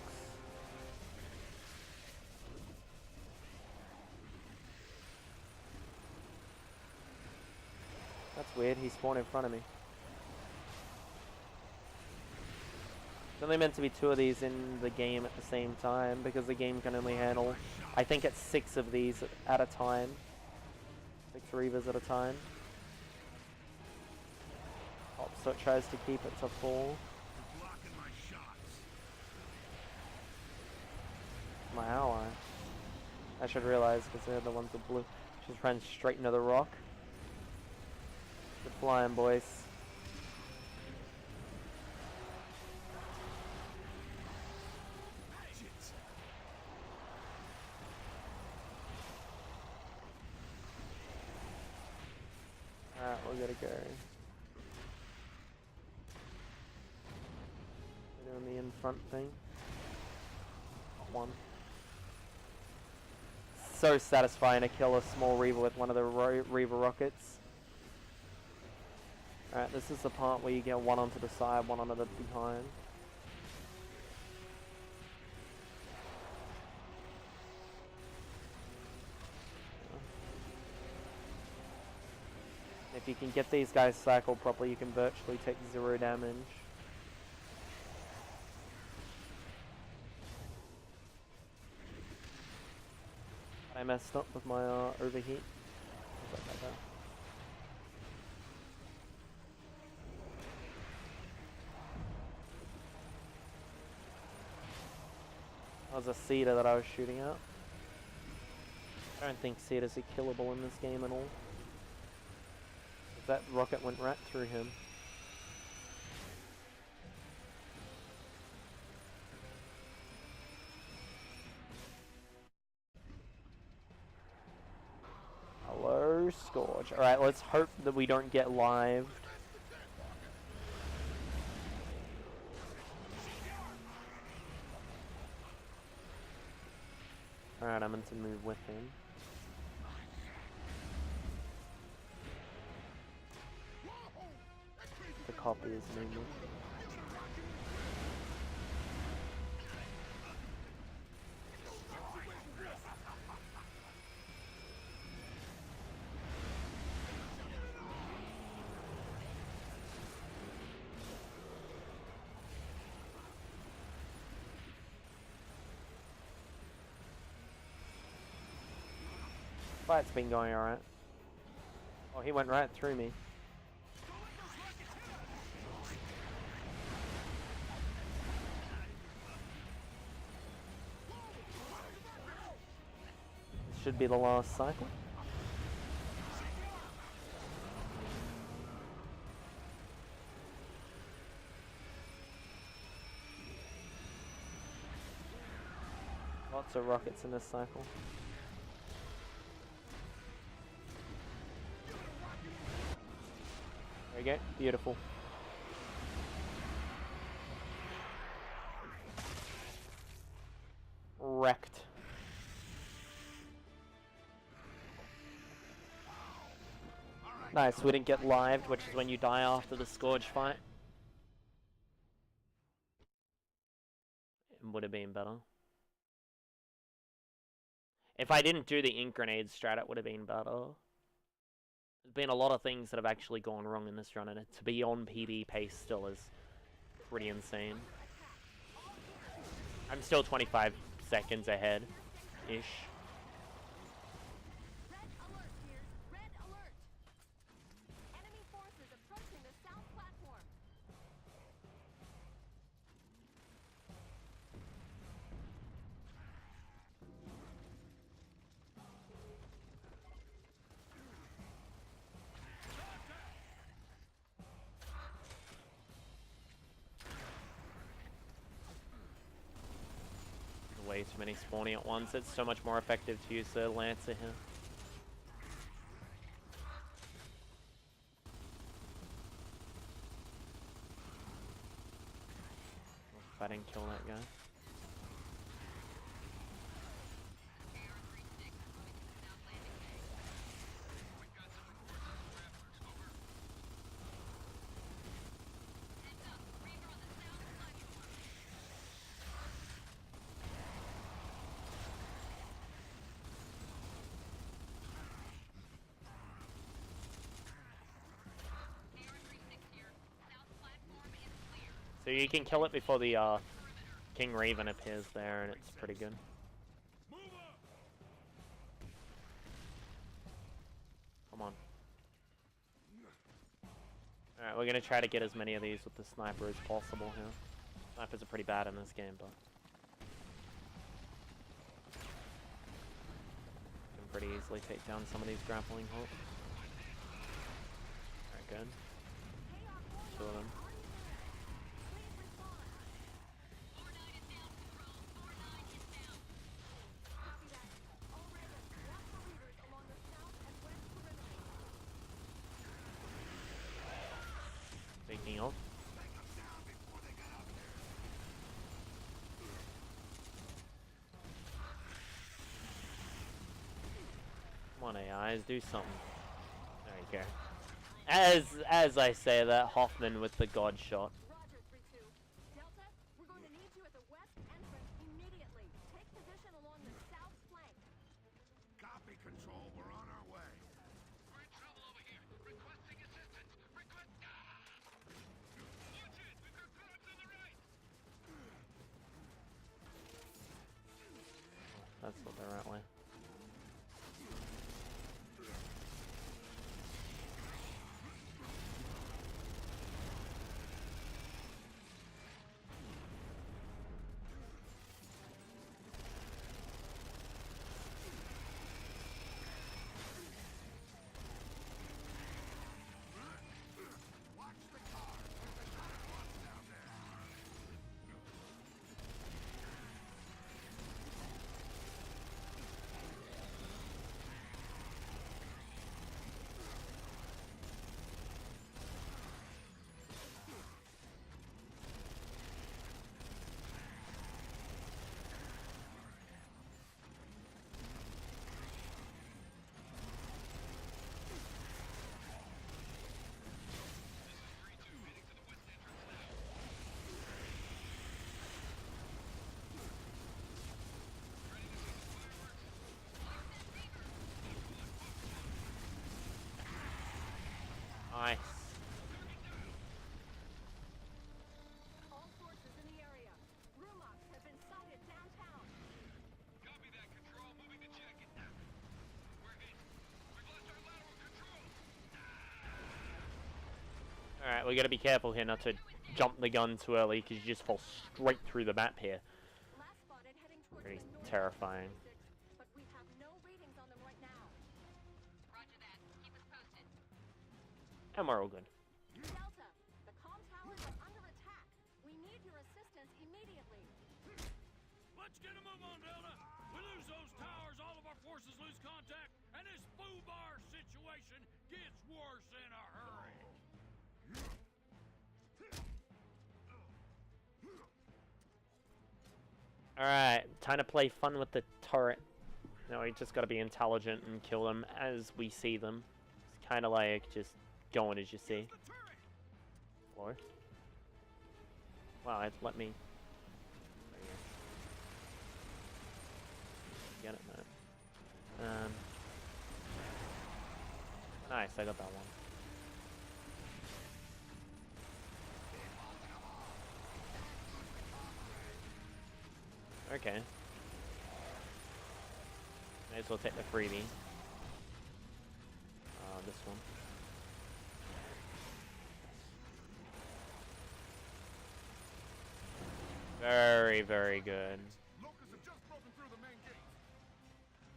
That's weird, he spawned in front of me. It's only meant to be 2 of these in the game at the same time because the game can only handle, I think it's 6 of these at a time. 6 Reavers at a time. So it tries to keep it to full. My ally. I should realize because they're the ones with blue. She's running straight into the rock. Good flying, boys. Alright, we gotta go. We're doing the in front thing. Got one. So satisfying to kill a small Reaver with one of the Reaver rockets. Alright, this is the part where you get one onto the side, one onto the behind. If you can get these guys cycled properly, you can virtually take 0 damage. I messed up with my overheat. That was a Cedar that I was shooting at. I don't think Cedars are killable in this game at all. That rocket went right through him. Hello, Scourge. Alright, let's hope that we don't get lived. Alright, I'm meant to move with him. The copy is moving. Fight's been going alright. Oh, he went right through me. This should be the last cycle. Lots of rockets in this cycle. There we go, beautiful. Wrecked. Nice, we didn't get lived, which is when you die after the Scourge fight. It would have been better. If I didn't do the ink grenade strat, it would have been better. There's been a lot of things that have actually gone wrong in this run, and to be on PB pace still is pretty insane. I'm still 25 seconds ahead-ish. Red alert, Gears. Red alert. Enemy forces approaching the south platform. Way too many spawning at once. It's so much more effective to use the Lancer here. If I didn't kill that guy. So you can kill it before the King Raven appears there, and it's pretty good. Come on. Alright, we're gonna try to get as many of these with the sniper as possible here. Snipers are pretty bad in this game, but can pretty easily take down some of these grappling hooks. Alright, good. 2 of them. Speaking of. Come on, AIs, do something. There you go. As I say that, Hoffman with the god shot. Roger, 3-2. Delta, we're going to need you at the west entrance immediately. Take position along the south flank. Copy, Control. We're on our way. We're in trouble over here. Requesting assistance. Watch it! We've got guards on the right! That's not the right way. Watch the car. There's a shot down there. Nice. All forces in the area. Rumox have been sighted downtown. Copy that, Control. Moving to check it. We're hit. We've lost our lateral control. Alright, we gotta be careful here not to jump the gun too early, because you just fall straight through the map here. Last spotted heading towards Pretty the north terrifying. but we have no readings on them right now. Roger that. Keep us posted. And we're all good. Delta, the comm towers are under attack. We need your assistance immediately. Let's get a move on, Delta. We lose those towers, all of our forces lose contact, and this foobar situation gets worse in a hurry. Alright, time to play fun with the turret. No, we just gotta be intelligent and kill them as we see them. It's kinda like just going as you see. Or wow, it let me get it, man. Nice, I got that one. Okay. May as well take the freebie. This one. Very, very good. Locusts have just broken through the main gate.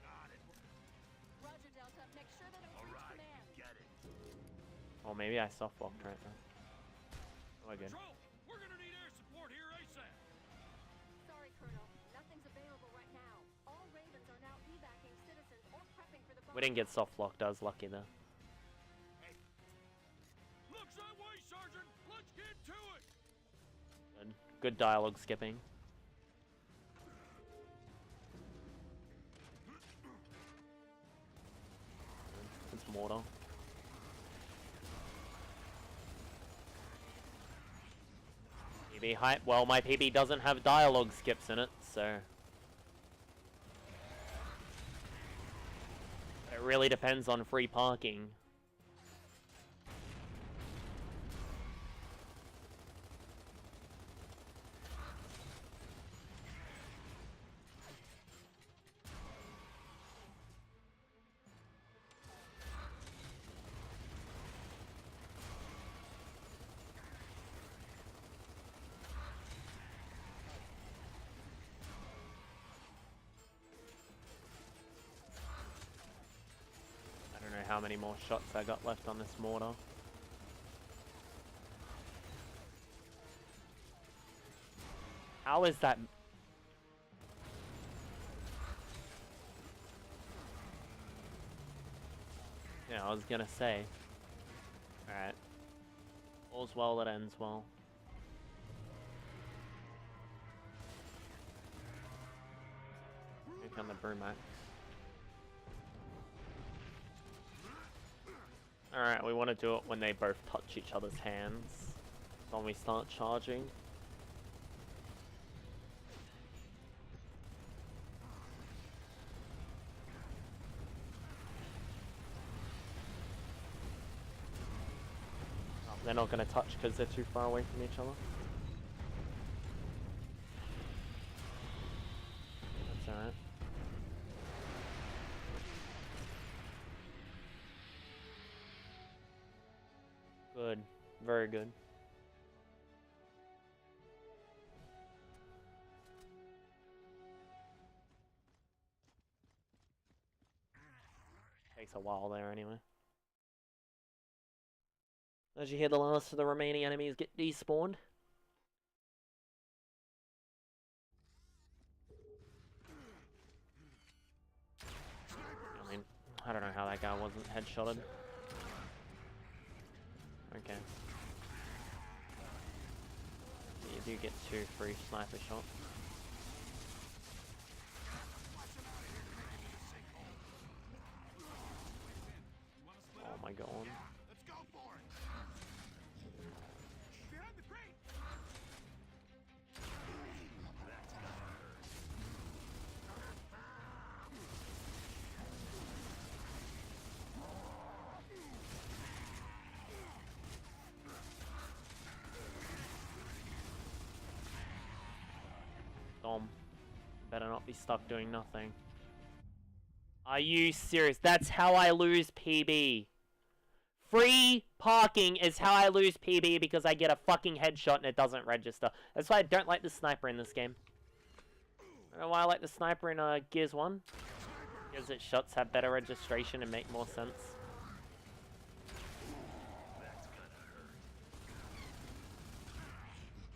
Got it. Roger, Delta. Make sure they don't reach command. Get it. Oh, maybe I soft blocked right now. Oh, my good. Patrol, we're gonna need air support here ASAP. Sorry, Colonel. Nothing's available right now. All Ravens are now evacuating citizens or prepping for the We didn't get soft locked. I was lucky though. Looks that way, Sergeant. Let's get to it. Good dialogue skipping. It's mortar. PB hype. Well, my PB doesn't have dialogue skips in it, so it really depends on free parking. How many more shots I got left on this mortar. How is that? Yeah, I was gonna say. Alright. All's well that ends well. Here come the Brumax. Alright, we want to do it when they both touch each other's hands. When we start charging. Oh, they're not going to touch because they're too far away from each other. That's alright. Good. Very good. Takes a while there anyway. As you hear the last of the remaining enemies get despawned. I mean, I don't know how that guy wasn't headshotted. Okay. You do get 2 free sniper shots. Oh my god. Let's go for it. Behind the crate. Dom, better not be stuck doing nothing. Are you serious? That's how I lose PB. Free parking is how I lose PB because I get a fucking headshot and it doesn't register. That's why I don't like the sniper in this game. I don't know why I like the sniper in Gears 1. Because its shots have better registration and make more sense.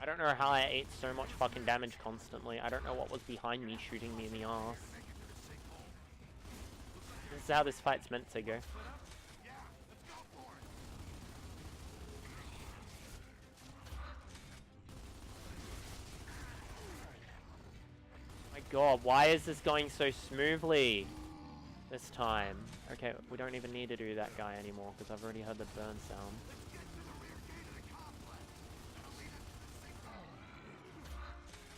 I don't know how I ate so much fucking damage constantly. I don't know what was behind me shooting me in the arse. This is how this fight's meant to go. My god, why is this going so smoothly this time? Okay, we don't even need to do that guy anymore because I've already heard the burn sound.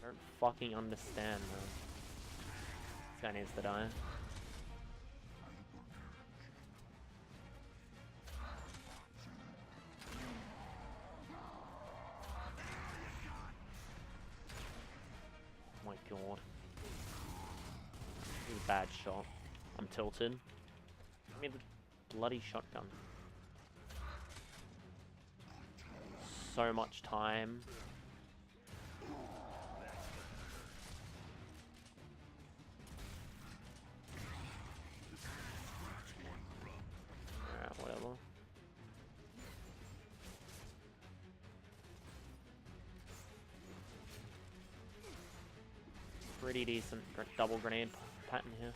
I don't fucking understand, man. This guy needs to die. god. This is a bad shot. I'm tilted. Give me the bloody shotgun. So much time. Alright, whatever. Pretty decent double grenade pattern here.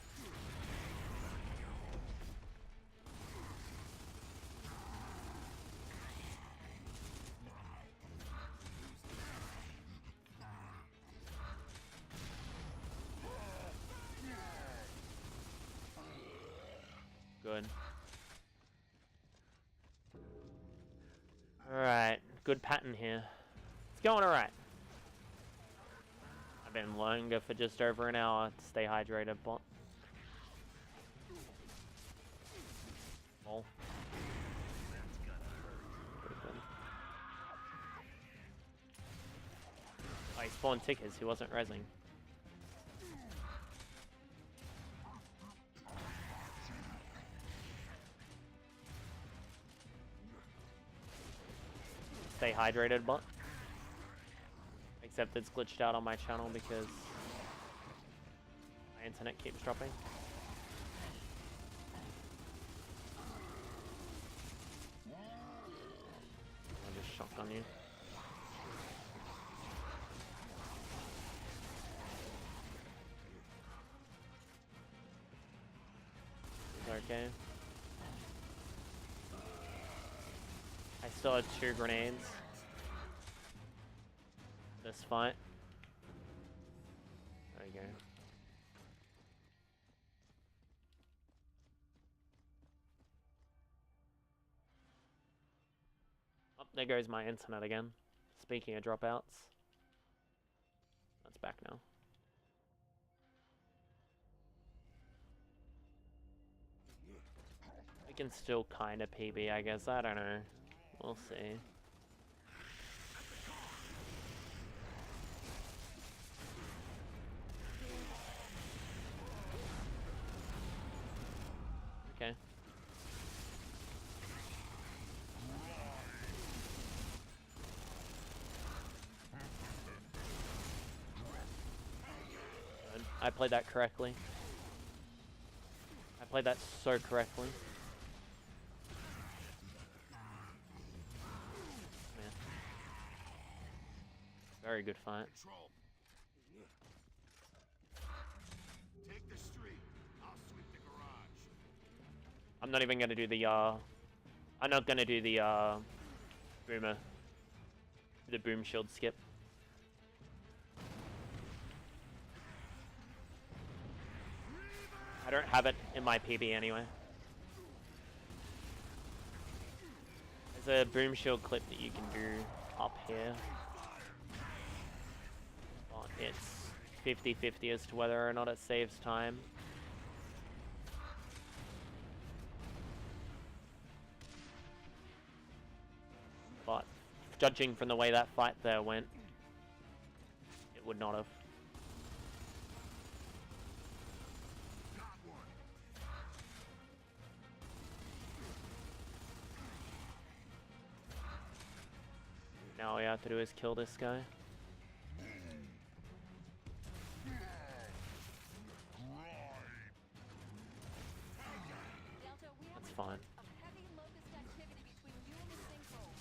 Good. Alright, good pattern here. It's going alright. I've been longer for just over an hour to stay hydrated, but... Oh. Oh, he spawned tickers, he wasn't rezzing. Stay hydrated, but except it's glitched out on my channel because my internet keeps dropping. I'll just shotgun you. Okay. I still have 2 grenades. This fight. There you go. Oh, there goes my internet again. Speaking of dropouts. That's back now. We can still kind of PB, I guess. I don't know. We'll see. Okay. Good. I played that correctly. I played that so correctly. Man. Very good fight. Control. Take the street. I'll sweep the garage. I'm not even gonna do the I'm not gonna do the boomer. The boom shield skip. I don't have it in my PB anyway. There's a boom shield clip that you can do up here. But it's 50-50 as to whether or not it saves time. But judging from the way that fight there went, it would not have. Now all we have to do is kill this guy. Delta, we have That's fine. of heavy locust activity between you and the sinkhole.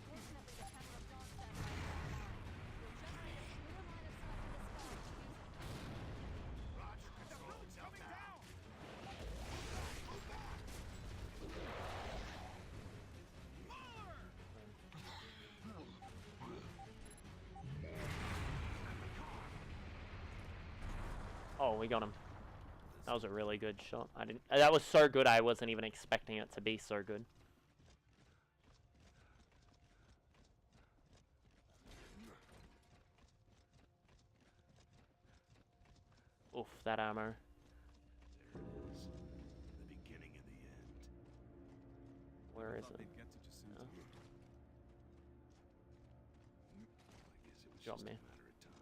Fortunately, the cover of dawn set right now. You'll just need a clear line of sight to the sky to use it. Roger. The road's coming down. Oh, we got him. That was a really good shot. I didn't. That was so good. I wasn't even expecting it to be so good. Oof, that ammo. There it is. The beginning of the end. Where is Thought it? they'd get to Jacinto. Oh. I guess it was Drop just me. a matter of time.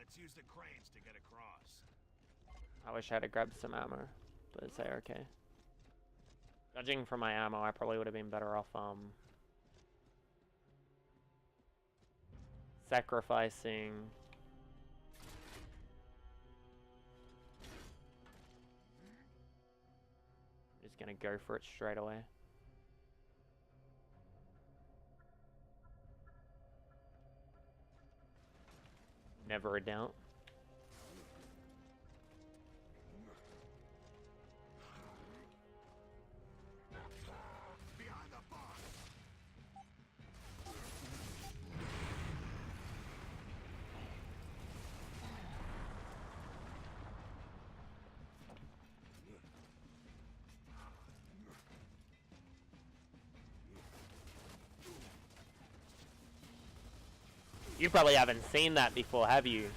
Let's use the cranes to get across. I wish I had grabbed some ammo, but it's okay. Judging from my ammo, I probably would have been better off sacrificing I'm just gonna go for it straight away. Never a doubt. Behind the box. You probably haven't seen that before, have you?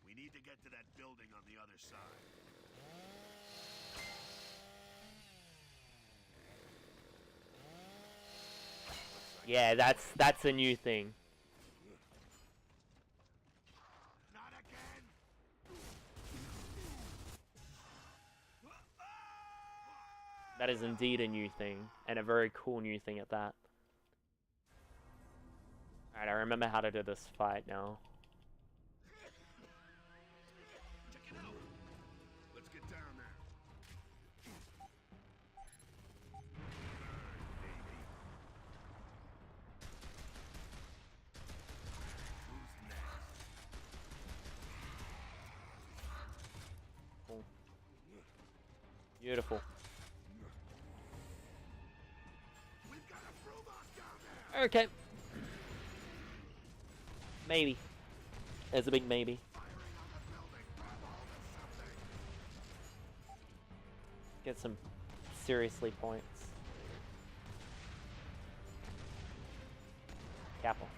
We need to get to that building on the other side. Yeah, that's a new thing. Not again. That is indeed a new thing, and a very cool new thing at that. Alright, I remember how to do this fight now. Check it out. Let's get down there. Burn, baby. Who's next? Cool. Beautiful. We've got a robot down there. Okay. Maybe. There's a big maybe. Firing on the building. Grab hold of something. Get some seriously points. Capital.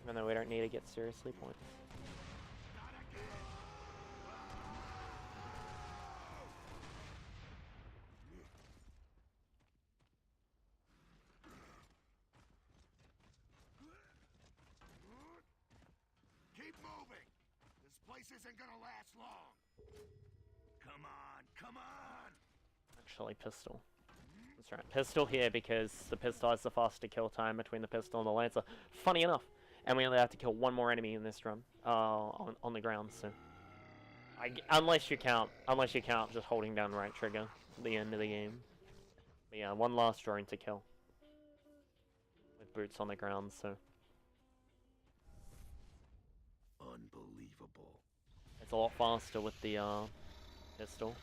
Even though we don't need to get seriously points. Not again. Keep moving. This place isn't gonna last long. Come on, come on. Actually, pistol. That's right. Pistol here because the pistol has the faster kill time between the pistol and the lancer. Funny enough. And we only have to kill one more enemy in this run. On the ground, so. Unless you count just holding down right trigger at the end of the game. But yeah, one last drone to kill. With boots on the ground, so. Unbelievable. It's a lot faster with the pistol.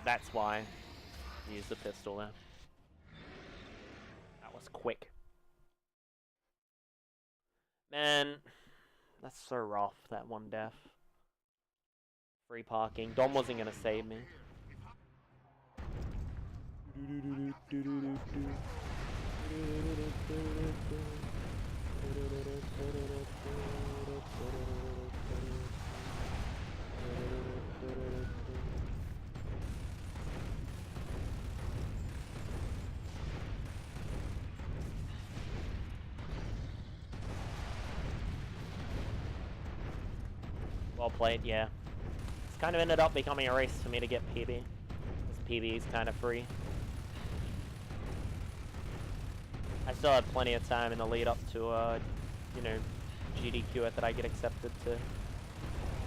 That's why I used the pistol there. That was quick. Man, that's so rough, that one death. Free parking. Dom wasn't gonna save me. Well played, yeah. It's kind of ended up becoming a race for me to get PB. This PB is kind of free. I still have plenty of time in the lead up to, you know, GDQ it that I get accepted to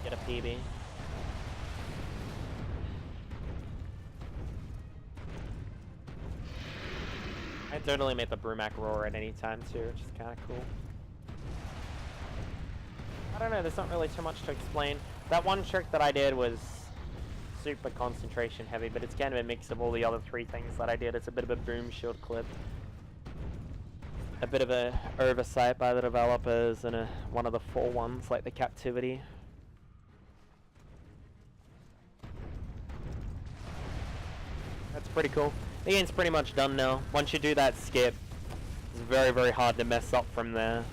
get a PB. I totally made the Brumac roar at any time too, which is kind of cool. I don't know, there's not really too much to explain. That one trick that I did was super concentration heavy, but it's kind of a mix of all the other three things that I did. It's a bit of a boom shield clip. a bit of a oversight by the developers and one of the 4 ones, like the captivity. That's pretty cool. The game's pretty much done now. Once you do that skip, it's very, very hard to mess up from there.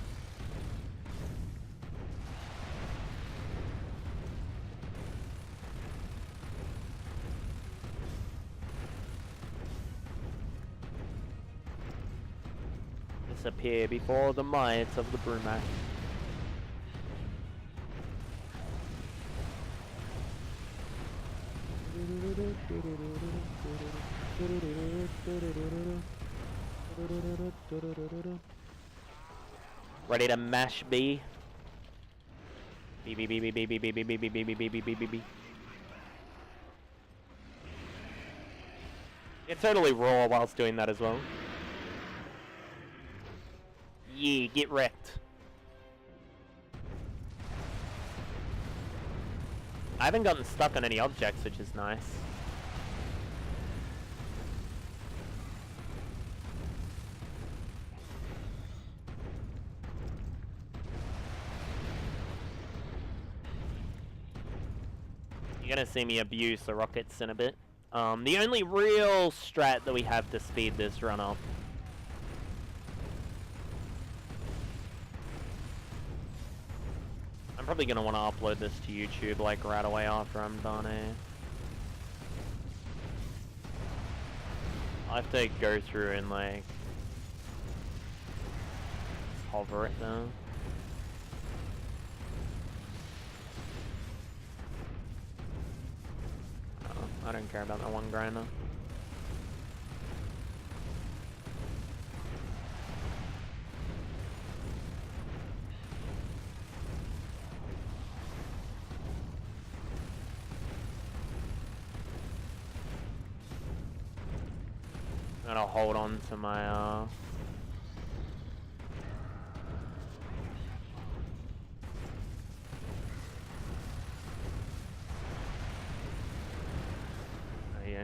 Disappear before the might of the Brumac. Ready to mash B. B B B B B B B B B B B B B B B B B. Get totally raw whilst doing that as well. Yeah, get wrecked. I haven't gotten stuck on any objects, which is nice. You're gonna see me abuse the rockets in a bit. The only real strat that we have to speed this run up. I'm probably gonna want to upload this to YouTube like right away after I'm done, I have to go through and like hover it now. I don't care about that one grinder. I'm gonna hold on to my Oh yeah.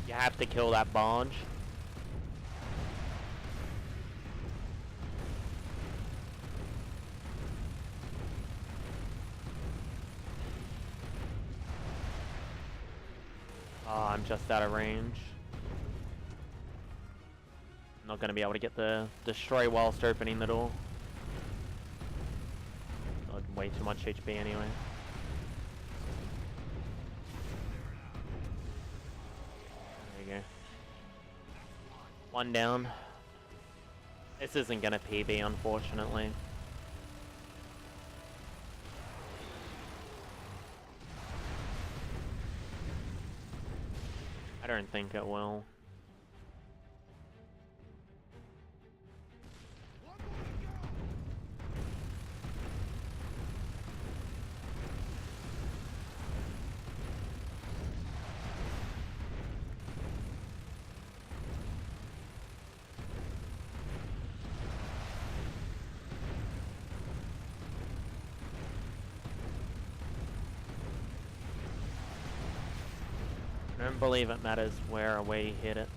You have to kill that barge. Oh, I'm just out of range. Not gonna be able to get the destroy whilst opening the door. Got way too much HP anyway. There you go. One down. This isn't gonna PB, unfortunately. I don't think it will. I don't believe it matters where or where you hit it.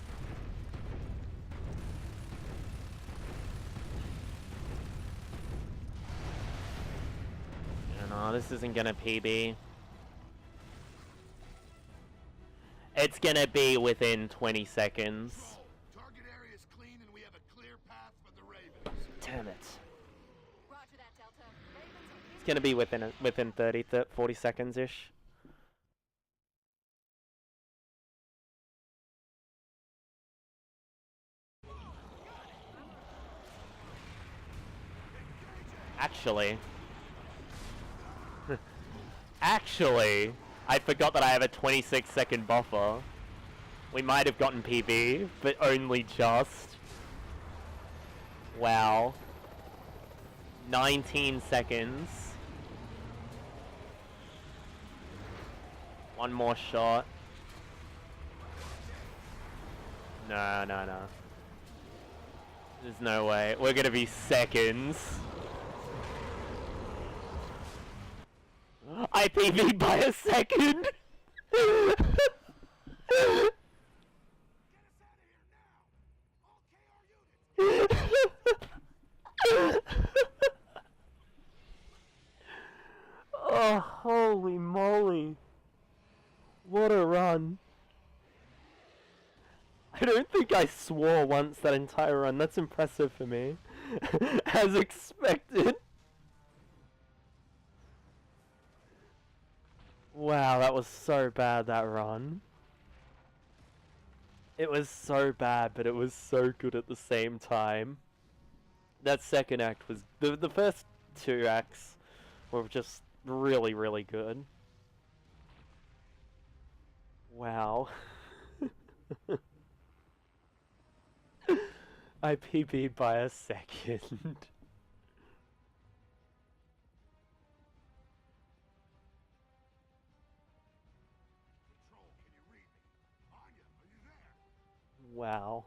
Yeah, no, this isn't gonna PB. It's gonna be within 20 seconds. Target area is clean and we have a clear path for the Ravens. Damn it. Roger that, Delta. Ravens are It's gonna be within 30, 40 seconds-ish. Actually, I forgot that I have a 26-second buffer. We might have gotten PB, but only just. Wow. 19 seconds. One more shot. No, no, no. There's no way. We're gonna be seconds. I PV'd by a second! Holy moly. What a run. I don't think I swore once that entire run. That's impressive for me. As expected. Wow, that was so bad, that run. It was so bad, but it was so good at the same time. That second act was... The first two acts were just really, really good. Wow. I PB'd by a second. Control, can you read me? Anya, are you there? Wow.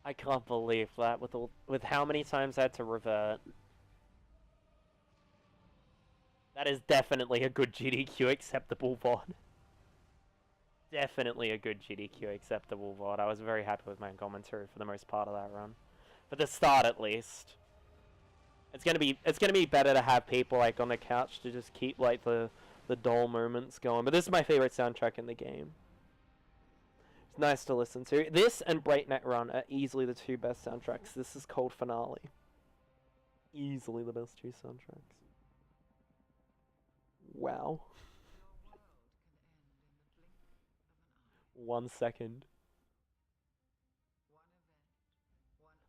I can't believe that with how many times I had to revert. That is definitely a good GDQ acceptable VOD. Definitely a good GDQ acceptable VOD. I was very happy with my commentary for the most part of that run. For the start at least. It's gonna be better to have people like on the couch to just keep like the dull moments going. But this is my favorite soundtrack in the game. It's nice to listen to. This and Breakneck Run are easily the two best soundtracks. This is called Finale. Easily the best two soundtracks. Wow. 1 second.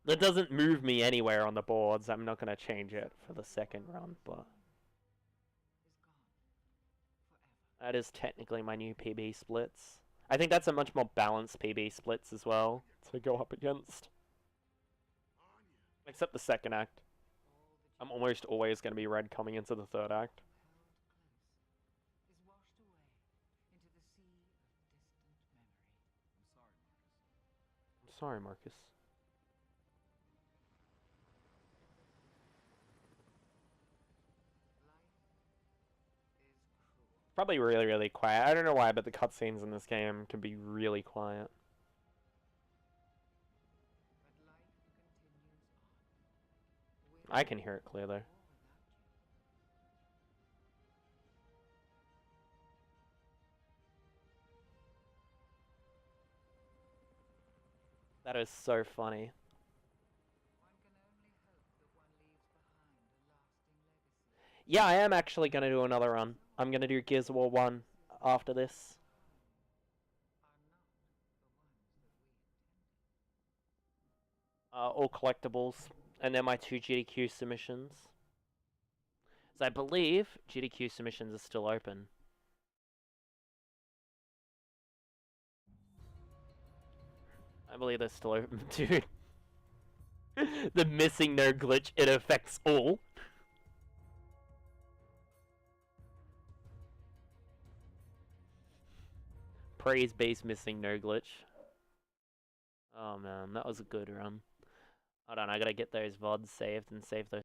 That doesn't move me anywhere on the boards. I'm not going to change it for the second run, but... That is technically my new PB splits. I think that's a much more balanced PB splits as well to go up against. Except the second act. I'm almost always going to be red coming into the third act. I'm sorry, Marcus. Probably really, really quiet. I don't know why, but the cutscenes in this game can be really quiet. I can hear it clear though. That is so funny. Yeah, I am actually going to do another run. I'm going to do Gears of War 1 after this. All collectibles. And then my 2 GDQ submissions. So I believe GDQ submissions are still open. I believe they're still open, dude. The missing no glitch, it affects all. Praise base missing no glitch. Oh man, that was a good run. Hold on, I gotta get those VODs saved and save those